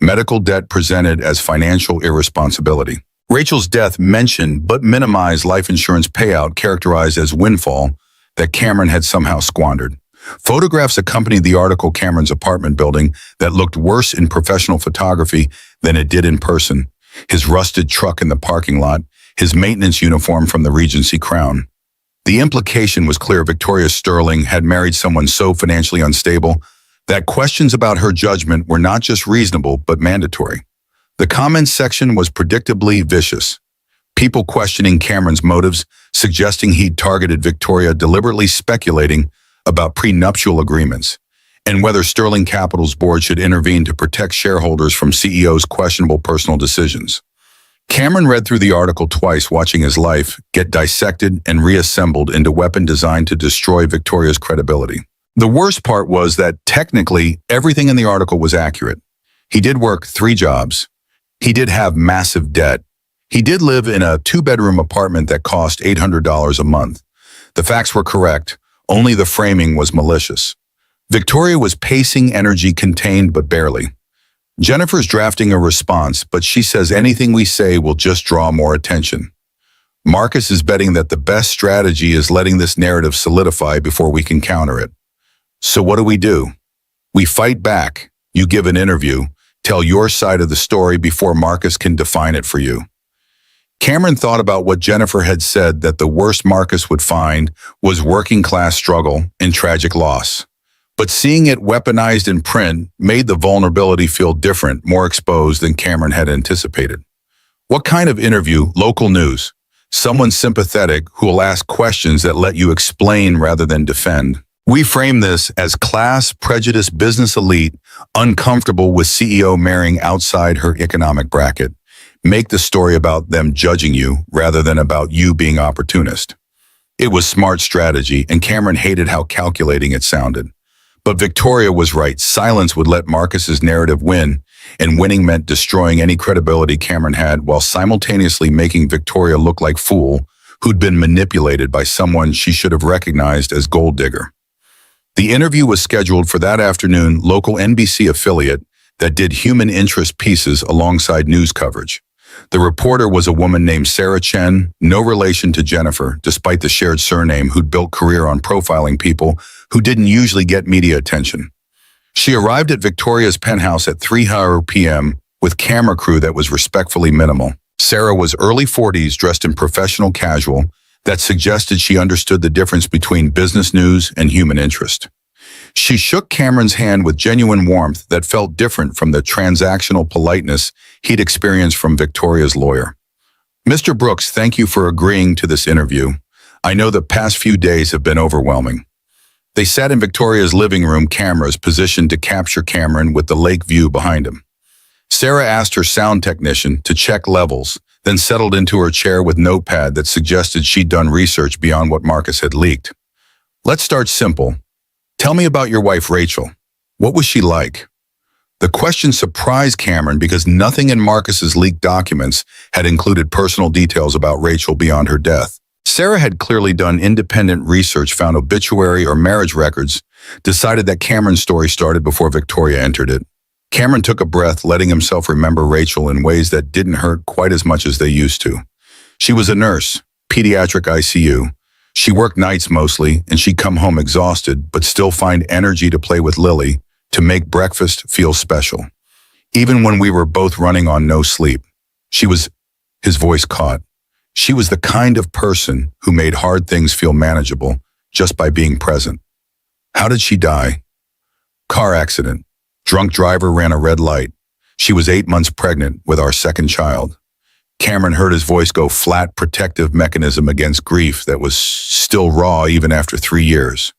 medical debt presented as financial irresponsibility. Rachel's death mentioned but minimized life insurance payout characterized as windfall that Cameron had somehow squandered. Photographs accompanied the article. Cameron's apartment building that looked worse in professional photography than it did in person. His rusted truck in the parking lot, his maintenance uniform from the Regency Crown. The implication was clear. Victoria Sterling had married someone so financially unstable that questions about her judgment were not just reasonable but mandatory. The comments section was predictably vicious. People questioning Cameron's motives, suggesting he'd targeted Victoria, deliberately speculating about prenuptial agreements, and whether Sterling Capital's board should intervene to protect shareholders from CEO's questionable personal decisions. Cameron read through the article twice, watching his life get dissected and reassembled into a weapon designed to destroy Victoria's credibility. The worst part was that technically everything in the article was accurate. He did work 3 jobs. He did have massive debt. He did live in a 2-bedroom apartment that cost $800 a month. The facts were correct, only the framing was malicious. Victoria was pacing, energy contained but barely. Jennifer's drafting a response, but she says anything we say will just draw more attention. Marcus is betting that the best strategy is letting this narrative solidify before we can counter it. So what do? We fight back. You give an interview, tell your side of the story before Marcus can define it for you. Cameron thought about what Jennifer had said, that the worst Marcus would find was working-class struggle and tragic loss. But seeing it weaponized in print made the vulnerability feel different, more exposed than Cameron had anticipated. What kind of interview? Local news. Someone sympathetic who will ask questions that let you explain rather than defend. We frame this as class, prejudice, business elite, uncomfortable with CEO marrying outside her economic bracket. Make the story about them judging you rather than about you being opportunist. It was smart strategy, and Cameron hated how calculating it sounded. But Victoria was right. Silence would let Marcus's narrative win, and winning meant destroying any credibility Cameron had while simultaneously making Victoria look like fool who'd been manipulated by someone she should have recognized as gold digger. The interview was scheduled for that afternoon. Local NBC affiliate that did human interest pieces alongside news coverage. The reporter was a woman named Sarah Chen, no relation to Jennifer, despite the shared surname, who'd built career on profiling people who didn't usually get media attention. She arrived at Victoria's penthouse at 3 p.m. with camera crew that was respectfully minimal. Sarah was early 40s, dressed in professional casual that suggested she understood the difference between business news and human interest. She shook Cameron's hand with genuine warmth that felt different from the transactional politeness he'd experienced from Victoria's lawyer. "Mr. Brooks, thank you for agreeing to this interview. I know the past few days have been overwhelming." They sat in Victoria's living room, cameras positioned to capture Cameron with the lake view behind him. Sarah asked her sound technician to check levels, then settled into her chair with notepad that suggested she'd done research beyond what Marcus had leaked. "Let's start simple. Tell me about your wife, Rachel. What was she like?" The question surprised Cameron because nothing in Marcus's leaked documents had included personal details about Rachel beyond her death. Sarah had clearly done independent research, found obituary or marriage records, decided that Cameron's story started before Victoria entered it. Cameron took a breath, letting himself remember Rachel in ways that didn't hurt quite as much as they used to. She was a nurse, pediatric ICU. She worked nights mostly, and she'd come home exhausted, but still find energy to play with Lily, to make breakfast feel special. Even when we were both running on no sleep, his voice caught. She was the kind of person who made hard things feel manageable just by being present. How did she die? Car accident. Drunk driver ran a red light. She was 8 months pregnant with our second child. Cameron heard his voice go flat, protective mechanism against grief that was still raw even after 3 years.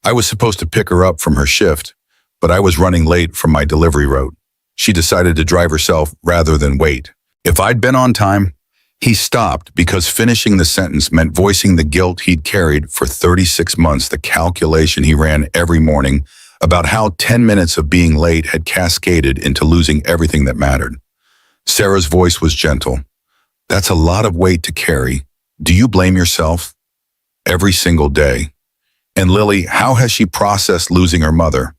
I was supposed to pick her up from her shift, but I was running late from my delivery route. She decided to drive herself rather than wait. If I'd been on time, he stopped because finishing the sentence meant voicing the guilt he'd carried for 36 months, the calculation he ran every morning about how 10 minutes of being late had cascaded into losing everything that mattered. Sarah's voice was gentle. "That's a lot of weight to carry. Do you blame yourself?" "Every single day." "And Lily, how has she processed losing her mother?"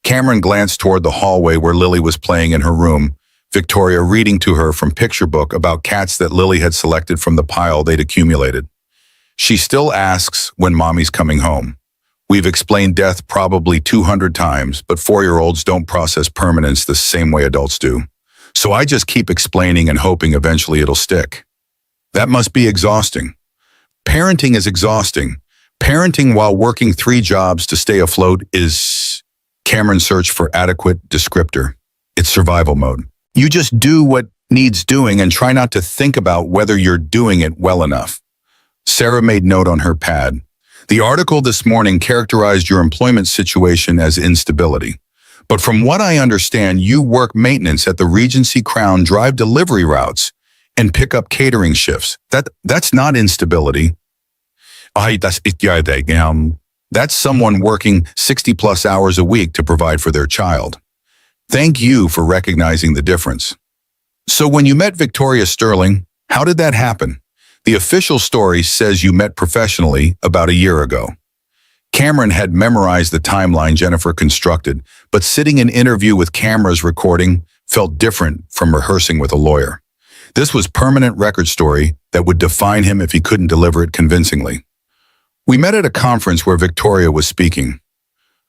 Cameron glanced toward the hallway where Lily was playing in her room, Victoria reading to her from picture book about cats that Lily had selected from the pile they'd accumulated. "She still asks when mommy's coming home. We've explained death probably 200 times, but 4-year-olds don't process permanence the same way adults do. So I just keep explaining and hoping eventually it'll stick. That must be exhausting. Parenting is exhausting. Parenting while working 3 jobs to stay afloat is... Cameron searched for adequate descriptor. It's survival mode. You just do what needs doing and try not to think about whether you're doing it well enough. Sarah made note on her pad. The article this morning characterized your employment situation as instability. But from what I understand, you work maintenance at the Regency Crown, drive delivery routes, and pick up catering shifts. That's not instability. That's someone working 60+ hours a week to provide for their child. Thank you for recognizing the difference. So when you met Victoria Sterling, how did that happen? The official story says you met professionally about a year ago. Cameron had memorized the timeline Jennifer constructed, but sitting in interview with cameras recording felt different from rehearsing with a lawyer. This was permanent record story that would define him if he couldn't deliver it convincingly. We met at a conference where Victoria was speaking.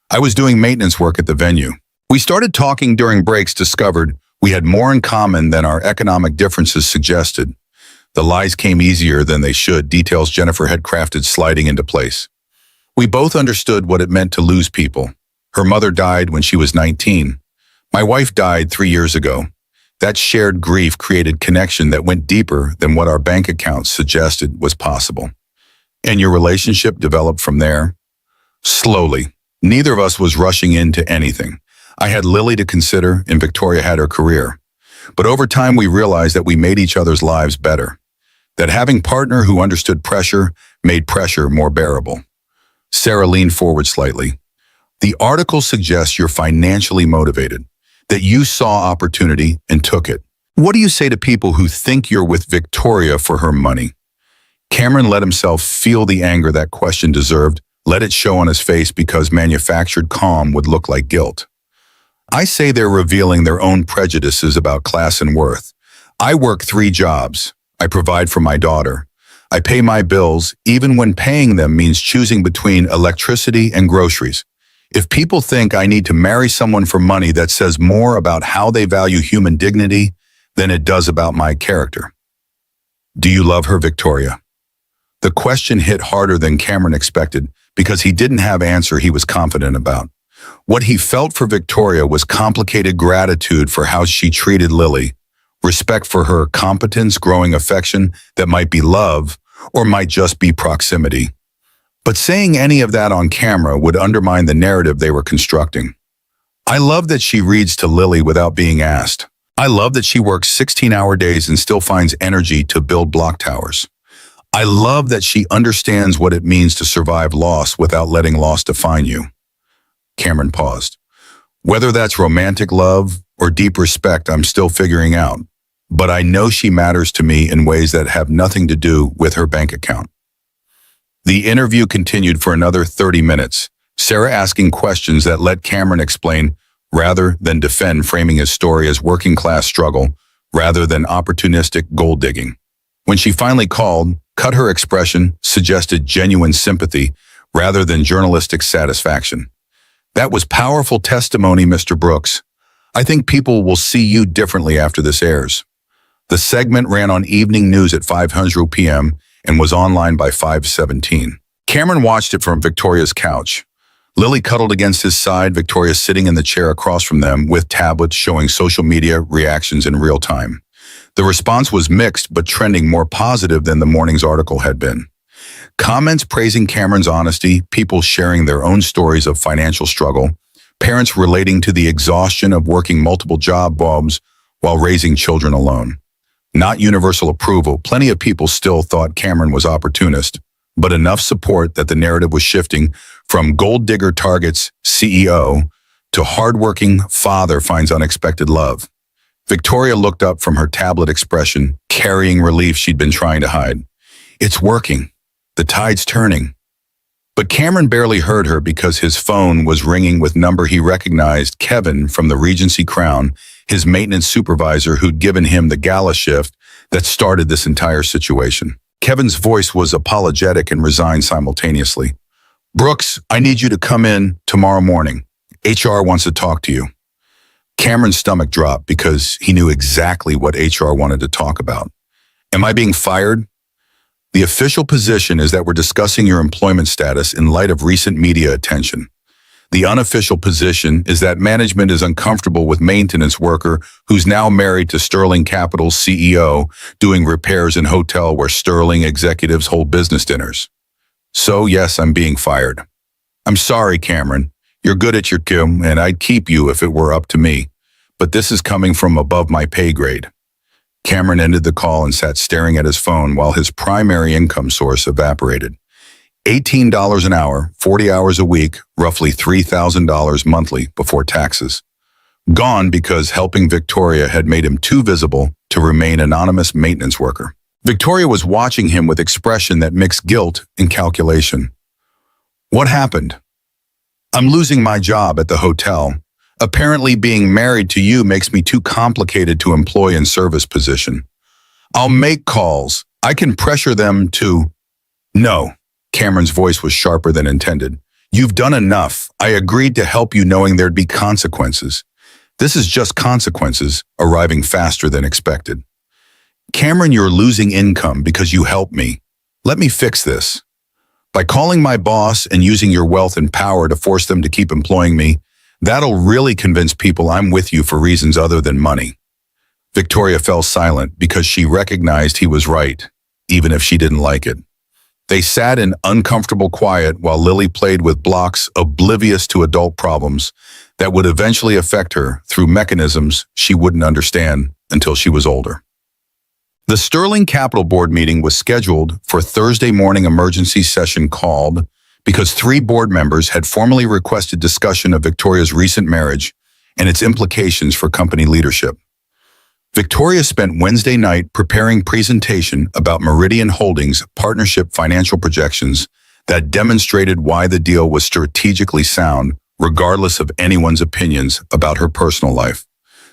I was doing maintenance work at the venue. We started talking during breaks, discovered we had more in common than our economic differences suggested. The lies came easier than they should, details Jennifer had crafted sliding into place. We both understood what it meant to lose people. Her mother died when she was 19. My wife died 3 years ago. That shared grief created connection that went deeper than what our bank accounts suggested was possible. And your relationship developed from there? Slowly. Neither of us was rushing into anything. I had Lily to consider, and Victoria had her career. But over time, we realized that we made each other's lives better. That having a partner who understood pressure made pressure more bearable. Sarah leaned forward slightly. The article suggests you're financially motivated, that you saw opportunity and took it. What do you say to people who think you're with Victoria for her money? Cameron let himself feel the anger that question deserved, let it show on his face because manufactured calm would look like guilt. I say they're revealing their own prejudices about class and worth. I work 3 jobs. I provide for my daughter. I pay my bills, even when paying them means choosing between electricity and groceries. If people think I need to marry someone for money, that says more about how they value human dignity than it does about my character. Do you love her, Victoria? The question hit harder than Cameron expected because he didn't have an answer he was confident about. What he felt for Victoria was complicated gratitude for how she treated Lily, respect for her competence, growing affection that might be love or might just be proximity. But saying any of that on camera would undermine the narrative they were constructing. I love that she reads to Lily without being asked. I love that she works 16-hour days and still finds energy to build block towers. I love that she understands what it means to survive loss without letting loss define you. Cameron paused. Whether that's romantic love or deep respect, I'm still figuring out. But I know she matters to me in ways that have nothing to do with her bank account. The interview continued for another 30 minutes, Sarah asking questions that let Cameron explain rather than defend, framing his story as working-class struggle rather than opportunistic gold digging. When she finally called, cut her expression suggested genuine sympathy rather than journalistic satisfaction. That was powerful testimony, Mr. Brooks. I think people will see you differently after this airs. The segment ran on evening news at 5:00 p.m. and was online by 5:17. Cameron watched it from Victoria's couch. Lily cuddled against his side, Victoria sitting in the chair across from them with tablets showing social media reactions in real time. The response was mixed but trending more positive than the morning's article had been. Comments praising Cameron's honesty, people sharing their own stories of financial struggle, parents relating to the exhaustion of working multiple jobs while raising children alone. Not universal approval, plenty of people still thought Cameron was opportunist, but enough support that the narrative was shifting from gold digger targets CEO to hardworking father finds unexpected love. Victoria looked up from her tablet expression, carrying relief she'd been trying to hide. It's working. The tide's turning. But Cameron barely heard her because his phone was ringing with number he recognized, Kevin from the Regency Crown, his maintenance supervisor who'd given him the gala shift that started this entire situation. Kevin's voice was apologetic and resigned simultaneously. Brooks, I need you to come in tomorrow morning. HR wants to talk to you. Cameron's stomach dropped because he knew exactly what HR wanted to talk about. Am I being fired? The official position is that we're discussing your employment status in light of recent media attention. The unofficial position is that management is uncomfortable with maintenance worker who's now married to Sterling Capital's CEO doing repairs in hotel where Sterling executives hold business dinners. So yes, I'm being fired. I'm sorry, Cameron. You're good at your job, and I'd keep you if it were up to me. But this is coming from above my pay grade. Cameron ended the call and sat staring at his phone while his primary income source evaporated. $18 an hour, 40 hours a week, roughly $3,000 monthly before taxes. Gone because helping Victoria had made him too visible to remain anonymous maintenance worker. Victoria was watching him with expression that mixed guilt and calculation. What happened? I'm losing my job at the hotel. Apparently being married to you makes me too complicated to employ in service position. I'll make calls. I can pressure them to... No. Cameron's voice was sharper than intended. You've done enough. I agreed to help you knowing there'd be consequences. This is just consequences, arriving faster than expected. Cameron, you're losing income because you helped me. Let me fix this. By calling my boss and using your wealth and power to force them to keep employing me, that'll really convince people I'm with you for reasons other than money. Victoria fell silent because she recognized he was right, even if she didn't like it. They sat in uncomfortable quiet while Lily played with blocks, oblivious to adult problems that would eventually affect her through mechanisms she wouldn't understand until she was older. The Sterling Capital Board meeting was scheduled for Thursday morning emergency session called because 3 board members had formally requested discussion of Victoria's recent marriage and its implications for company leadership. Victoria spent Wednesday night preparing presentation about Meridian Holdings' partnership financial projections that demonstrated why the deal was strategically sound, regardless of anyone's opinions about her personal life.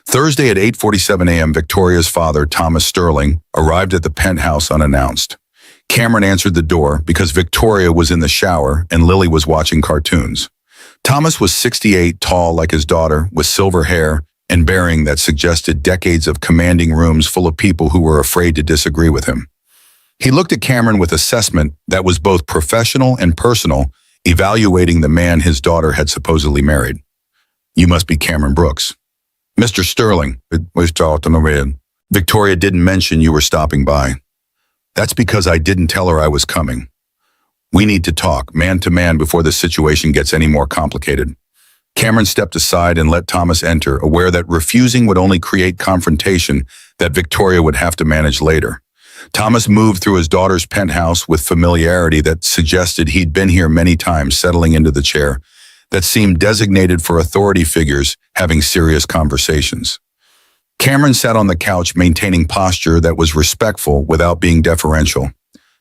Thursday at 8:47 a.m., Victoria's father, Thomas Sterling, arrived at the penthouse unannounced. Cameron answered the door because Victoria was in the shower and Lily was watching cartoons. Thomas was 68, tall like his daughter, with silver hair and bearing that suggested decades of commanding rooms full of people who were afraid to disagree with him. He looked at Cameron with assessment that was both professional and personal, evaluating the man his daughter had supposedly married. You must be Cameron Brooks. Mr. Sterling, Victoria didn't mention you were stopping by. That's because I didn't tell her I was coming. We need to talk, man to man, before the situation gets any more complicated. Cameron stepped aside and let Thomas enter, aware that refusing would only create confrontation that Victoria would have to manage later. Thomas moved through his daughter's penthouse with familiarity that suggested he'd been here many times, settling into the chair that seemed designated for authority figures having serious conversations. Cameron sat on the couch, maintaining posture that was respectful without being deferential.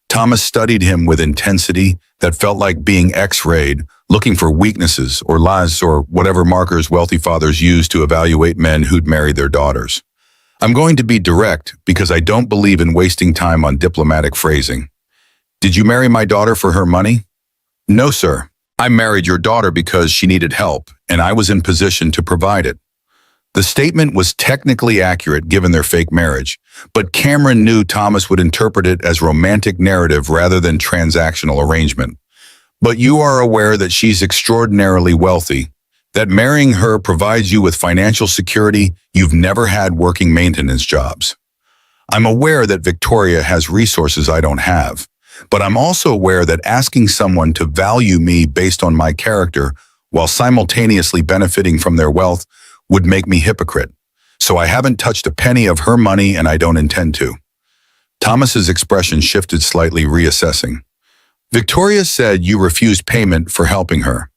Thomas studied him with intensity that felt like being X-rayed, looking for weaknesses or lies or whatever markers wealthy fathers use to evaluate men who'd married their daughters. I'm going to be direct because I don't believe in wasting time on diplomatic phrasing. Did you marry my daughter for her money? No, sir. I married your daughter because she needed help, and I was in position to provide it. The statement was technically accurate given their fake marriage, but Cameron knew Thomas would interpret it as romantic narrative rather than transactional arrangement. But you are aware that she's extraordinarily wealthy, that marrying her provides you with financial security you've never had working maintenance jobs. I'm aware that Victoria has resources I don't have, but I'm also aware that asking someone to value me based on my character while simultaneously benefiting from their wealth would make me hypocrite. So I haven't touched a penny of her money and I don't intend to. Thomas's expression shifted slightly, reassessing. Victoria said you refused payment for helping her,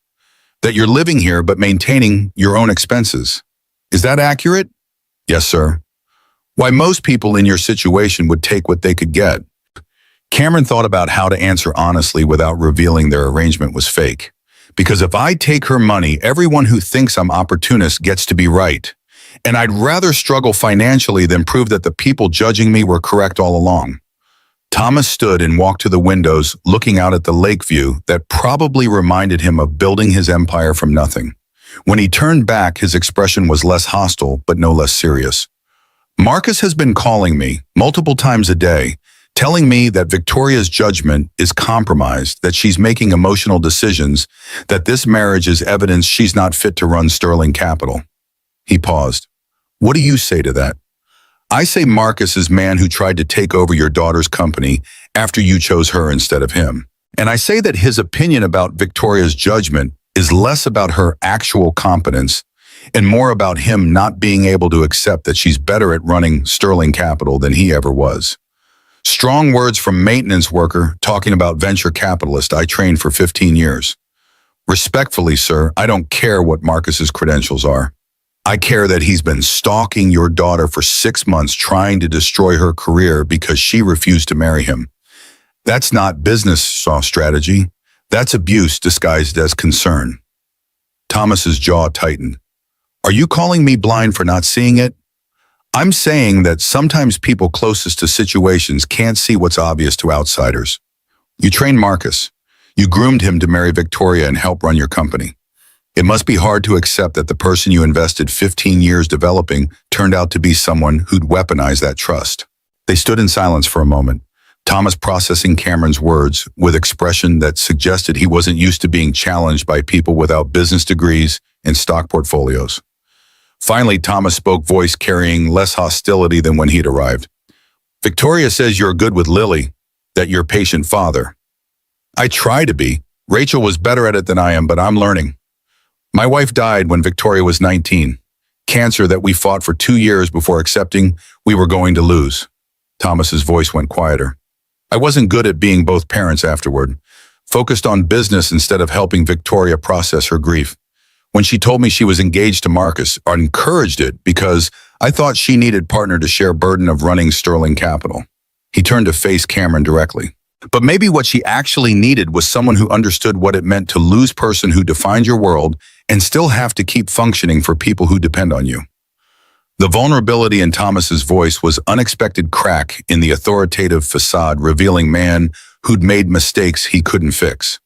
that you're living here but maintaining your own expenses. Is that accurate? Yes, sir. Why, most people in your situation would take what they could get. Cameron thought about how to answer honestly without revealing their arrangement was fake. Because if I take her money, everyone who thinks I'm opportunist gets to be right. And I'd rather struggle financially than prove that the people judging me were correct all along. Thomas stood and walked to the windows, looking out at the lake view that probably reminded him of building his empire from nothing. When he turned back, his expression was less hostile, but no less serious. Marcus has been calling me multiple times a day, telling me that Victoria's judgment is compromised, that she's making emotional decisions, that this marriage is evidence she's not fit to run Sterling Capital. He paused. What do you say to that? I say Marcus is man who tried to take over your daughter's company after you chose her instead of him. And I say that his opinion about Victoria's judgment is less about her actual competence and more about him not being able to accept that she's better at running Sterling Capital than he ever was. Strong words from maintenance worker talking about venture capitalist I trained for 15 years. Respectfully, sir, I don't care what Marcus's credentials are. I care that he's been stalking your daughter for 6 months trying to destroy her career because she refused to marry him. That's not business strategy. That's abuse disguised as concern. Thomas's jaw tightened. Are you calling me blind for not seeing it? I'm saying that sometimes people closest to situations can't see what's obvious to outsiders. You trained Marcus. You groomed him to marry Victoria and help run your company. It must be hard to accept that the person you invested 15 years developing turned out to be someone who'd weaponized that trust. They stood in silence for a moment, Thomas processing Cameron's words with expression that suggested he wasn't used to being challenged by people without business degrees and stock portfolios. Finally, Thomas spoke, voice carrying less hostility than when he'd arrived. Victoria says you're good with Lily, that you're patient father. I try to be. Rachel was better at it than I am, but I'm learning. My wife died when Victoria was 19. Cancer that we fought for 2 years before accepting we were going to lose. Thomas's voice went quieter. I wasn't good at being both parents afterward, focused on business instead of helping Victoria process her grief. When she told me she was engaged to Marcus, I encouraged it because I thought she needed partner to share burden of running Sterling Capital. He turned to face Cameron directly. But maybe what she actually needed was someone who understood what it meant to lose person who defined your world and still have to keep functioning for people who depend on you. The vulnerability in Thomas's voice was unexpected crack in the authoritative facade revealing man who'd made mistakes he couldn't fix.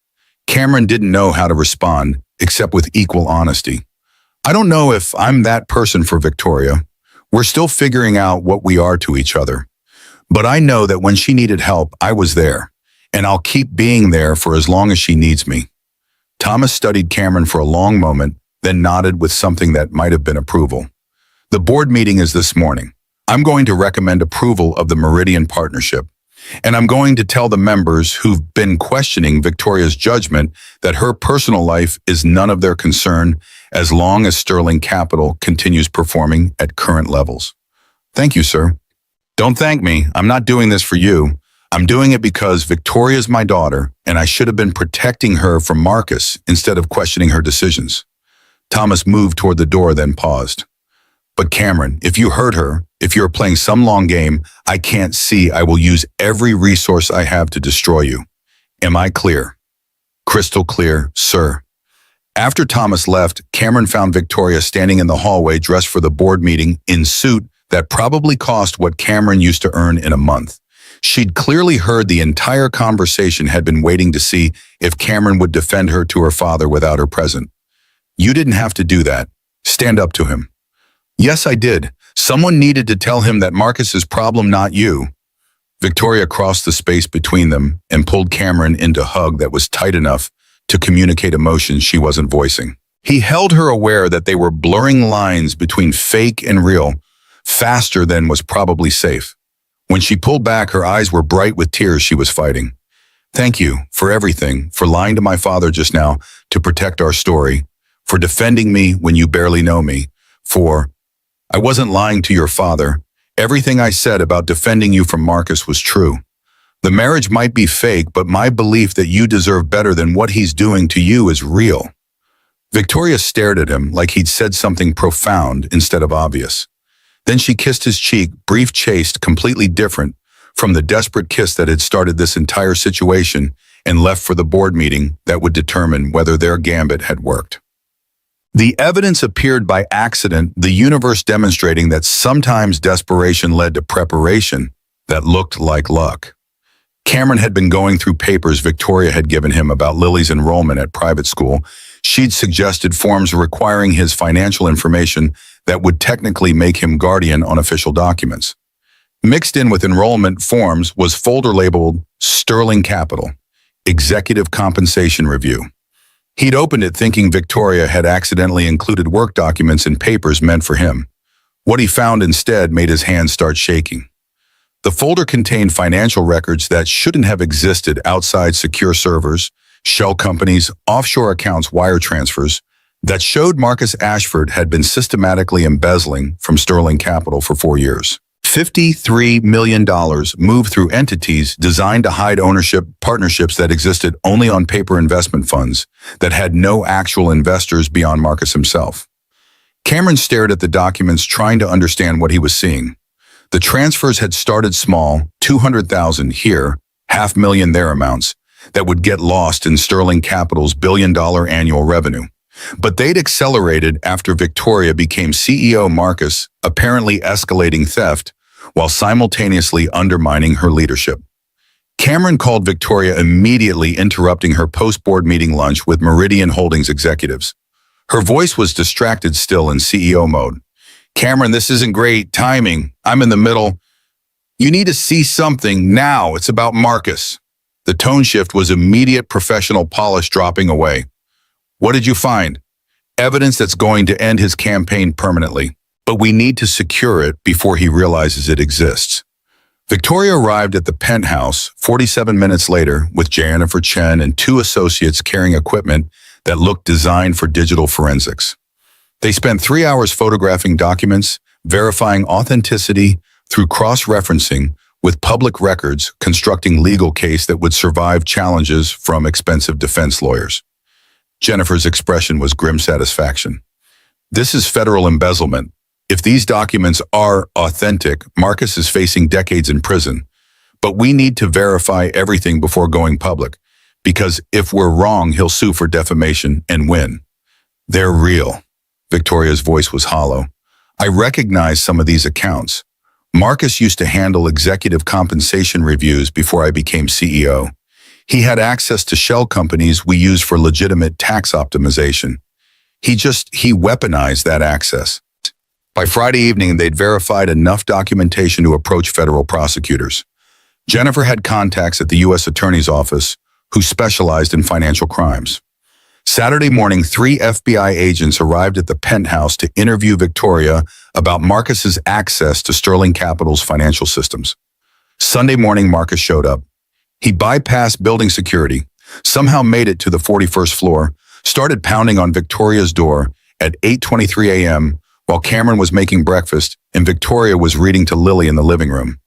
Cameron didn't know how to respond, except with equal honesty. I don't know if I'm that person for Victoria. We're still figuring out what we are to each other. But I know that when she needed help, I was there, and I'll keep being there for as long as she needs me. Thomas studied Cameron for a long moment, then nodded with something that might have been approval. The board meeting is this morning. I'm going to recommend approval of the Meridian Partnership. And I'm going to tell the members who've been questioning Victoria's judgment that her personal life is none of their concern as long as Sterling Capital continues performing at current levels. Thank you, sir. Don't thank me. I'm not doing this for you. I'm doing it because Victoria's my daughter, and I should have been protecting her from Marcus instead of questioning her decisions. Thomas moved toward the door, then paused. But Cameron, if you hurt her, if you're playing some long game I can't see, I will use every resource I have to destroy you. Am I clear? Crystal clear, sir. After Thomas left, Cameron found Victoria standing in the hallway dressed for the board meeting in suit that probably cost what Cameron used to earn in a month. She'd clearly heard the entire conversation, had been waiting to see if Cameron would defend her to her father without her present. You didn't have to do that. Stand up to him. Yes, I did. Someone needed to tell him that Marcus's problem, not you. Victoria crossed the space between them and pulled Cameron into a hug that was tight enough to communicate emotions she wasn't voicing. He held her, aware that they were blurring lines between fake and real, faster than was probably safe. When she pulled back, her eyes were bright with tears she was fighting. Thank you for everything, for lying to my father just now to protect our story, for defending me when you barely know me, for... I wasn't lying to your father. Everything I said about defending you from Marcus was true. The marriage might be fake, but my belief that you deserve better than what he's doing to you is real. Victoria stared at him like he'd said something profound instead of obvious. Then she kissed his cheek, brief, chaste, completely different from the desperate kiss that had started this entire situation, and left for the board meeting that would determine whether their gambit had worked. The evidence appeared by accident, the universe demonstrating that sometimes desperation led to preparation that looked like luck. Cameron had been going through papers Victoria had given him about Lily's enrollment at private school. She'd suggested forms requiring his financial information that would technically make him guardian on official documents. Mixed in with enrollment forms was folder labeled Sterling Capital, Executive Compensation Review. He'd opened it thinking Victoria had accidentally included work documents in papers meant for him. What he found instead made his hands start shaking. The folder contained financial records that shouldn't have existed outside secure servers, shell companies, offshore accounts, wire transfers that showed Marcus Ashford had been systematically embezzling from Sterling Capital for 4 years. $53 million moved through entities designed to hide ownership partnerships that existed only on paper investment funds that had no actual investors beyond Marcus himself. Cameron stared at the documents, trying to understand what he was seeing. The transfers had started small, $200,000 here, $500,000 there amounts, that would get lost in Sterling Capital's billion-dollar annual revenue. But they'd accelerated after Victoria became CEO. Marcus, apparently escalating theft, while simultaneously undermining her leadership. Cameron called Victoria, immediately interrupting her post-board meeting lunch with Meridian Holdings executives. Her voice was distracted, still in CEO mode. "Cameron, this isn't great timing. I'm in the middle. You need to see something now. It's about Marcus." The tone shift was immediate, professional polish dropping away. "What did you find?" "Evidence that's going to end his campaign permanently. But we need to secure it before he realizes it exists." Victoria arrived at the penthouse 47 minutes later with Jennifer Chen and 2 associates carrying equipment that looked designed for digital forensics. They spent 3 hours photographing documents, verifying authenticity through cross-referencing with public records, constructing legal case that would survive challenges from expensive defense lawyers. Jennifer's expression was grim satisfaction. "This is federal embezzlement. If these documents are authentic, Marcus is facing decades in prison. But we need to verify everything before going public, because if we're wrong, he'll sue for defamation and win." "They're real." Victoria's voice was hollow. "I recognize some of these accounts. Marcus used to handle executive compensation reviews before I became CEO. He had access to shell companies we use for legitimate tax optimization. He weaponized that access." By Friday evening, they'd verified enough documentation to approach federal prosecutors. Jennifer had contacts at the U.S. Attorney's Office who specialized in financial crimes. Saturday morning, 3 FBI agents arrived at the penthouse to interview Victoria about Marcus's access to Sterling Capital's financial systems. Sunday morning, Marcus showed up. He bypassed building security, somehow made it to the 41st floor, started pounding on Victoria's door at 8:23 a.m., while Cameron was making breakfast and Victoria was reading to Lily in the living room.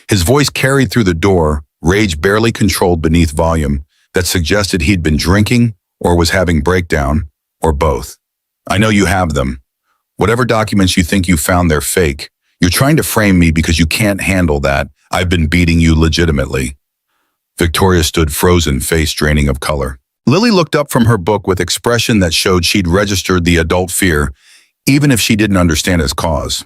His voice carried through the door, rage barely controlled beneath volume, that suggested he'd been drinking or was having breakdown, or both. "I know you have them. Whatever documents you think you found, they're fake. You're trying to frame me because you can't handle that. I've been beating you legitimately." Victoria stood frozen, face draining of color. Lily looked up from her book with expression that showed she'd registered the adult fear, even if she didn't understand its cause.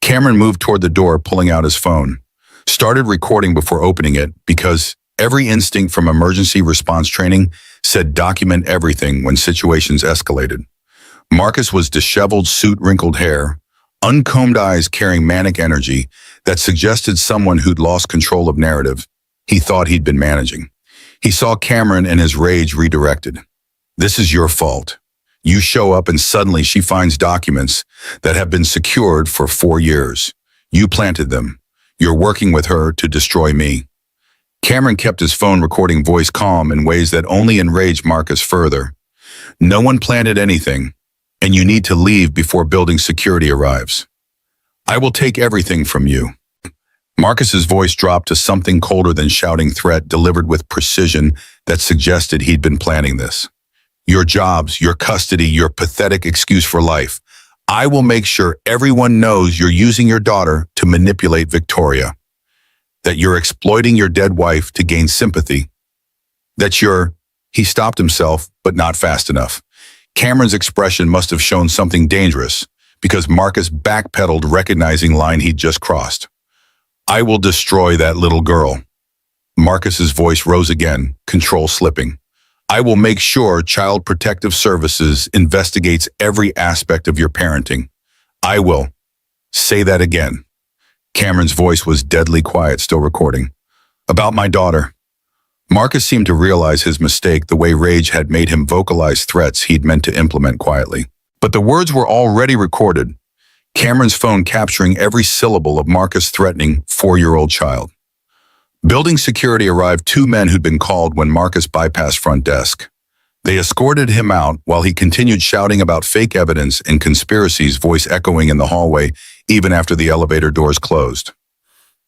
Cameron moved toward the door, pulling out his phone. Started recording before opening it because every instinct from emergency response training said document everything when situations escalated. Marcus was disheveled, suit, wrinkled hair, uncombed eyes carrying manic energy that suggested someone who'd lost control of narrative he thought he'd been managing. He saw Cameron and his rage redirected. "This is your fault. You show up and suddenly she finds documents that have been secured for 4 years. You planted them. You're working with her to destroy me." Cameron kept his phone recording voice calm in ways that only enraged Marcus further. "No one planted anything, and you need to leave before building security arrives. I will take everything from you." Marcus's voice dropped to something colder than shouting threat, delivered with precision that suggested he'd been planning this. "Your jobs, your custody, your pathetic excuse for life. I will make sure everyone knows you're using your daughter to manipulate Victoria. That you're exploiting your dead wife to gain sympathy. That you're—" He stopped himself, but not fast enough. Cameron's expression must have shown something dangerous, because Marcus backpedaled, recognizing line he'd just crossed. "I will destroy that little girl." Marcus's voice rose again, control slipping. I will make sure Child Protective Services investigates every aspect of your parenting. I will. Say that again. Cameron's voice was deadly quiet, still recording. About my daughter. Marcus seemed to realize his mistake, the way rage had made him vocalize threats he'd meant to implement quietly. But the words were already recorded, Cameron's phone capturing every syllable of Marcus threatening 4-year-old child. Building security arrived 2 men who'd been called when Marcus bypassed front desk. They escorted him out while he continued shouting about fake evidence and conspiracies, voice echoing in the hallway even after the elevator doors closed.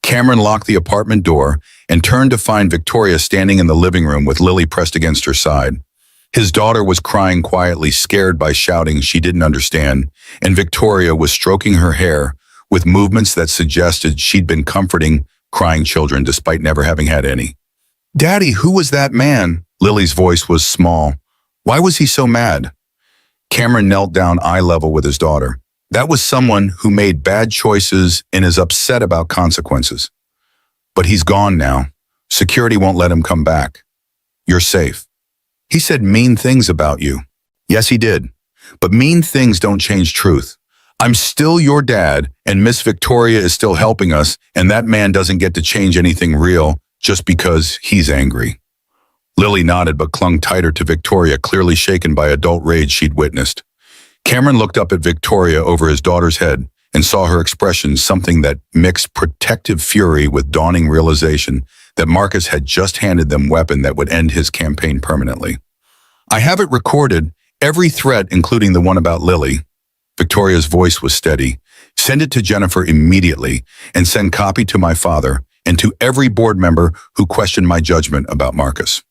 Cameron locked the apartment door and turned to find Victoria standing in the living room with Lily pressed against her side. His daughter was crying quietly, scared by shouting she didn't understand, and Victoria was stroking her hair with movements that suggested she'd been comforting crying children despite never having had any. "Daddy, who was that man?" Lily's voice was small. "Why was he so mad?" Cameron knelt down eye level with his daughter. "That was someone who made bad choices and is upset about consequences. But he's gone now. Security won't let him come back. You're safe. He said mean things about you." "Yes, he did. But mean things don't change truth. I'm still your dad, and Miss Victoria is still helping us, and that man doesn't get to change anything real just because he's angry." Lily nodded but clung tighter to Victoria, clearly shaken by adult rage she'd witnessed. Cameron looked up at Victoria over his daughter's head and saw her expression, something that mixed protective fury with dawning realization that Marcus had just handed them a weapon that would end his campaign permanently. "I have it recorded, every threat, including the one about Lily." Victoria's voice was steady. "Send it to Jennifer immediately and send copy to my father and to every board member who questioned my judgment about Marcus."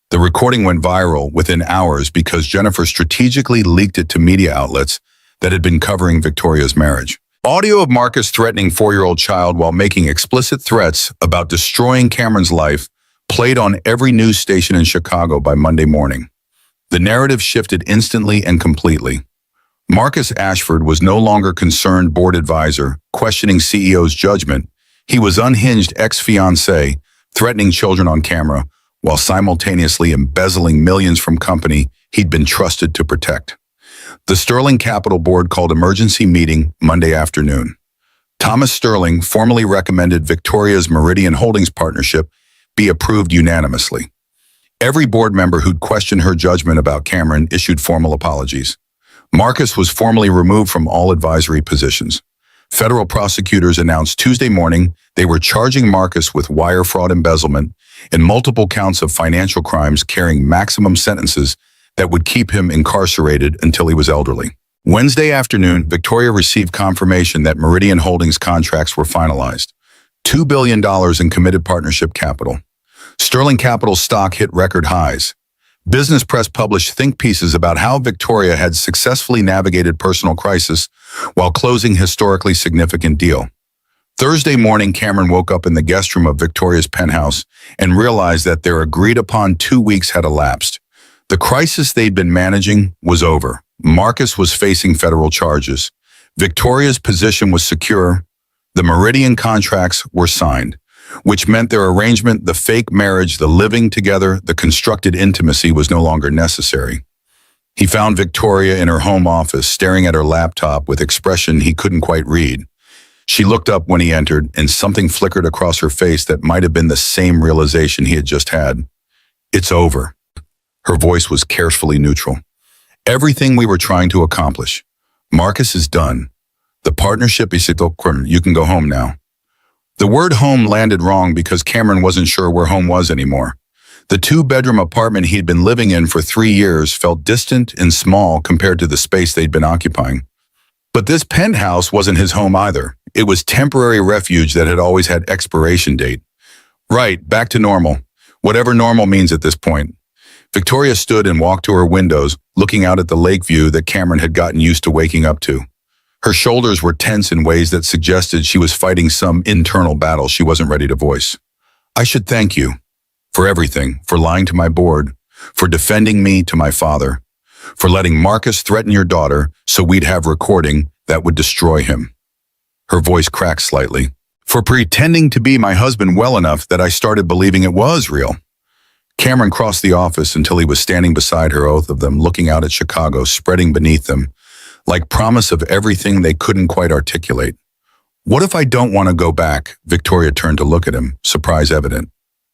The recording went viral within hours because Jennifer strategically leaked it to media outlets that had been covering Victoria's marriage. Audio of Marcus threatening 4-year-old child while making explicit threats about destroying Cameron's life played on every news station in Chicago by Monday morning. The narrative shifted instantly and completely. Marcus Ashford was no longer concerned board advisor, questioning CEO's judgment. He was unhinged ex-fiancé, threatening children on camera, while simultaneously embezzling millions from company he'd been trusted to protect. The Sterling Capital Board called emergency meeting Monday afternoon. Thomas Sterling formally recommended Victoria's Meridian Holdings partnership be approved unanimously. Every board member who'd questioned her judgment about Cameron issued formal apologies. Marcus was formally removed from all advisory positions. Federal prosecutors announced Tuesday morning they were charging Marcus with wire fraud, embezzlement, and multiple counts of financial crimes carrying maximum sentences that would keep him incarcerated until he was elderly. Wednesday afternoon, Victoria received confirmation that Meridian Holdings contracts were finalized. $2 billion in committed partnership capital. Sterling Capital's stock hit record highs. Business press published think pieces about how Victoria had successfully navigated personal crisis while closing historically significant deal. Thursday morning, Cameron woke up in the guest room of Victoria's penthouse and realized that their agreed-upon 2 weeks had elapsed. The crisis they'd been managing was over. Marcus was facing federal charges. Victoria's position was secure. The Meridian contracts were signed, which meant their arrangement, the fake marriage, the living together, the constructed intimacy was no longer necessary. He found Victoria in her home office, staring at her laptop with expression he couldn't quite read. She looked up when he entered, and something flickered across her face that might have been the same realization he had just had. "It's over." Her voice was carefully neutral. "Everything we were trying to accomplish. Marcus is done. The partnership is over. You can go home now." The word home landed wrong because Cameron wasn't sure where home was anymore. The 2-bedroom apartment he'd been living in for 3 years felt distant and small compared to the space they'd been occupying. But this penthouse wasn't his home either. It was temporary refuge that had always had expiration date. Right, back to normal. Whatever normal means at this point. Victoria stood and walked to her windows, looking out at the lake view that Cameron had gotten used to waking up to. Her shoulders were tense in ways that suggested she was fighting some internal battle she wasn't ready to voice. "I should thank you for everything, for lying to my board, for defending me to my father, for letting Marcus threaten your daughter so we'd have recording that would destroy him." Her voice cracked slightly. for pretending to be my husband well enough that I started believing it was real. Cameron crossed the office until he was standing beside her, both of them looking out at Chicago spreading beneath them, like promise of everything they couldn't quite articulate. What if I don't want to go back? Victoria turned to look at him, surprise evident.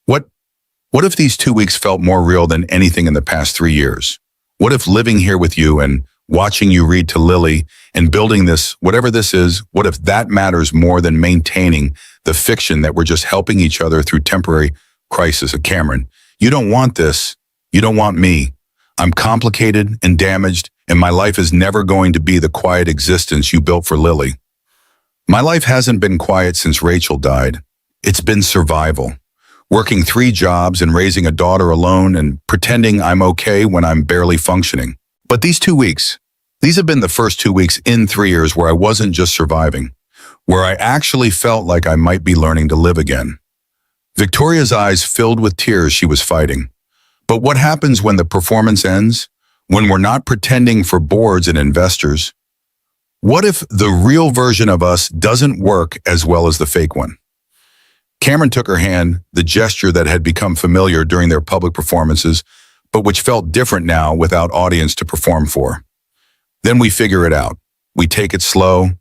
What if these 2 weeks felt more real than anything in the past 3 years? What if living here with you and watching you read to Lily and building this, whatever this is, what if that matters more than maintaining the fiction that we're just helping each other through temporary crisis? Cameron, you don't want this. You don't want me. I'm complicated and damaged, and my life is never going to be the quiet existence you built for Lily. My life hasn't been quiet since Rachel died. It's been survival. Working 3 jobs and raising a daughter alone and pretending I'm okay when I'm barely functioning. But these 2 weeks, these have been the first 2 weeks in 3 years where I wasn't just surviving, where I actually felt like I might be learning to live again. Victoria's eyes filled with tears. She was fighting. But what happens when the performance ends? When we're not pretending for boards and investors? What if the real version of us doesn't work as well as the fake one? Cameron took her hand, the gesture that had become familiar during their public performances, but which felt different now without audience to perform for. Then we figure it out. We take it slow.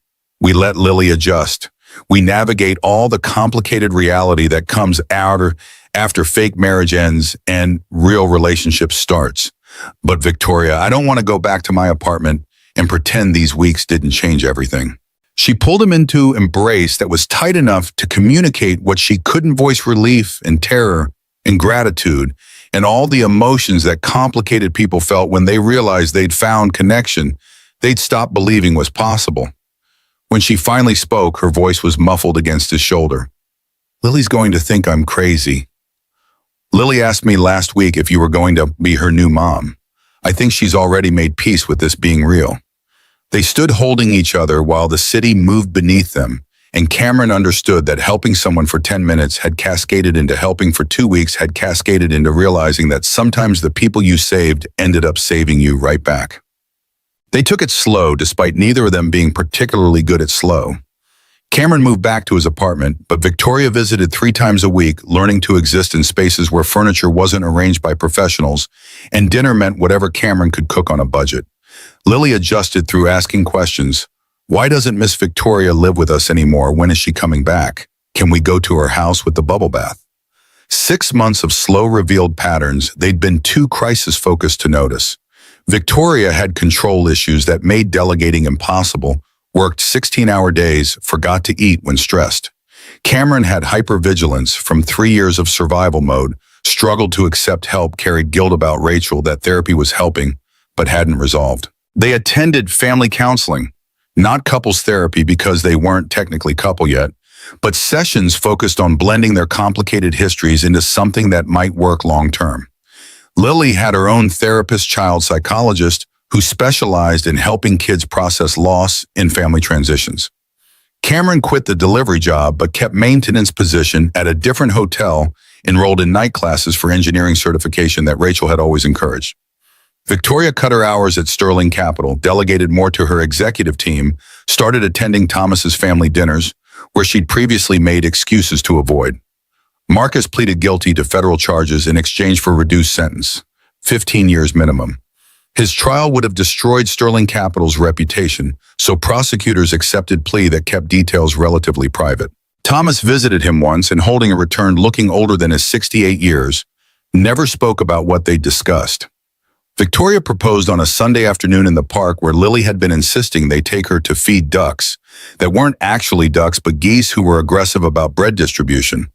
We let Lily adjust. We navigate all the complicated reality that comes after fake marriage ends and real relationship starts. But Victoria, I don't want to go back to my apartment and pretend these weeks didn't change everything. She pulled him into an embrace that was tight enough to communicate what she couldn't voice: relief and terror and gratitude and all the emotions that complicated people felt when they realized they'd found connection they'd stopped believing was possible. When she finally spoke, her voice was muffled against his shoulder. Lily's going to think I'm crazy. Lily asked me last week if you were going to be her new mom. I think she's already made peace with this being real. They stood holding each other while the city moved beneath them, and Cameron understood that helping someone for 10 minutes had cascaded into helping for 2 weeks, had cascaded into realizing that sometimes the people you saved ended up saving you right back. They took it slow, despite neither of them being particularly good at slow. Cameron moved back to his apartment, but Victoria visited 3 times a week, learning to exist in spaces where furniture wasn't arranged by professionals, and dinner meant whatever Cameron could cook on a budget. Lily adjusted through asking questions. Why doesn't Miss Victoria live with us anymore? When is she coming back? Can we go to her house with the bubble bath? 6 months of slow revealed patterns they'd been too crisis-focused to notice. Victoria had control issues that made delegating impossible, worked 16-hour days, forgot to eat when stressed. Cameron had hypervigilance from 3 years of survival mode, struggled to accept help, carried guilt about Rachel that therapy was helping, but hadn't resolved. They attended family counseling, not couples therapy because they weren't technically couple yet, but sessions focused on blending their complicated histories into something that might work long-term. Lily had her own therapist, child psychologist, who specialized in helping kids process loss in family transitions. Cameron quit the delivery job but kept maintenance position at a different hotel, enrolled in night classes for engineering certification that Rachel had always encouraged. Victoria cut her hours at Sterling Capital, delegated more to her executive team, started attending Thomas's family dinners, where she'd previously made excuses to avoid. Marcus pleaded guilty to federal charges in exchange for a reduced sentence, 15 years minimum. His trial would have destroyed Sterling Capital's reputation, so prosecutors accepted plea that kept details relatively private. Thomas visited him once and, holding a return looking older than his 68 years, never spoke about what they'd discussed. Victoria proposed on a Sunday afternoon in the park where Lily had been insisting they take her to feed ducks that weren't actually ducks but geese who were aggressive about bread distribution.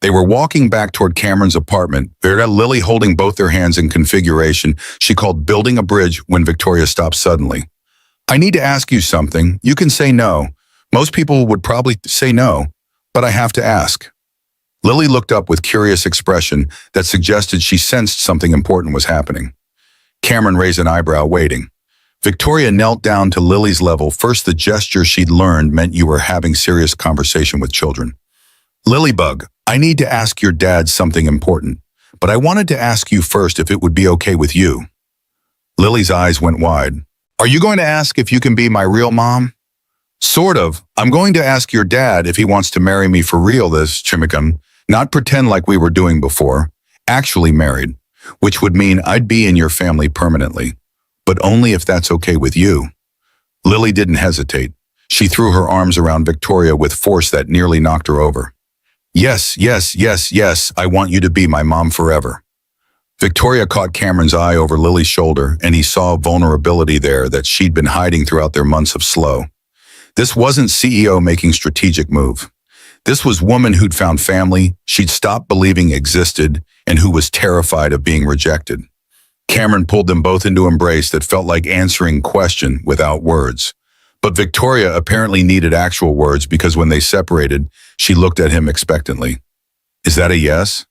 They were walking back toward Cameron's apartment, Lily holding both their hands in configuration she called building a bridge, when Victoria stopped suddenly. I need to ask you something. You can say no. Most people would probably say no, but I have to ask. Lily looked up with curious expression that suggested she sensed something important was happening. Cameron raised an eyebrow, waiting. Victoria knelt down to Lily's level. First, the gesture she'd learned meant you were having serious conversation with children. Lilybug, I need to ask your dad something important, but I wanted to ask you first if it would be okay with you. Lily's eyes went wide. Are you going to ask if you can be my real mom? Sort of. I'm going to ask your dad if he wants to marry me for real this chimicum, not pretend like we were doing before, actually married, which would mean I'd be in your family permanently, but only if that's okay with you. Lily didn't hesitate. She threw her arms around Victoria with force that nearly knocked her over. Yes, yes, yes, yes, I want you to be my mom forever. Victoria caught Cameron's eye over Lily's shoulder, and he saw vulnerability there that she'd been hiding throughout their months of slow. This wasn't CEO making strategic move. This was woman who'd found family she'd stopped believing existed and who was terrified of being rejected. Cameron pulled them both into embrace that felt like answering question without words. But Victoria apparently needed actual words because when they separated, she looked at him expectantly. Is that a yes?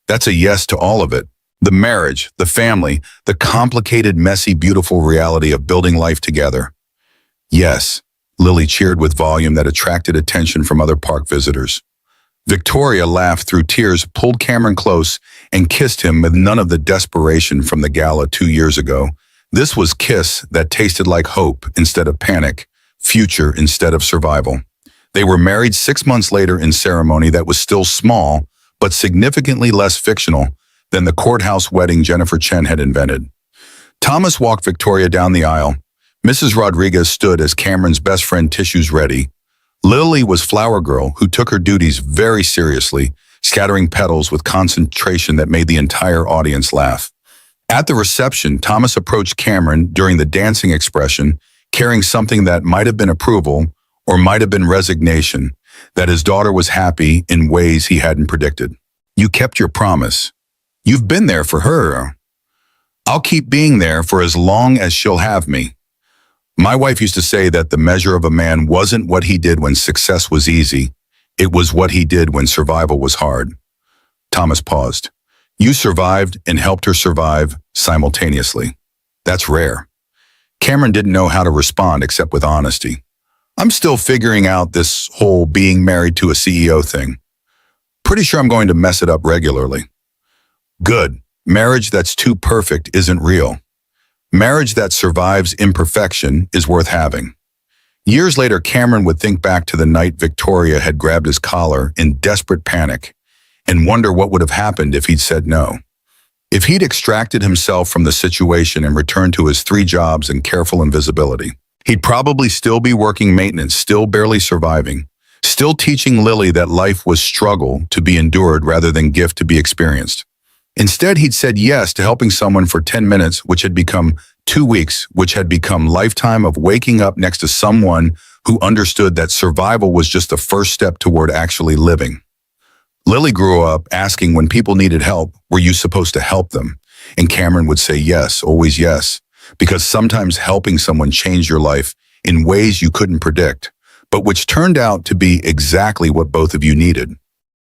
That's a yes to all of it. The marriage, the family, the complicated, messy, beautiful reality of building life together. Yes, Lily cheered with volume that attracted attention from other park visitors. Victoria laughed through tears, pulled Cameron close, and kissed him with none of the desperation from the gala 2 years ago. This was kiss that tasted like hope instead of panic, future instead of survival. They were married 6 months later in ceremony that was still small, but significantly less fictional than the courthouse wedding Jennifer Chen had invented. Thomas walked Victoria down the aisle. Mrs. Rodriguez stood as Cameron's best friend tissues ready. Lily was flower girl who took her duties very seriously, scattering petals with concentration that made the entire audience laugh. At the reception, Thomas approached Cameron during the dancing expression, carrying something that might have been approval or might have been resignation, that his daughter was happy in ways he hadn't predicted. You kept your promise. You've been there for her. I'll keep being there for as long as she'll have me. My wife used to say that the measure of a man wasn't what he did when success was easy. It was what he did when survival was hard. Thomas paused. You survived and helped her survive simultaneously. That's rare. Cameron didn't know how to respond except with honesty. I'm still figuring out this whole being married to a CEO thing. Pretty sure I'm going to mess it up regularly. Good. Marriage that's too perfect isn't real. Marriage that survives imperfection is worth having. Years later, Cameron would think back to the night Victoria had grabbed his collar in desperate panic and wonder what would have happened if he'd said no. If he'd extracted himself from the situation and returned to his 3 jobs and careful invisibility, he'd probably still be working maintenance, still barely surviving, still teaching Lily that life was struggle to be endured rather than gift to be experienced. Instead, he'd said yes to helping someone for 10 minutes, which had become 2 weeks, which had become lifetime of waking up next to someone who understood that survival was just the first step toward actually living. Lily grew up asking when people needed help, were you supposed to help them? And Cameron would say yes, always yes, because sometimes helping someone changed your life in ways you couldn't predict, but which turned out to be exactly what both of you needed.